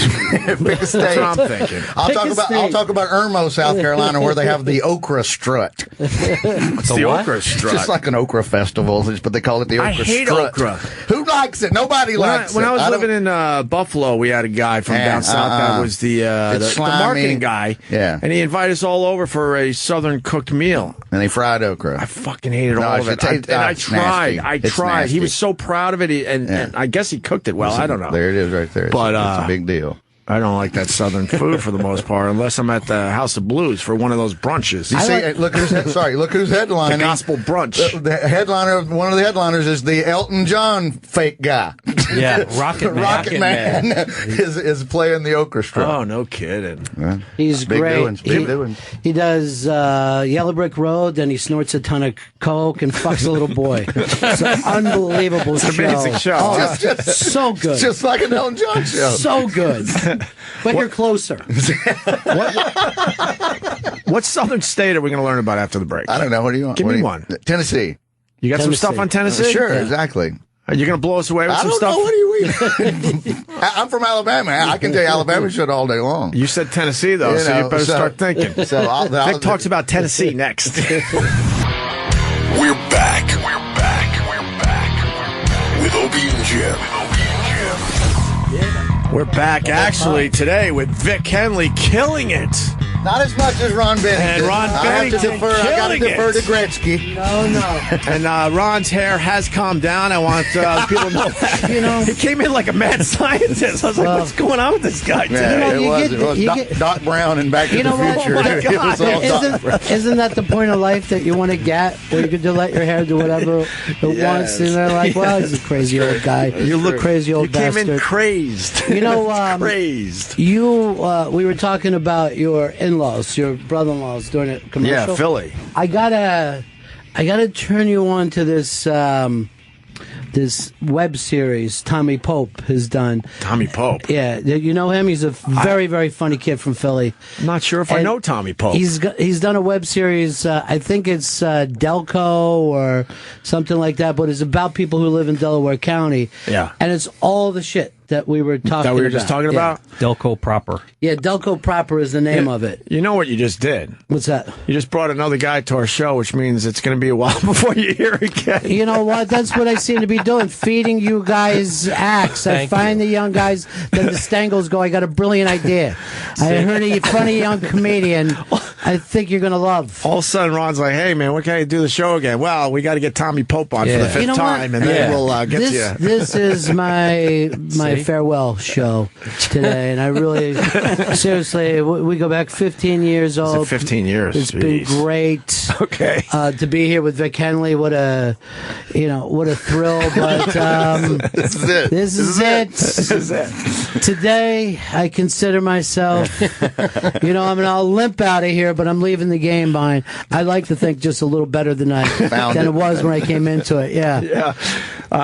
a state. That's what I'm thinking. I'll talk about Irmo, South Carolina, where they have the okra strut. What's the okra strut? It's just like an okra festival, but they call it the okra strut. I hate okra. Who likes it? Nobody likes it. When I was living in Buffalo, we had a guy from down south that was the marketing guy. Yeah. And he invited us all over for a southern cooked meal. And they fried okra. I fucking hated all of it. I tried. I tried. He was so proud of it, and I guess he cooked it well. I don't know. There it is right there. But it's a big deal. I don't like that southern food for the most part, unless I'm at the House of Blues for one of those brunches. You see, look who's headlining. The gospel brunch. The headliner, one of the headliners is the Elton John fake guy. Yeah, Rocket Man. Rocket Man is playing the okra strut. Oh, no kidding. Yeah. He's big great. Doings, big doings. He does Yellow Brick Road, then he snorts a ton of coke and fucks a little boy. It's an unbelievable show. It's an amazing show. Oh, so good. Just like an Elton John show. So good. But you're closer. What southern state are we going to learn about after the break? I don't know. What do you want? Give me one. Tennessee. You got some stuff on Tennessee? Sure, exactly. Are you going to blow us away with some stuff? I don't know. What do you mean? I'm from Alabama. I can tell you Alabama shit all day long. You said Tennessee, though, so you better start thinking. Vic talks about Tennessee next. We're back. With Opie and Jim. We're back, actually, today with Vic Henley killing it. Not as much as Ron Bennington. And Ron Bennington I got to defer to Gretzky. No. And Ron's hair has calmed down. I want people to know that. You know, he came in like a mad scientist. I was like, what's going on with this guy? Yeah, it was Doc Brown and Back to the Future. Oh my God. Isn't that the point of life that you want to get, where you can let your hair do whatever it wants, and they're like, well, he's a crazy old guy. You look crazy old bastard. You came in crazed. You know, crazed. we were talking about your in-laws, your brother-in-laws doing a commercial. Yeah, Philly. I gotta turn you on to this this web series Tommy Pope has done. Tommy Pope. Yeah, you know him. He's a very, very funny kid from Philly. I'm not sure if I know Tommy Pope. He's done a web series. I think it's Delco or something like that, but it's about people who live in Delaware County. Yeah, and it's all the shit that we were talking about. That we were just talking about? Delco Proper. Yeah, Delco Proper is the name of it. You know what you just did? What's that? You just brought another guy to our show, which means it's going to be a while before you hear again. You know what? That's what I seem to be doing, feeding you guys acts. I find the young guys, then the Stangles go, I got a brilliant idea. I heard a funny young comedian I think you're going to love. All of a sudden, Ron's like, "Hey, man, when can I do the show again?" Well, we got to get Tommy Pope on for the fifth time, and then we'll get to you. This is my farewell show today, and I really, seriously, we go back 15 years old. 15 years. It's been great. Okay. To be here with Vic Henley, what a thrill. But this is it. This is it. Today, I consider myself, I'm I'll limp out of here, but I'm leaving the game behind. I like to think just a little better than it was when I came into it. Yeah. Yeah.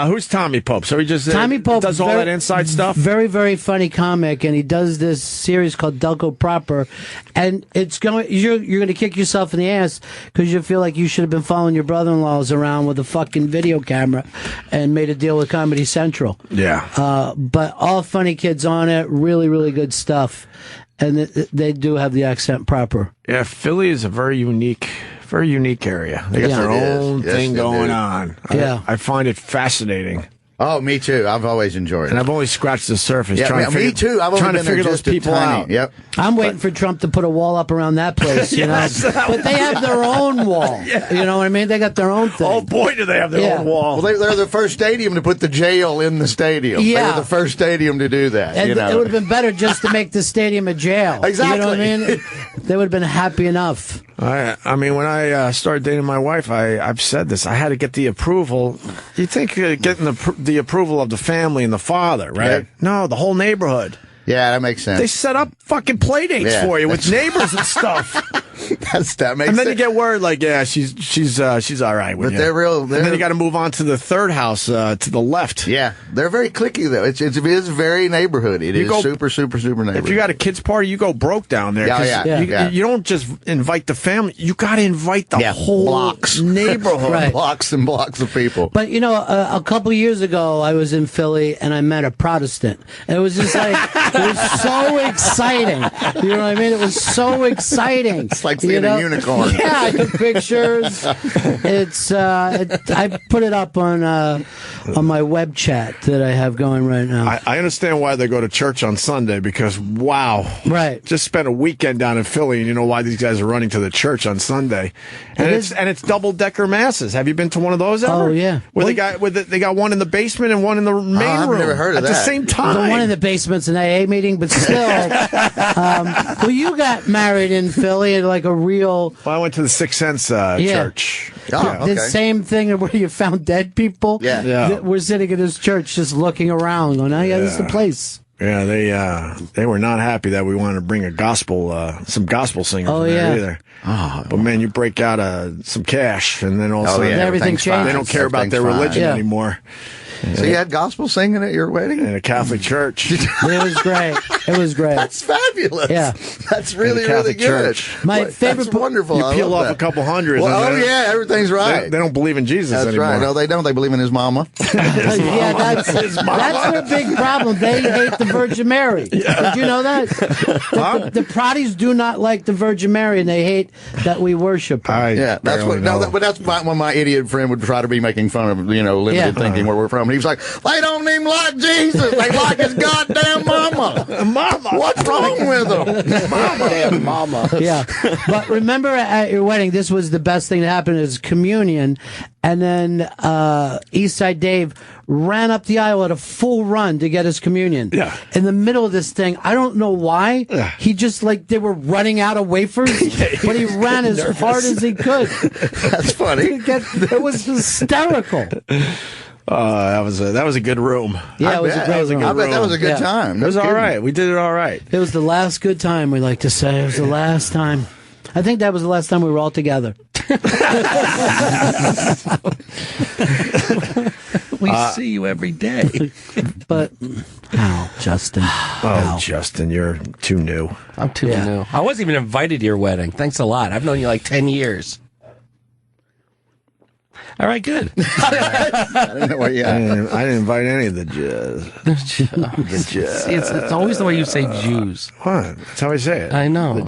Who's Tommy Pope? So he just Tommy Pope does all that inside stuff? Very, very funny comic, and he does this series called Delco Proper, and you're going to kick yourself in the ass because you feel like you should have been following your brother-in-laws around with a fucking video camera and made a deal with Comedy Central. Yeah. But all funny kids on it, really, really good stuff. And they do have the accent proper. Yeah, Philly is a very unique area. They got their own thing going on. Yeah. I find it fascinating. Oh, me too. I've always enjoyed it. And I've only scratched the surface. Me too. I've only been figure those people out. Yep. I'm waiting for Trump to put a wall up around that place, you know. But they have their own wall. Yeah. You know what I mean? They got their own thing. Oh, boy, do they have their own wall. Well, they're the first stadium to put the jail in the stadium. Yeah. They were the first stadium to do that. And it would have been better just to make the stadium a jail. Exactly. You know what I mean? They would have been happy enough. I mean, when I started dating my wife, I've said this. I had to get the approval. You think getting the approval of the family and the father, right? Yeah. No, the whole neighborhood. Yeah, that makes sense. They set up fucking play dates for you with neighbors and stuff. That makes sense. And then you get word like, yeah, she's all right with you. They're real. And then you got to move on to the third house to the left. Yeah, they're very cliquey though. It is very neighborhood. It is super neighborhood. If you got a kids party, you go broke down there. You don't just invite the family. You got to invite the whole neighborhood. Right. Blocks and blocks of people. But a couple years ago, I was in Philly and I met a Protestant. And it was just like it was so exciting. You know what I mean? It was so exciting. It's like seeing a unicorn. Yeah, I took pictures. It's I put it up on my web chat that I have going right now. I understand why they go to church on Sunday because right. Just spent a weekend down in Philly and you know why these guys are running to the church on Sunday, and it's double-decker masses. Have you been to one of those ever? Oh yeah, where they got one in the basement and one in the main room. I've never heard of at that. the same time. The one in the basement's an AA meeting, but still. Well, you got married in Philly at like a real. Well, I went to the Sixth Sense church. The same thing where you found dead people. Yeah. We're sitting in this church just looking around, going, "Oh yeah, this is the place." Yeah, they were not happy that we wanted to bring some gospel singers in there either. Oh, but man, you break out some cash, and then also everything changes. They don't care about their religion anymore. So you had gospel singing at your wedding? In a Catholic church. It was great. It was great. That's fabulous. Yeah. That's really good. Church. My favorite. That's wonderful. You peel off a couple hundred. Well, everything's right. They don't believe in Jesus That's anymore. Right. No, they don't. They believe in his mama. Yeah, that's their big problem. They hate the Virgin Mary. Did you know that? The Proddies do not like the Virgin Mary, and they hate that we worship her. That's what. No, but that's when my idiot friend would try to be making fun of limited thinking where we're from. And he was like, "They don't even like Jesus. They like his goddamn mama. Mama, what's wrong with them? Mama, mama." Yeah, but remember at your wedding, this was the best thing to happen is communion, and then Eastside Dave ran up the aisle at a full run to get his communion. Yeah. In the middle of this thing, I don't know why. He just they were running out of wafers, but he ran as hard as he could. That's funny. It was hysterical. That was a good room. Yeah, it was a great room. I bet that was a good time. It was all right. We did it all right. It was the last good time, we like to say. It was the last time. I think that was the last time we were all together. We see you every day. But, Justin. Justin, you're too new. I'm too new. I wasn't even invited to your wedding. Thanks a lot. I've known you like 10 years. All right, good. I don't know what you. I didn't invite any of the Jews. See, it's always the way you say Jews. What? That's how I say it. I know.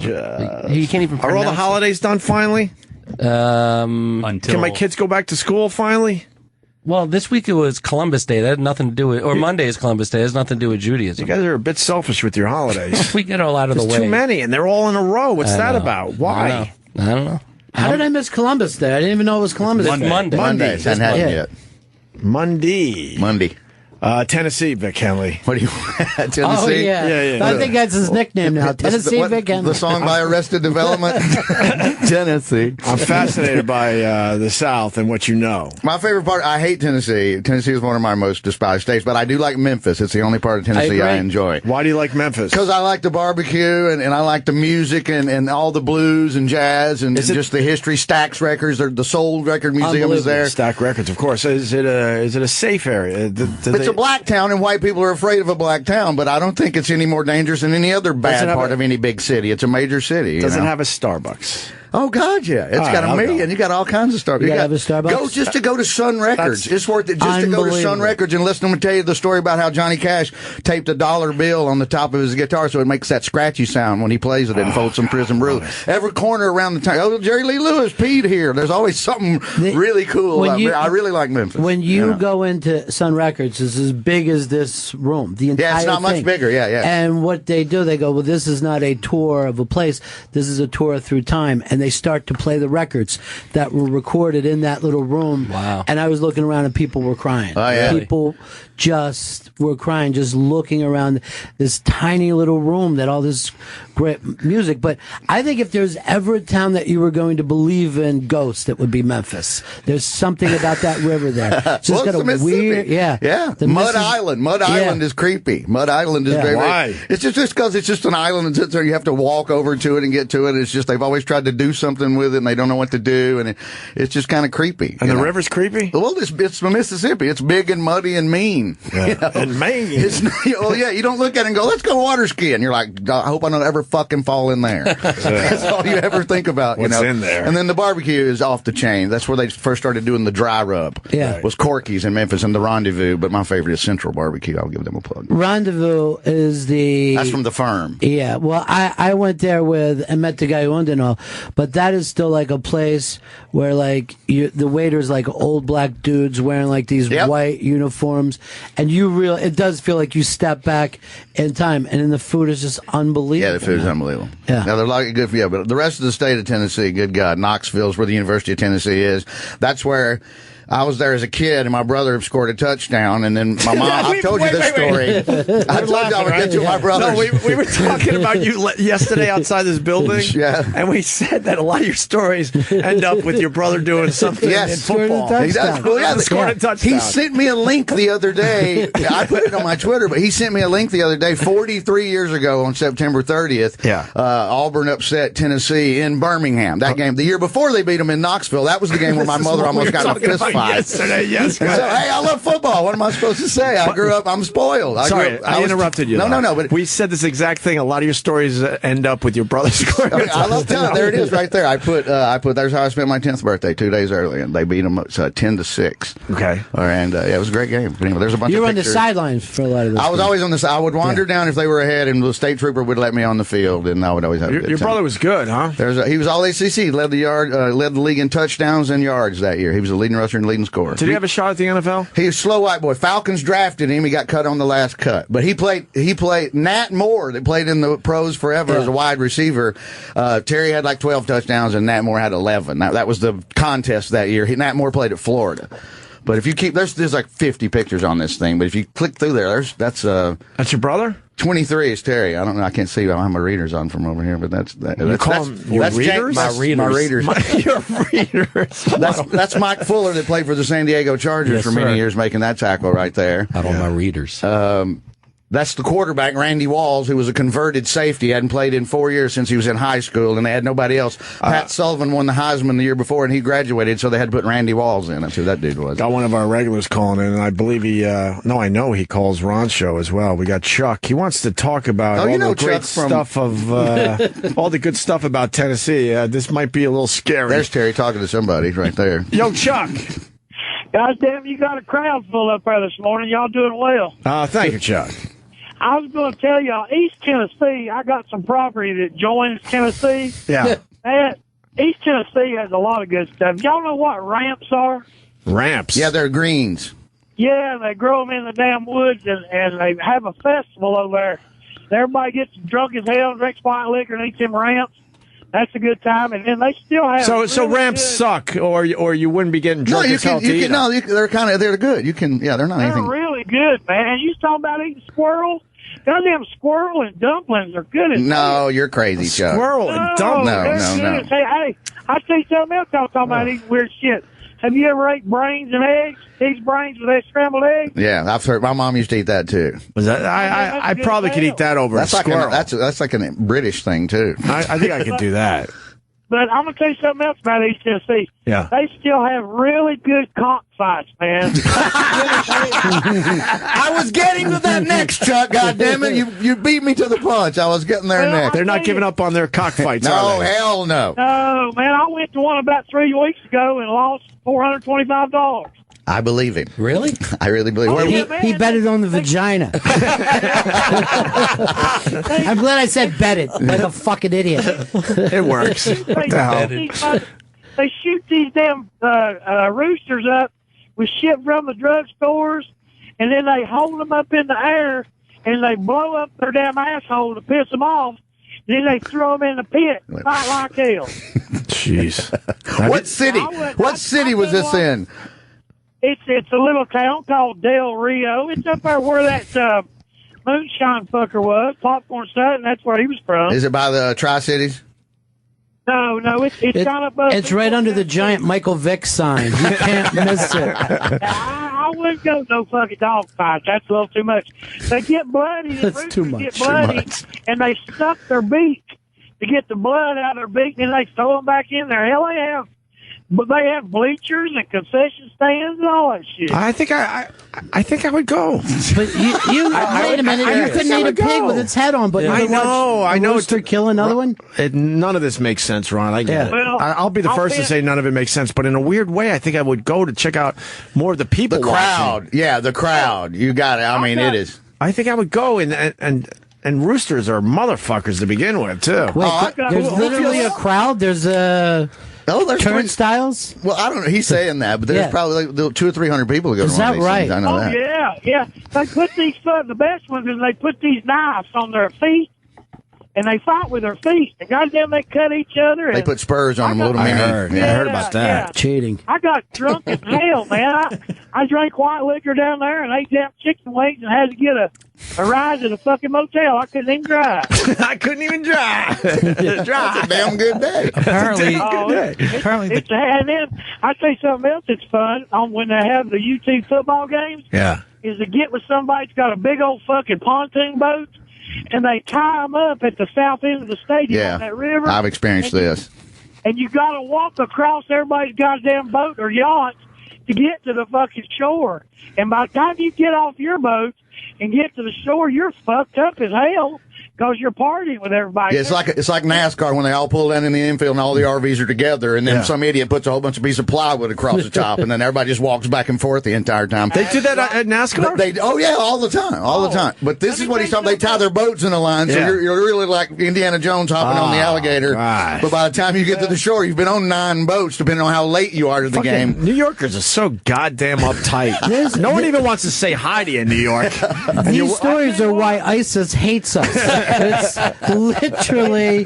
You can't even. Are all the holidays done finally? Until Can my kids go back to school finally? Well, this week it was Columbus Day. That had nothing to do with, or Monday is Columbus Day. It has nothing to do with Judaism. You guys are a bit selfish with your holidays. We get all out of the way. There's too many, and they're all in a row. What's that about? Why? I don't know. How did I miss Columbus Day? I didn't even know it was Columbus Day. Monday. It hasn't happened yet. Monday. Tennessee, Vic Henley. What do you Tennessee? Oh, yeah. I think that's his nickname now. Tennessee Vic Henley. The song by Arrested Development? Tennessee. I'm fascinated by the South and what you know. My favorite part, I hate Tennessee. Tennessee is one of my most despised states, but I do like Memphis. It's the only part of Tennessee I enjoy. Why do you like Memphis? Because I like the barbecue and I like the music and all the blues and jazz and just the history. Stax Records, the Soul Record Museum is there. Stax Records, of course. Is it a safe area? It's a black town, and white people are afraid of a black town, but I don't think it's any more dangerous than any other bad part of any big city. It's a major city. Does it have a Starbucks? Oh, God, yeah. It's got a million. You got all kinds of Starbucks. You got to have a Starbucks? Just to go to Sun Records. It's worth it just to go to Sun Records and listen to them tell you the story about how Johnny Cash taped a dollar bill on the top of his guitar so it makes that scratchy sound when he plays it in Folsom Prison Brew. Every corner around the town. Oh, Jerry Lee Lewis peed here. There's always something really cool. I really like Memphis. When you go into Sun Records, it's as big as this room. The entire it's not much bigger. Yeah. And what they do, they go, well, this is not a tour of a place. This is a tour through time. And they start to play the records that were recorded in that little room. Wow. And I was looking around and people were crying. Oh, yeah. People just were crying, just looking around this tiny little room that all this great music. But I think if there's ever a town that you were going to believe in ghosts, it would be Memphis. There's something about that river there. It's just got a weird, Yeah. Mud Island. Mud Island is creepy. Mud Island is very, Why? It's just because it's just an island and sits there. You have to walk over to it and get to it. It's just they've always tried to do something with it and they don't know what to do, and it's just kind of creepy. And the river's creepy? Well, it's Mississippi. It's big and muddy and mean. Yeah. And mean. You don't look at it and go, let's go water skiing. You're like, I hope I don't ever fucking fall in there. That's all you ever think about. What's in there? And then the barbecue is off the chain. That's where they first started doing the dry rub. Yeah. It was Corky's in Memphis and the Rendezvous, but my favorite is Central Barbecue. I'll give them a plug. Rendezvous is That's from the firm. Yeah, well, I went there and met the guy who owned it all, but that is still like a place where like the waiters like old black dudes wearing like these white uniforms, and it does feel like you step back in time, and then the food is just unbelievable. Yeah, the food is unbelievable. Yeah. Now they're like good for you, but the rest of the state of Tennessee, good God, Knoxville's where the University of Tennessee is. That's where I was there as a kid, and my brother scored a touchdown, and then my mom. I've told you this story. I told you I would get to my brother. No, we were talking about you yesterday outside this building, and we said that a lot of your stories end up with your brother doing something in football. He does. Well, scored a touchdown. He sent me a link the other day. I put it on my Twitter, but he sent me a link the other day. 43 years ago on September 30th, Auburn upset Tennessee in Birmingham. That game, the year before they beat them in Knoxville. That was the game where my mother almost got in a fist fight. Yesterday, yes. So, hey, I love football. What am I supposed to say? I grew up. I'm spoiled. I interrupted you. No. But we said this exact thing. A lot of your stories end up with your brother scoring. I love telling. There it is, right there. I put. There's how I spent my 10th birthday 2 days early, and they beat them 10-6. Okay. And it was a great game. But anyway, there's a bunch. You of were on the sidelines for a lot of this. I was always on the side. I would wander down if they were ahead, and the state trooper would let me on the field, and I would always have. Your brother was good, huh? He was all ACC. He led the league in touchdowns and yards that year. He was the leading rusher and leading scorer. Did he have a shot at the NFL? He was a slow white boy. Falcons drafted him. He got cut on the last cut. But he played Nat Moore, that played in the pros forever as a wide receiver. Terry had like 12 touchdowns and Nat Moore had 11. That was the contest that year. Nat Moore played at Florida. But if you keep, there's like 50 pictures on this thing, but if you click through there, that's your brother? 23 is Terry. I don't know. I can't see. I don't have my readers on from over here, but that's your readers? My readers. Your readers. That's Mike Fuller that played for the San Diego Chargers for many years, making that tackle right there. I don't know my readers. That's the quarterback, Randy Walls, who was a converted safety. Hadn't played in 4 years since he was in high school, and they had nobody else. Pat Sullivan won the Heisman the year before, and he graduated, so they had to put Randy Walls in. That's who that dude was. Got one of our regulars calling in, and I believe I know he calls Ron's show as well. We got Chuck. He wants to talk about all the great stuff all the good stuff about Tennessee. This might be a little scary. There's Terry talking to somebody right there. Yo, Chuck. Guys, damn, you got a crowd full up there this morning. Y'all doing well. Thank you, Chuck. I was going to tell y'all, East Tennessee, I got some property that joins Tennessee. Yeah. East Tennessee has a lot of good stuff. Y'all know what ramps are? Ramps. Yeah, they're greens. Yeah, they grow them in the damn woods, and they have a festival over there. Everybody gets drunk as hell, drinks white liquor, and eats them ramps. That's a good time, and then they still have. So really ramps good, suck, or you wouldn't be getting drunk as hell to eat them. No, they're good. You can, they're not They're anything. really good, man. And you talking about eating squirrel? Goddamn squirrel and dumplings are good as No, you're crazy, Chuck. Squirrel and dumplings. No. Hey, I tell you something else. I was talking about eating weird shit. Have you ever ate brains and eggs? Eggs, brains with that scrambled eggs? Yeah, I've heard. My mom used to eat that too. Was that? I probably could eat that over That's a like squirrel. that's like a British thing too. I think I could do that. But I'm going to tell you something else about East Tennessee. Yeah. They still have really good cockfights, man. I was getting to that next, Chuck. God damn it, you beat me to the punch. I was getting there next. They're not giving up on their cockfights, No, are they? hell no. No, man, I went to one about 3 weeks ago and lost $425. I believe him. Really? I really believe him. He bet it on the vagina. I'm glad I said bet it, like a fucking idiot. It works. What the hell? They shoot these damn roosters up with shit from the drugstores, and then they hold them up in the air, and they blow up their damn asshole to piss them off. Then they throw them in the pit, not like hell. Jeez. What city? What city was this in? It's a little town called Del Rio. It's up there where that moonshine fucker was, Popcorn Sutton. That's where he was from. Is it by the Tri-Cities? No, it's kind of. It's right under the giant Michael Vick sign. You can't miss it. I wouldn't go no fucking dog fight. That's a little too much. They get bloody. That's too much. Get bloody, and they suck their beak to get the blood out of their beak, and they throw them back in there. Hell, they have bleachers and concession stands and all that shit. I think I would go. But you wait a minute. You couldn't eat a pig with its head on, but I know. Rooster kill another one. None of this makes sense, Ron. I get it. Well, I'll be the first to say none of it makes sense, but in a weird way, I think I would go to check out more of the people. The crowd. watching. Yeah, the crowd. You got it. I mean, it is. I think I would go and roosters are motherfuckers to begin with too. Wait, there's literally a crowd. There's there's turnstiles. Well, I don't know. He's saying that, but there's probably like 200 or 300 people who go to one of these things. I know that. Yeah. They put these the best ones is they put these knives on their feet, and they fight with their feet. And goddamn, they cut each other. They put spurs on them. I heard about that. Yeah. Cheating. I got drunk as hell, man. I drank white liquor down there and ate damn chicken wings and had to get a ride to the fucking motel. I couldn't even drive. I couldn't even drive. That's a damn good day. Apparently, and then I say something else that's fun when they have the UT football games. Yeah. Is to get with somebody that's got a big old fucking pontoon boat, and they tie them up at the south end of the stadium on that river. I've experienced this. And you got to walk across everybody's goddamn boat or yacht to get to the fucking shore. And by the time you get off your boat and get to the shore, you're fucked up as hell because you're partying with everybody. Yeah, it's like NASCAR when they all pull down in the infield and all the RVs are together, and then some idiot puts a whole bunch of piece of plywood across the top, and then everybody just walks back and forth the entire time. They do that at NASCAR? All the time. But this is what he's talking. They tie their boats in a line, so you're really like Indiana Jones hopping on the alligator. Right. But by the time you get to the shore, you've been on 9 boats, depending on how late you are to the game. New Yorkers are so goddamn uptight. No one even wants to say hi to you in New York. These stories are why ISIS hates us. It's literally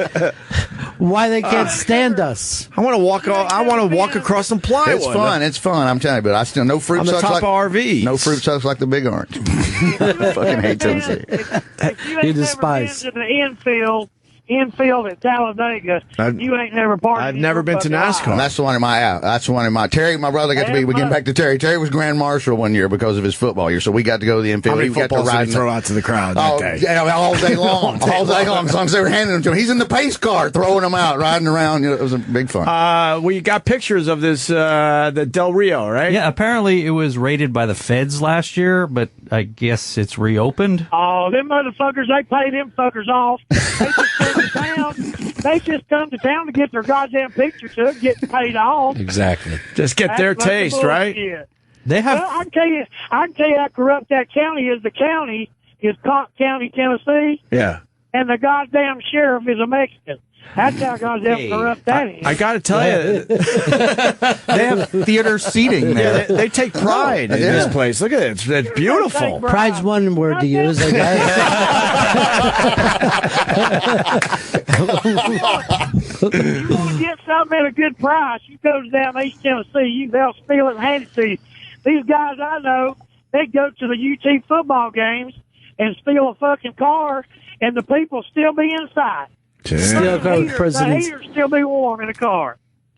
why they can't stand us. I want to walk across some plywood. It's fun. I'm telling you, but I still no fruit on the sucks top like of RVs. No fruit sucks like the big orange. Fucking hate Tennessee. If you ain't never been to the infield at Talladega, you ain't never partyed. I've never been to NASCAR. And that's the one in my Terry, my brother got to be. We get back to Terry. Terry was Grand Marshal one year because of his football year, so we got to go to the infield. How many we got to footballs ride did he throw out to the crowd that day? Yeah, all day long, all day long. As long as they were handing them to him, he's in the pace car throwing them out, riding around. It was a big fun. We got pictures of this the Del Rio, right? Yeah, apparently it was raided by the feds last year, but I guess it's reopened. Oh, them motherfuckers! They pay them fuckers off. They just come to town to get their goddamn picture took, get paid off. Exactly. Just get their taste, right? They have. Well, I can tell you how corrupt that county is. The county is Cobb County, Tennessee. Yeah. And the goddamn sheriff is a Mexican. That's how goddamn corrupt that is. I got to tell you, They have theater seating there. yeah, they take pride in this place. Look at it; it's beautiful. Pride's one word to use, I guess. You want to get something at a good price, you go down East Tennessee, they'll steal it and hand it to you. These guys I know, they go to the UT football games and steal a fucking car, and the people still be inside. Still go to presidents. The heaters still be warm in the car.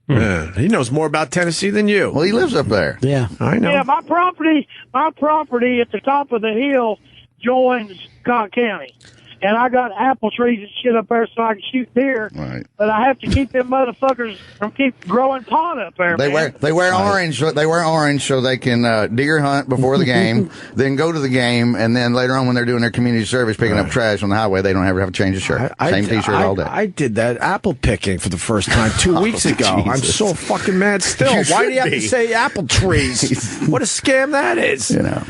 Yeah, he knows more about Tennessee than you. Well, he lives up there. Yeah, I know. Yeah, my property at the top of the hill joins Scott County. And I got apple trees and shit up there so I can shoot deer. Right. But I have to keep them motherfuckers from keep growing pot up there. They man. wear orange. They wear orange so they can deer hunt before the game, then go to the game, and then later on when they're doing their community service, picking up trash on the highway, they don't ever have to change a shirt. Same T-shirt all day. I did that apple picking for the first time 2 weeks ago. I'm so fucking mad still. Why do you have to say apple trees? What a scam that is. You know.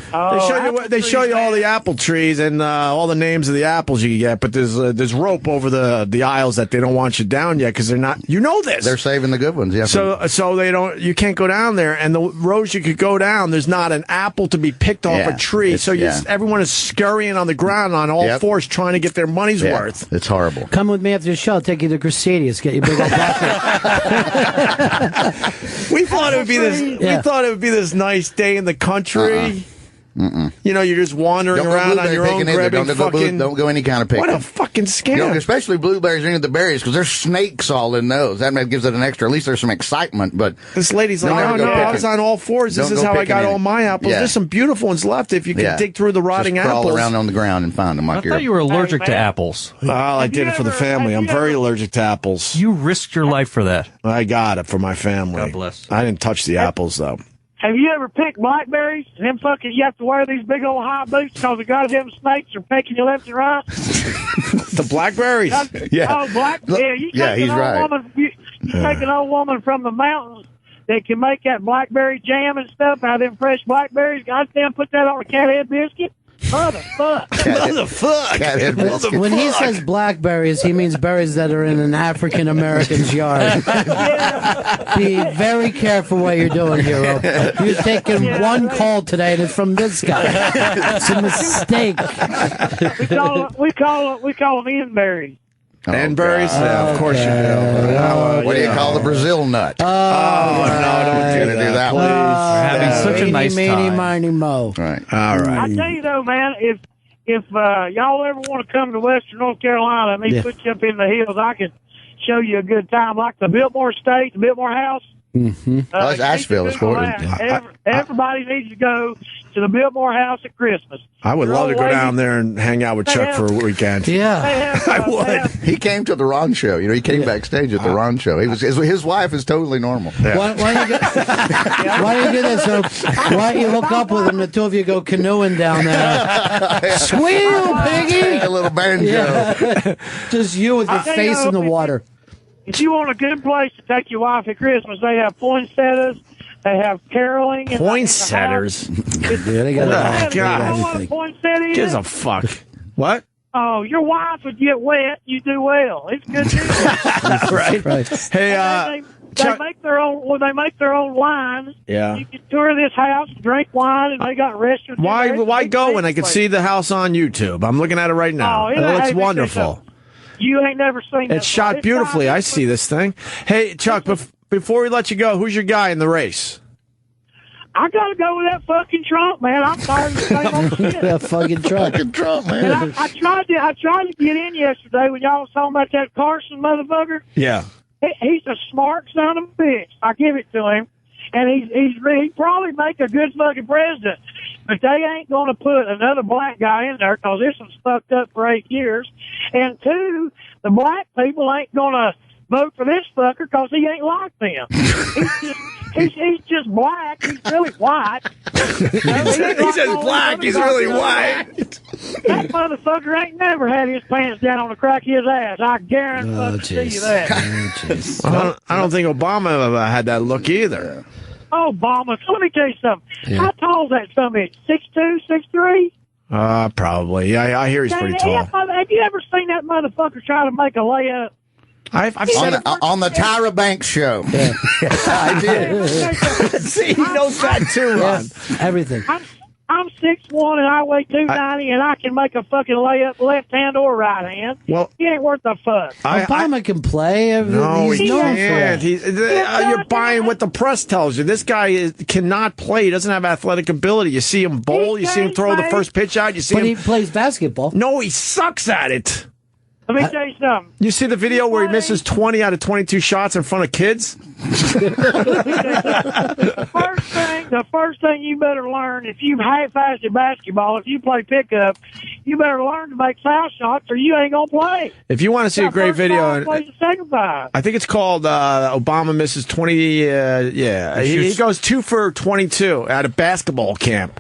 They show you all the apple trees and all the names of the apples you get, but there's rope over the aisles that they don't want you down yet because they're not. You know this. They're saving the good ones. Yeah. So they don't. You can't go down there, and the rows you could go down, there's not an apple to be picked off a tree. So everyone is scurrying on the ground on all fours trying to get their money's worth. It's horrible. Come with me after the show. I'll take you to Gracedius. Get you big old bucket. We thought it would be this. Yeah. We thought it would be this nice day in the country. You know, you're just wandering Don't around on your own, grabbing don't go any kind of picking. What a fucking scam! You know, especially blueberries or any of the berries, because there's snakes all in those. That gives it an extra. At least there's some excitement. But this lady's like, "Oh no, I was on all fours. This is how I got all my apples. There's some beautiful ones left if you can dig through the rotting just apples." Crawl around on the ground and find them. I thought you were allergic to apples. Well, I did it for the family. I'm very allergic to apples. You risked your life for that. I got it for my family. God bless. I didn't touch the apples though. Have you ever picked blackberries? Them fucking, you have to wear these big old high boots because the goddamn snakes are pecking you left and right. The blackberries? Yeah. Oh, you he's right. You take an old woman from the mountains that can make that blackberry jam and stuff out of them fresh blackberries. Goddamn, put that on a cat head biscuit. Motherfuck. When he says blackberries, he means berries that are in an African American's yard. Be very careful what you're doing here, Opie. You're taking one call today, and it's from this guy. It's a mistake. We call them in-berries. And berries? Yeah, of course you do. What do you call the Brazil nut? No, don't do that. One. We're having such a nice time. Miny, mo. Right. All right. I tell you though, man, if y'all ever want to come to Western North Carolina, and put you up in the hills, I can show you a good time, like the Biltmore State, the Biltmore House. Mm-hmm. That's Asheville, of course. Everybody needs to go to the Biltmore House at Christmas. I would love to go down there and hang out with Chuck for a weekend. Yeah, I would. He came to the Ron show. You know, he came backstage at the Ron show. He was his wife is totally normal. Yeah. Why don't you do this? So why don't you hook up with him? The two of you go canoeing down there. Squeal, piggy! A little banjo. Yeah. Just you with your face in the water. If you want a good place to take your wife at Christmas, they have poinsettias. They have caroling. Poinsettias? Yeah, they got God. Poinsettia gives a fuck. What? Oh, your wife would get wet. You do well. It's good news. Right. Hey, they make their own. Well, they make their own wine. Yeah. You can tour this house, drink wine, and they got restaurants. Why go when I could see the house on YouTube? I'm looking at it right now. It looks wonderful. You ain't never seen it. It's shot beautifully. I see this thing. Hey, Chuck, before we let you go, who's your guy in the race? I gotta go with that fucking Trump, man. I'm tired of the same old shit. That fucking Trump, man. And I tried to get in yesterday when y'all was talking about that Carson motherfucker. Yeah. He's a smart son of a bitch. I give it to him. And he'd probably make a good fucking president. But they ain't going to put another black guy in there because this one's fucked up for 8 years. And two, the black people ain't going to vote for this fucker because he ain't like them. He's just black. He's really white. He's just black. He's really white. That motherfucker ain't never had his pants down on the crack of his ass. I guarantee you that. I don't think Obama ever had that look either. Obama. So let me tell you something. Yeah. How tall is that something? 6'2", 6'3"? Probably. I hear he's pretty tall. Have you ever seen that motherfucker try to make a layup? I've said it on the Tyra Banks show. Yeah. I did. See, he knows that too, Ron. Yes, everything. I'm 6'1" and I weigh 290, and I can make a fucking layup left hand or right hand. Well, he ain't worth the fuck. Obama can play. No, He's he known for can't. that. You're buying what the press tells you. This guy cannot play. He doesn't have athletic ability. You see him bowl. You see him throw the first pitch out. You see But him. he plays basketball. No, he sucks at it. Let me tell you something. You see the video where he misses 20 out of 22 shots in front of kids? The first thing you better learn, if you half-assed at basketball, if you play pickup, you better learn to make foul shots or you ain't going to play. If you want to see a great video, Plays the second five. I think it's called Obama misses 20. He goes 2 for 22 at a basketball camp.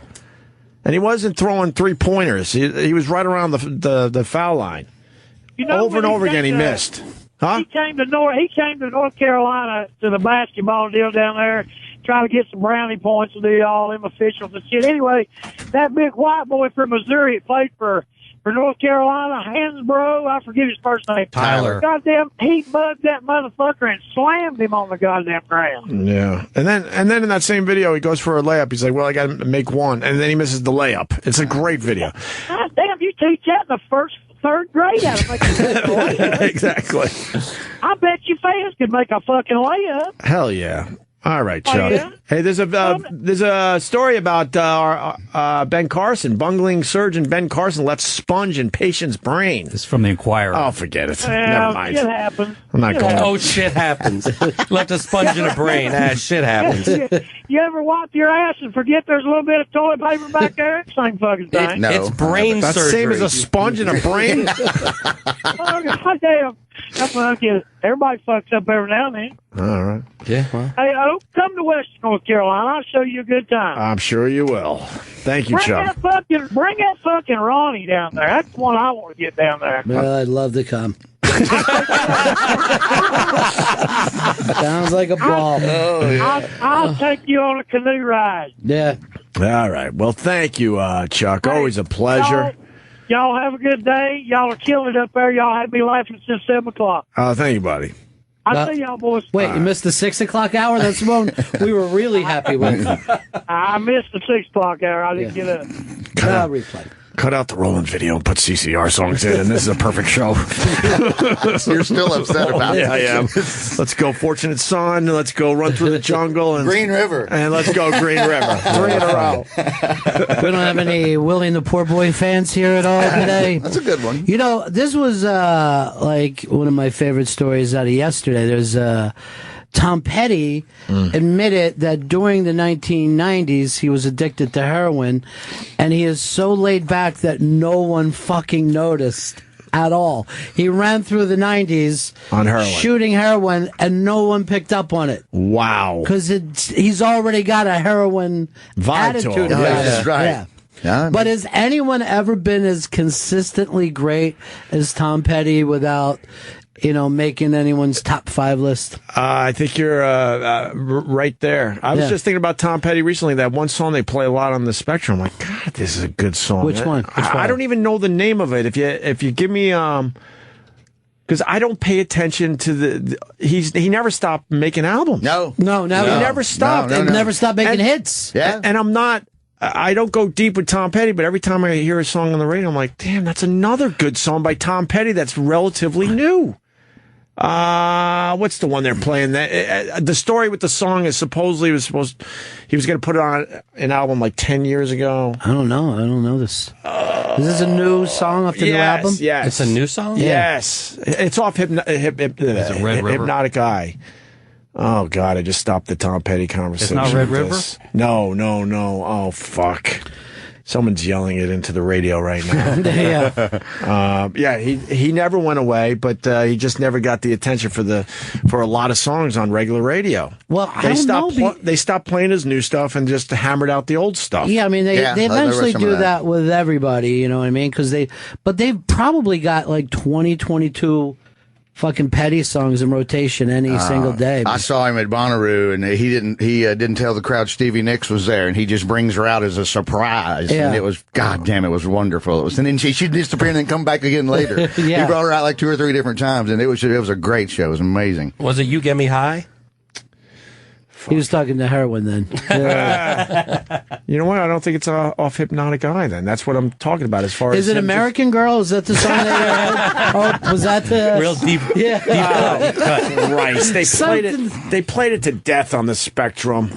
And he wasn't throwing three-pointers. He was right around the foul line. You know, over and over again, he missed. Huh? He came to North Carolina to the basketball deal down there, trying to get some brownie points to do all them officials and shit. Anyway, that big white boy from Missouri played for North Carolina, Hansbrough, I forget his first name. Tyler. Goddamn, he bugged that motherfucker and slammed him on the goddamn ground. Yeah, and then in that same video, he goes for a layup. He's like, "Well, I got to make one," and then he misses the layup. It's a great video. God damn, you teach that in the third grade out of making Exactly. I bet you fans could make a fucking layup. Hell yeah. All right, Chuck. yeah? Hey, there's a story about Ben Carson. Bungling surgeon Ben Carson left sponge in patient's brain. This is from the Inquirer. Oh, forget it. Well, Never mind. Shit happens. I'm not going. Oh, shit happens. Left a sponge in a brain. Shit happens. You ever wipe your ass and forget there's a little bit of toilet paper back there? Same fucking thing. It's brain That's the surgery. same as a sponge in a brain. Oh, goddamn. Everybody fucks up every now and then. All right. Yeah. Well. Hey, come to Western North Carolina. I'll show you a good time. I'm sure you will. Thank you, Chuck. Bring that fucking Ronnie down there. That's the one I want to get down there. Well, I'd love to come. Sounds like a ball. I'll take you on a canoe ride. Yeah. All right. Well, thank you, Chuck. Always a pleasure. Y'all have a good day. Y'all are killing it up there. Y'all had me laughing since 7 o'clock. Oh, thank you, buddy. I'll see y'all boys. Wait, you missed the 6 o'clock hour? That's the one we were really happy with. I missed the 6 o'clock hour. I didn't get up. Replay. Cut out the Roland video and put CCR songs in, and this is a perfect show. You're still upset about it. Yeah, I am. Let's go Fortunate Son. Let's go Run Through the Jungle. And Green River. And let's go Green River. 3 in a row. We don't have any Willie and the Poor Boy fans here at all today. That's a good one. You know, this was like one of my favorite stories out of yesterday. There's Tom Petty admitted that during the 1990s he was addicted to heroin, and he is so laid back that no one fucking noticed at all. He ran through the 90s on heroin, shooting heroin, and no one picked up on it. Wow. Because he's already got a heroin attitude about That's it. right. Yeah. Yeah, but has anyone ever been as consistently great as Tom Petty without, making anyone's top 5 list? I think you're right there. I was just thinking about Tom Petty recently. That one song they play a lot on the Spectrum. I'm like, God, this is a good song. Which one? I don't even know the name of it. If you give me because I don't pay attention to he never stopped making albums. No. He never stopped. No. Never stopped making hits. Yeah. And I don't go deep with Tom Petty, but every time I hear a song on the radio, I'm like, damn, that's another good song by Tom Petty that's relatively new. What's the one they're playing? The story with the song is supposedly he was going to put it on an album like 10 years ago. I don't know this. Is this a new song off the new album? Yes. It's a new song? Yes. It's off Hypnotic Eye. Oh, God, I just stopped the Tom Petty conversation. It's not Red River? No. Oh, fuck. Someone's yelling it into the radio right now. He never went away, but he just never got the attention for a lot of songs on regular radio. Well, they stopped playing his new stuff and just hammered out the old stuff. Yeah, I mean they eventually do that with everybody, you know what I mean? But they've probably got like 20, 22 fucking Petty songs in rotation any single day. I saw him at Bonnaroo, and he didn't tell the crowd Stevie Nicks was there, and he just brings her out as a surprise. Yeah. And it was, goddamn, it was wonderful. And then she'd disappear and then come back again later. Yeah. He brought her out like 2 or 3 different times, and it was a great show. It was amazing. Was it You Get Me High? He was talking to heroin then. You know what? I don't think it's off Hypnotic Eye then. That's what I'm talking about as far as. Is it American Girl? Is that the song they heard? Oh, was that the Real deep. Yeah. Christ. They played it to death on the Spectrum.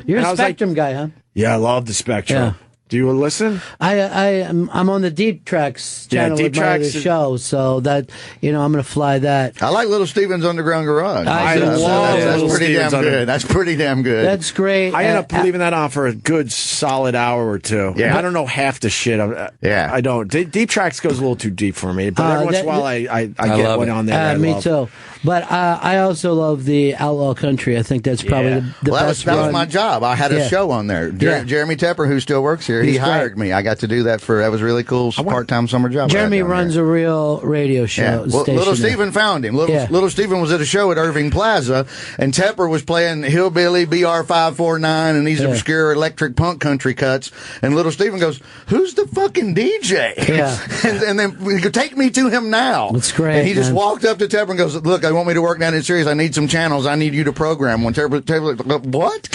You're And I a was like, Spectrum guy, huh? Yeah, I love the Spectrum. Yeah. Do you listen? I'm on the Deep Tracks channel Deep with my other Tracks is- show, so that I'm going to fly that. I like Little Steven's Underground Garage. I That's love pretty Little damn Steven's good. That's pretty damn good. That's great. I end up leaving that on for a good solid hour or two. Yeah. I don't know half the shit. I don't. Deep Tracks goes a little too deep for me, but every once in a while I get one on there. that I me love. too. But I also love the Outlaw Country. I think that's probably the best that was one. my job. I had a show on there. Jeremy Tepper, who still works here, he He's great. hired me. I got to do that that was a really cool part-time summer job. Jeremy runs a real radio show. Yeah. Well, station Little there. Steven found him. Little Steven was at a show at Irving Plaza, and Tepper was playing Hillbilly, BR549, and these obscure electric punk country cuts. And Little Steven goes, "Who's the fucking DJ?" Yeah. and then we go, "Take me to him now." That's great. And he just man. walked up to Tepper and goes, "Look, I want me to work down in series. I need some channels. I need you to program one." Tepper, what?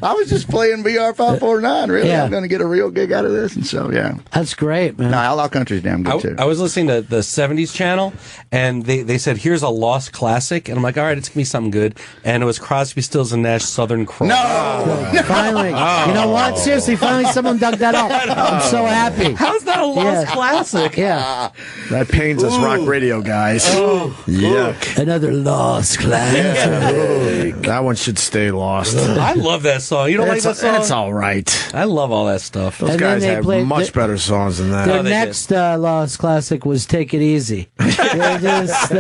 I was just playing BR549. Really, Yeah. I'm going to get a real gig out of this. And so, yeah. That's great, man. No, Outlaw Country's damn good, too. I was listening to the 70s channel, and they said, here's a lost classic. And I'm like, all right, it's going to be something good. And it was Crosby, Stills, and Nash, Southern Cross. No! Finally. You know what? Seriously, finally someone dug that up. I'm so happy. How's that a lost classic? Yeah. That pains us, rock radio guys. Yuck. Another lost classic. That one should stay lost. I love that song. You don't like that song? It's all right. I love all that stuff. Those And guys then they have played much better songs than that. Their next lost classic was "Take It Easy." They're just,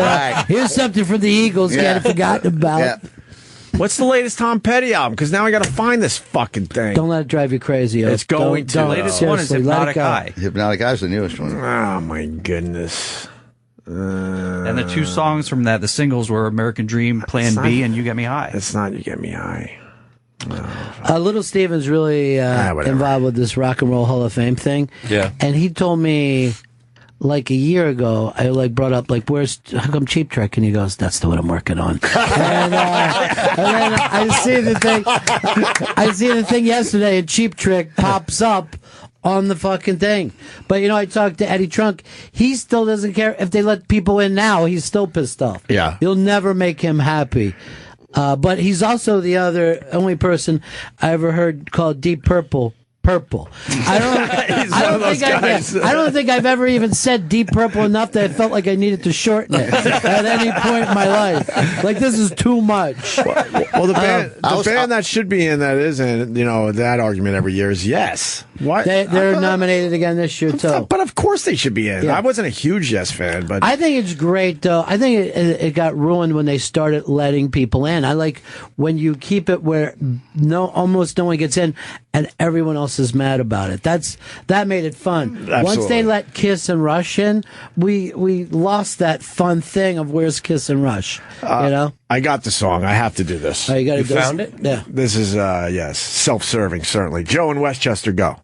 here's something from the Eagles. Can't have forgotten about. Yeah. What's the latest Tom Petty album? Because now I got to find this fucking thing. Don't let it drive you crazy. It's going to. Don't. The latest one is Seriously, let it Hypnotic go. Eye. Hypnotic Eye's the newest one. Oh my goodness. And the two songs from that, the singles were American Dream, Plan B, and You Get Me High. It's not You Get Me High. Little Steven's really whatever. involved with this Rock and Roll Hall of Fame thing. Yeah. And he told me like a year ago, I brought up how come Cheap Trick? And he goes, that's the one I'm working on. and then I see the thing yesterday, and Cheap Trick pops up on the fucking thing. But I talked to Eddie Trunk. He still doesn't care if they let people in now. He's still pissed off. Yeah. You'll never make him happy. But he's also the only person I ever heard called Deep Purple. I don't think I've ever even said Deep Purple enough that I felt like I needed to shorten it at any point in my life. Like, this is too much. Well, the band that should be in that is in, that argument every year is Yes. What? They're nominated again this year, too. But of course they should be in. Yeah. I wasn't a huge Yes fan, but I think it's great, though. I think it got ruined when they started letting people in. I like when you keep it where almost no one gets in and everyone else is mad about it. That made it fun. Absolutely. Once they let Kiss and Rush in, we lost that fun thing of where's Kiss and Rush. I got the song. I have to do this. Oh, you found it? Yeah. This is, yes, self-serving, certainly. Joe in Westchester, go.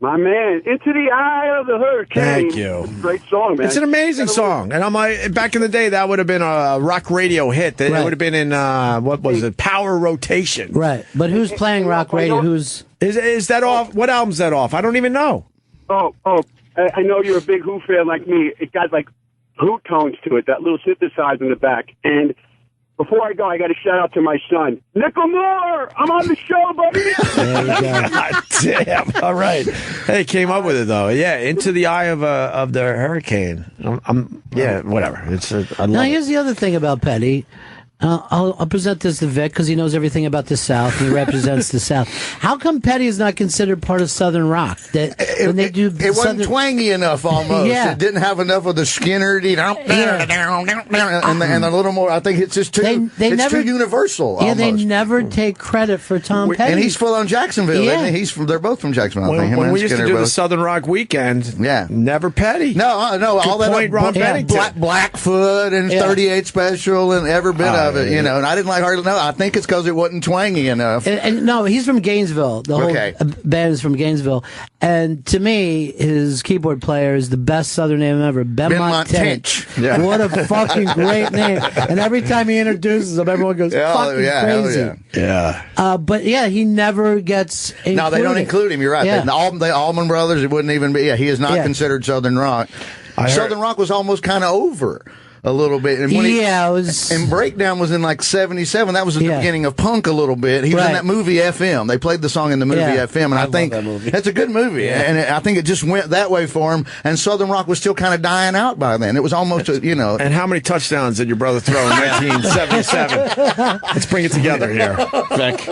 My man, Into the Eye of the Hurricane. Thank you. Great song, man. It's an amazing song. And I'm like, back in the day, that would have been a rock radio hit. It would have been in, what was it, Power Rotation. Right. But who's playing rock radio? Is that off? What album's that off? I don't even know. Oh, I know you're a big Who fan like me. It got like Who tones to it, that little synthesizer in the back. And before I go, I got to shout out to my son, Nickel Moore. I'm on the show, buddy. There you go. God damn. All right. Hey, came up with it though. Yeah, Into the Eye of the Hurricane. Yeah, whatever. I love Now, it. here's the other thing about Petty. I'll present this to Vic because he knows everything about the South and he represents the South. How come Petty is not considered part of Southern rock? It wasn't twangy enough almost. Yeah. It didn't have enough of the Skinner and a little more. I think it's just too too universal. Yeah, almost. they never take credit for Tom Petty. And he's full on Jacksonville. Yeah. Isn't he? They're both from Jacksonville. I think. When we used to do the Southern Rock Weekend, never Petty. No, all that point, Ron Bennington. Blackfoot and 38 Special and every bit of it, you know. And I didn't like hardly know. I think it's because it wasn't twangy enough. And no, he's from Gainesville. The whole band is from Gainesville. And to me, his keyboard player is the best Southern name ever, Benmont Tench. Yeah. What a fucking great name! And every time he introduces him, everyone goes fucking crazy. But he never gets included. No, they don't include him. You're right. Yeah. The Allman Brothers, it wouldn't even be. Yeah, he is not considered Southern rock. Southern rock was almost kind of over a little bit. And when it was. And Breakdown was in like 77. That was the beginning of punk a little bit. He was in that movie FM. They played the song in the movie FM, and I think that's a good movie. And I think it just went that way for him. And Southern rock was still kind of dying out by then. It was almost, And how many touchdowns did your brother throw in 1977? Let's bring it together here, Vic.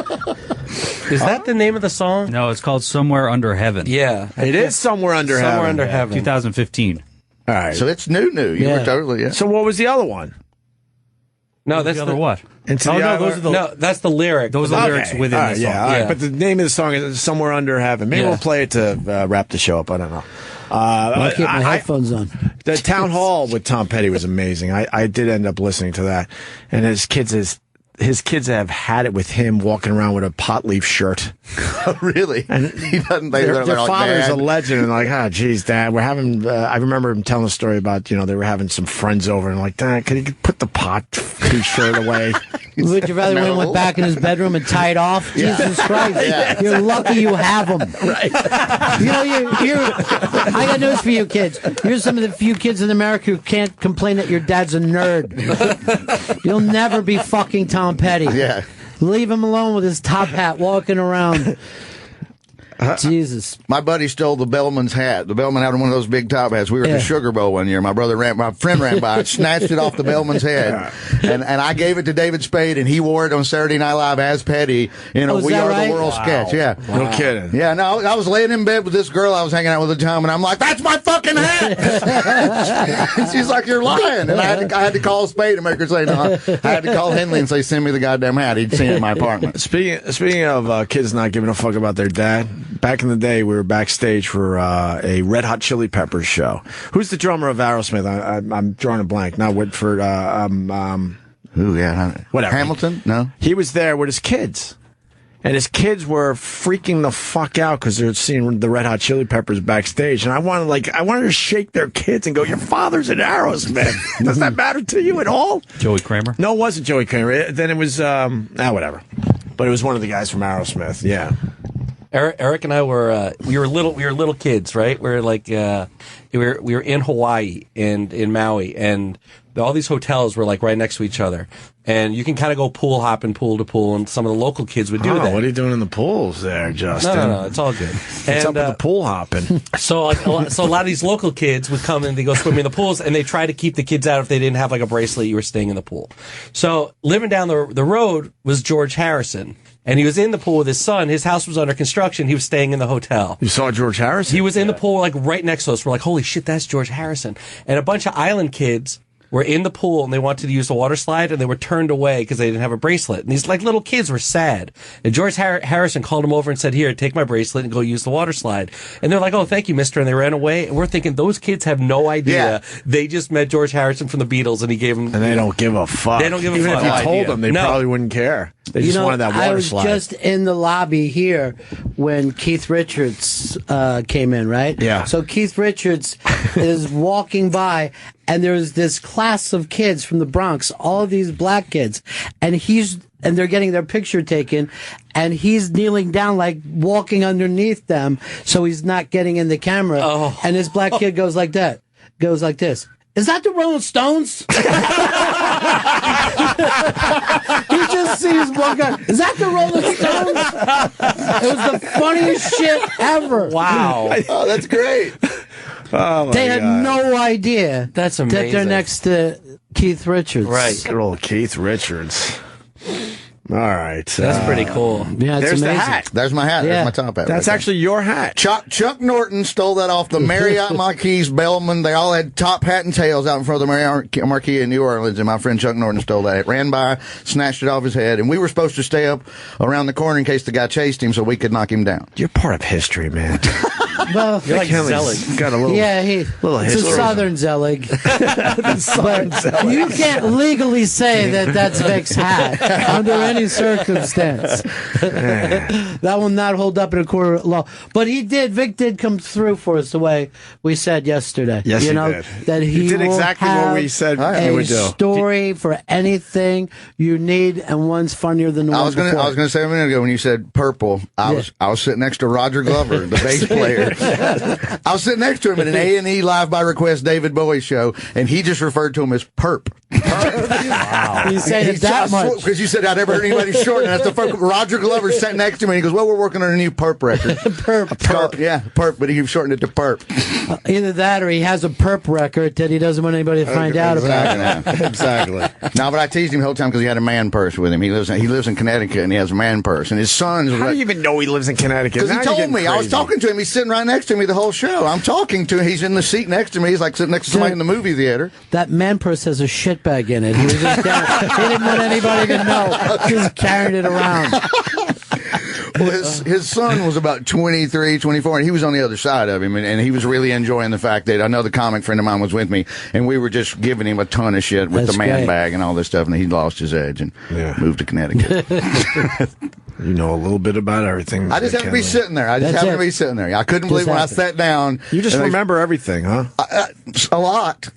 Is that the name of the song? No, it's called Somewhere Under Heaven. Yeah. It is Somewhere Under Heaven. Somewhere Under Heaven. 2015. All right. So it's new. You were totally, So what was the other one? No, that's the other what? Into Oh, the no, Isle- those are the No, that's the lyric. Those are the lyrics within the song. Yeah, all right. But the name of the song is Somewhere Under Heaven. Maybe we'll play it to wrap the show up. I don't know. I'll keep my headphones on. The Town Hall with Tom Petty was amazing. I did end up listening to that. And his kids have had it with him walking around with a pot leaf shirt. Oh, really? And he doesn't. Their father's a legend, and like, geez, Dad, we're having. I remember him telling a story about they were having some friends over, and like, Dad, can you put the pot T-shirt away? Would you rather he went back in his bedroom and tied off? Jesus Christ! You're lucky you have them. Right? I got news for you, kids. You're some of the few kids in America who can't complain that your dad's a nerd. You'll never be fucking Tom Petty. Yeah. Leave him alone with his top hat walking around. Jesus. My buddy stole the bellman's hat. The bellman had one of those big top hats. We were at the Sugar Bowl one year. My friend ran by, snatched it off the bellman's head, and I gave it to David Spade, and he wore it on Saturday Night Live as Petty in a We Are the World sketch. Yeah, no kidding. Yeah, no, I was laying in bed with this girl I was hanging out with at the time, and I'm like, "That's my fucking hat." And she's like, "You're lying." And I had to call Spade to make her say no. I had to call Henley and say, "Send me the goddamn hat." He'd seen it in my apartment. Speaking of kids not giving a fuck about their dad. Back in the day, we were backstage for a Red Hot Chili Peppers show. Who's the drummer of Aerosmith? I'm drawing a blank. Not Whitford. Whatever. Hamilton? No. He was there with his kids. And his kids were freaking the fuck out because they're seeing the Red Hot Chili Peppers backstage. And I wanted to shake their kids and go, "Your father's in Aerosmith. Does that matter to you at all?" Joey Kramer? No, it wasn't Joey Kramer. Then it was, whatever. But it was one of the guys from Aerosmith. Yeah. Eric and I were we were little kids, right? We were like we were in Hawaii and in Maui, and all these hotels were like right next to each other, and you can kind of go pool hopping, pool to pool, and some of the local kids would do that. What are you doing in the pools there, Justin? No, it's all good. What's up with the pool hopping? So a lot of these local kids would come and they go swimming in the pools, and they try to keep the kids out if they didn't have like a bracelet. You were staying in the pool. So living down the road was George Harrison. And he was in the pool with his son. His house was under construction. He was staying in the hotel. You saw George Harrison? He was in the pool, like right next to us. We're like, holy shit, that's George Harrison. And a bunch of island kids were in the pool and they wanted to use the water slide and they were turned away because they didn't have a bracelet. And these like little kids were sad. And George Harrison called them over and said, "Here, take my bracelet and go use the water slide." And they're like, "Oh, thank you, mister." And they ran away. And we're thinking those kids have no idea. Yeah. They just met George Harrison from the Beatles and he gave them. And they don't give a fuck. They don't give a Even fuck. if you told them, they probably wouldn't care. They just wanted that water slide. I was just in the lobby here when Keith Richards came in, right? Yeah. So Keith Richards is walking by, and there's this class of kids from the Bronx, all of these black kids, and they're getting their picture taken, and he's kneeling down, like walking underneath them, so he's not getting in the camera. Oh. And this black kid goes like that, goes like this. "Is that the Rolling Stones?" He just sees one guy. "Is that the Rolling Stones?" It was the funniest shit ever. Wow. Oh, that's great. Oh, my They had God. no idea That's that they're amazing. next to Keith Richards. Right. Good old Keith Richards. All right. That's pretty cool. Yeah, it's There's the amazing. hat. There's my hat. Yeah. There's my top hat. That's right actually your hat. Chuck Norton stole that off the Marriott Marquis Bellman. They all had top hat and tails out in front of the Marriott Marquis in New Orleans, and my friend Chuck Norton stole that. It ran by, snatched it off his head, and we were supposed to stay up around the corner in case the guy chased him so we could knock him down. You're part of history, man. Well, You're like Henley's Zelig. got a little. yeah, little it's a history. Southern Zelig. But you can't legally say that that's Vic's hat under any circumstance. That will not hold up in a court of law. But Vic did come through for us the way we said yesterday. Yes, you he know, did. that He did will exactly what have we said a he would do. story for anything you need, and one's funnier than the one before. I was gonna say a minute ago when you said purple, I was sitting next to Roger Glover, the bass player. I was sitting next to him at an A&E Live by Request David Bowie show, and he just referred to him as Perp. Wow. You say it that much. Because you said I'd ever heard anybody short, and that's the first. Roger Glover sat next to me, and he goes, "Well, we're working on a new Perp record." Perp. Yeah, Perp, but he shortened it to Perp. Either that or he has a perp record that he doesn't want anybody to find out about. Exactly. No, but I teased him the whole time because he had a man purse with him. He lives in Connecticut, and he has a man purse, and his son's. How do you even know he lives in Connecticut? Because he Now you're told getting me. I was crazy. talking to him. He's sitting right next to me the whole show. I'm talking to him. He's in the seat next to me. He's like sitting next to somebody in the movie theater. That man purse has a shit bag in it. He was just he didn't want anybody to know. Just carried it around. Well, his son was about 23, 24, and he was on the other side of him, and he was really enjoying the fact that another comic friend of mine was with me, and we were just giving him a ton of shit with That's the man great. bag and all this stuff, and he lost his edge and moved to Connecticut. You know a little bit about everything. I just happened to be sitting there. I just That's happened to it. be sitting there. I couldn't believe when I sat down. You just and remember everything, huh? a lot.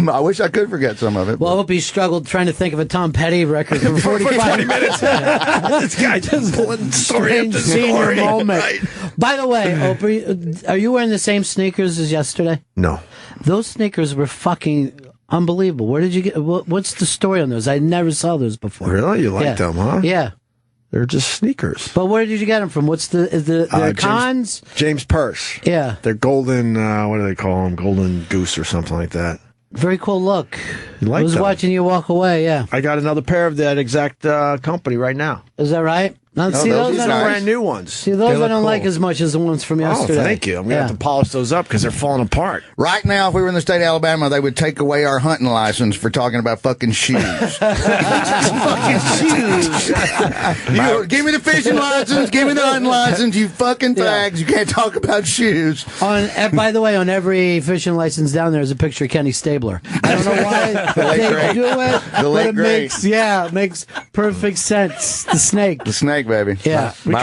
I wish I could forget some of it. Well, Opie struggled trying to think of a Tom Petty record for 45 minutes. This guy just pulling story strange after senior story. moment. Right. By the way, Opie, are you wearing the same sneakers as yesterday? No. Those sneakers were fucking unbelievable. Where did you get? What's the story on those? I never saw those before. Really? You like them, huh? Yeah. They're just sneakers. But where did you get them from? What's they're cons? James Purse. Yeah. They're golden, what do they call them? Golden goose or something like that. Very cool look. You like I was them? watching you walk away, yeah. I got another pair of that exact company right now. Is that right? Now, No, see, those these I are don't brand new ones. See, They those I look don't like cool. as much as the ones from yesterday. Oh, thank you. I'm going to have to polish those up because they're falling apart. Right now, if we were in the state of Alabama, they would take away our hunting license for talking about fucking shoes. Fucking shoes. Give me the fishing license. Give me the hunting license. You fucking fags. You can't talk about shoes. By the way, on every fishing license down there is a picture of Kenny Stabler. I don't know why The late they great. do it, The late but it great. makes perfect sense. The snake. The snake, baby. Yeah. We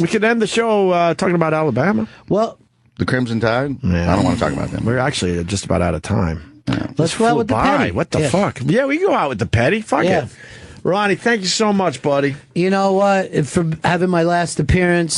could end the show talking about Alabama. Well, the Crimson Tide? I don't want to talk about them. We're actually just about out of time. Let's go out with the petty. What the Yeah. fuck? Yeah, we can go out with the petty. Fuck Yeah. it. Ronnie, thank you so much, buddy. You know what? For having my last appearance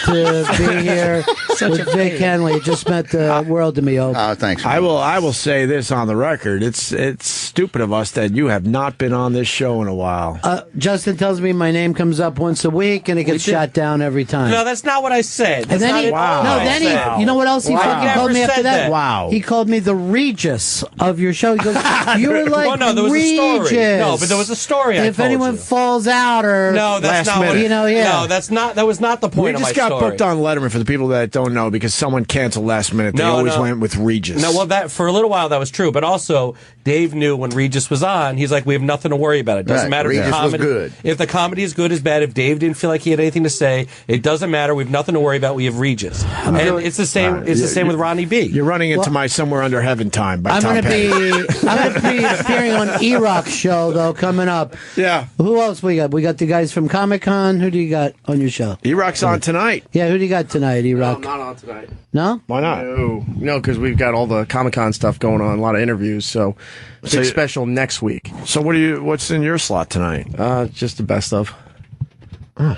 to be here with Vic Henley, it just meant the world to me, Opie. Thanks. I will say this on the record. It's stupid of us that you have not been on this show in a while. Justin tells me my name comes up once a week and it gets shot down every time. No, that's not what I said. And That's then not he, at all no, what I then said. he, you know what else he fucking Never called me after said that? Wow. He called me the Regis of your show. He goes, you were like Well, no, there was a story. Regis. No, but there was a story I If told anyone you. falls out or No, that's Last not what minute. You know, yeah. No, that was not the point We of just my got story. booked on Letterman for the people that don't know because someone canceled last minute. They No, always no. went with Regis. No, well, that for a little while that was true, but also Dave knew when Regis was on. He's like, we have nothing to worry about. It doesn't Right, matter if Regis the was comedy, good. if the comedy is good is bad. If Dave didn't feel like he had anything to say, it doesn't matter. We have nothing to worry about. We have Regis, and it's the same. It's the same with Ronnie B. You're running into my Somewhere Under Heaven time by I'm Tom gonna be appearing on E-Rock's show though coming up. Yeah. Who else we got? We got the guys from Comic-Con. Who do you got on your show? E-Rock's on tonight. Yeah, who do you got tonight, E-Rock? I'm not on tonight. No? Why not? No, because we've got all the Comic-Con stuff going on, a lot of interviews, so big special next week. So what's in your slot tonight? Just the best of. Oh.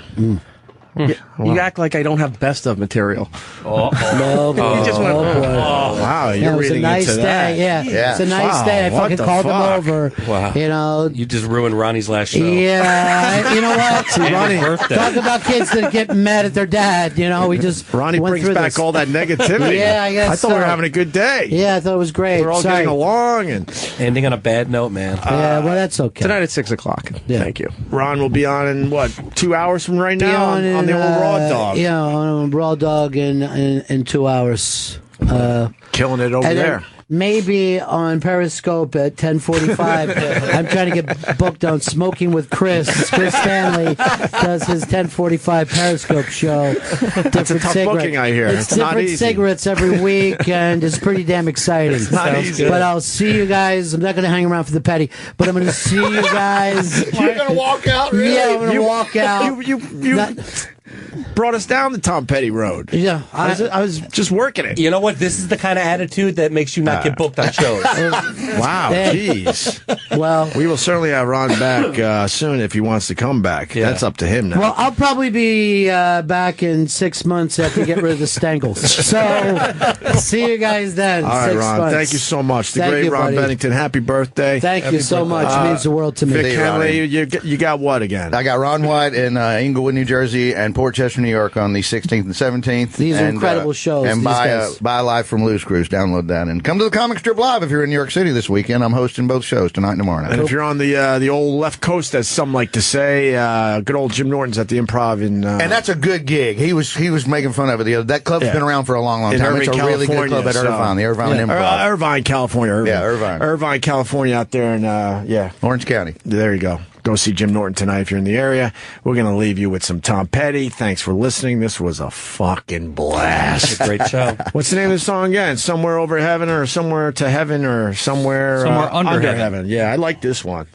You act like I don't have best of material. No, boy. You just went, wow, you're it was reading a nice into day. that. Yeah, it's a nice day. I What fucking the called fuck? him over. Wow. You know. You just ruined Ronnie's last show. Yeah, you know what? See, Ronnie, talk about kids that get mad at their dad. You know, we just Ronnie went brings through back this. all that negativity. Yeah, I guess I thought we were so. having a good day. Yeah, I thought it was great. We're all Sorry. getting along, and Ending on a bad note, man. Yeah, well, that's okay. Tonight at 6 o'clock. Yeah. Thank you. Ron will be on in what 2 hours from right Be now on the old Raw Dog. Yeah, on Raw Dog in 2 hours. Killing it over and then there. Maybe on Periscope at 10:45. I'm trying to get booked on Smoking with Chris. Chris Stanley does his 10:45 Periscope show. That's a tough booking, I hear. It's It's not different easy. cigarettes every week, and it's pretty damn exciting. It's not easy. But I'll see you guys. I'm not going to hang around for the petty, but I'm going to see you guys. You're going to walk out, really? Yeah, I'm going to walk out. You brought us down the Tom Petty road. Yeah, I was just working it. You know what? This is the kind of attitude that makes you not get booked on shows. Wow, jeez. Well, we will certainly have Ron back soon if he wants to come back. Yeah. That's up to him now. Well, I'll probably be back in 6 months after you get rid of the Stangles. So, see you guys then. All right, 6 Ron. months. Thank you so much. The Thank great you, Ron buddy. Bennington. Happy birthday. Thank you so much. It means the world to me. Vic Henley, you got what again? I got Ron White in Inglewood, New Jersey, and Port Chester, New York on the 16th and 17th. These are incredible shows, And these guys. buy Live from Lou's Cruise. Download that. And come to the Comic Strip Live if you're in New York City this weekend. I'm hosting both shows tonight and tomorrow night. And if you're on the old left coast, as some like to say, good old Jim Norton's at the Improv in. And that's a good gig. He was making fun of it. That club's been around for a long, long In time. Irvine, It's a really good club at California, Irvine, the Irvine Improv. Irvine, California. Irvine, California, out there in Orange County. There you go. Go see Jim Norton tonight if you're in the area. We're going to leave you with some Tom Petty. Thanks for listening. This was a fucking blast. Great show. What's the name of the song again? Somewhere Over Heaven or Somewhere to Heaven or Somewhere Somewhere Under Heaven. Yeah, I like this one.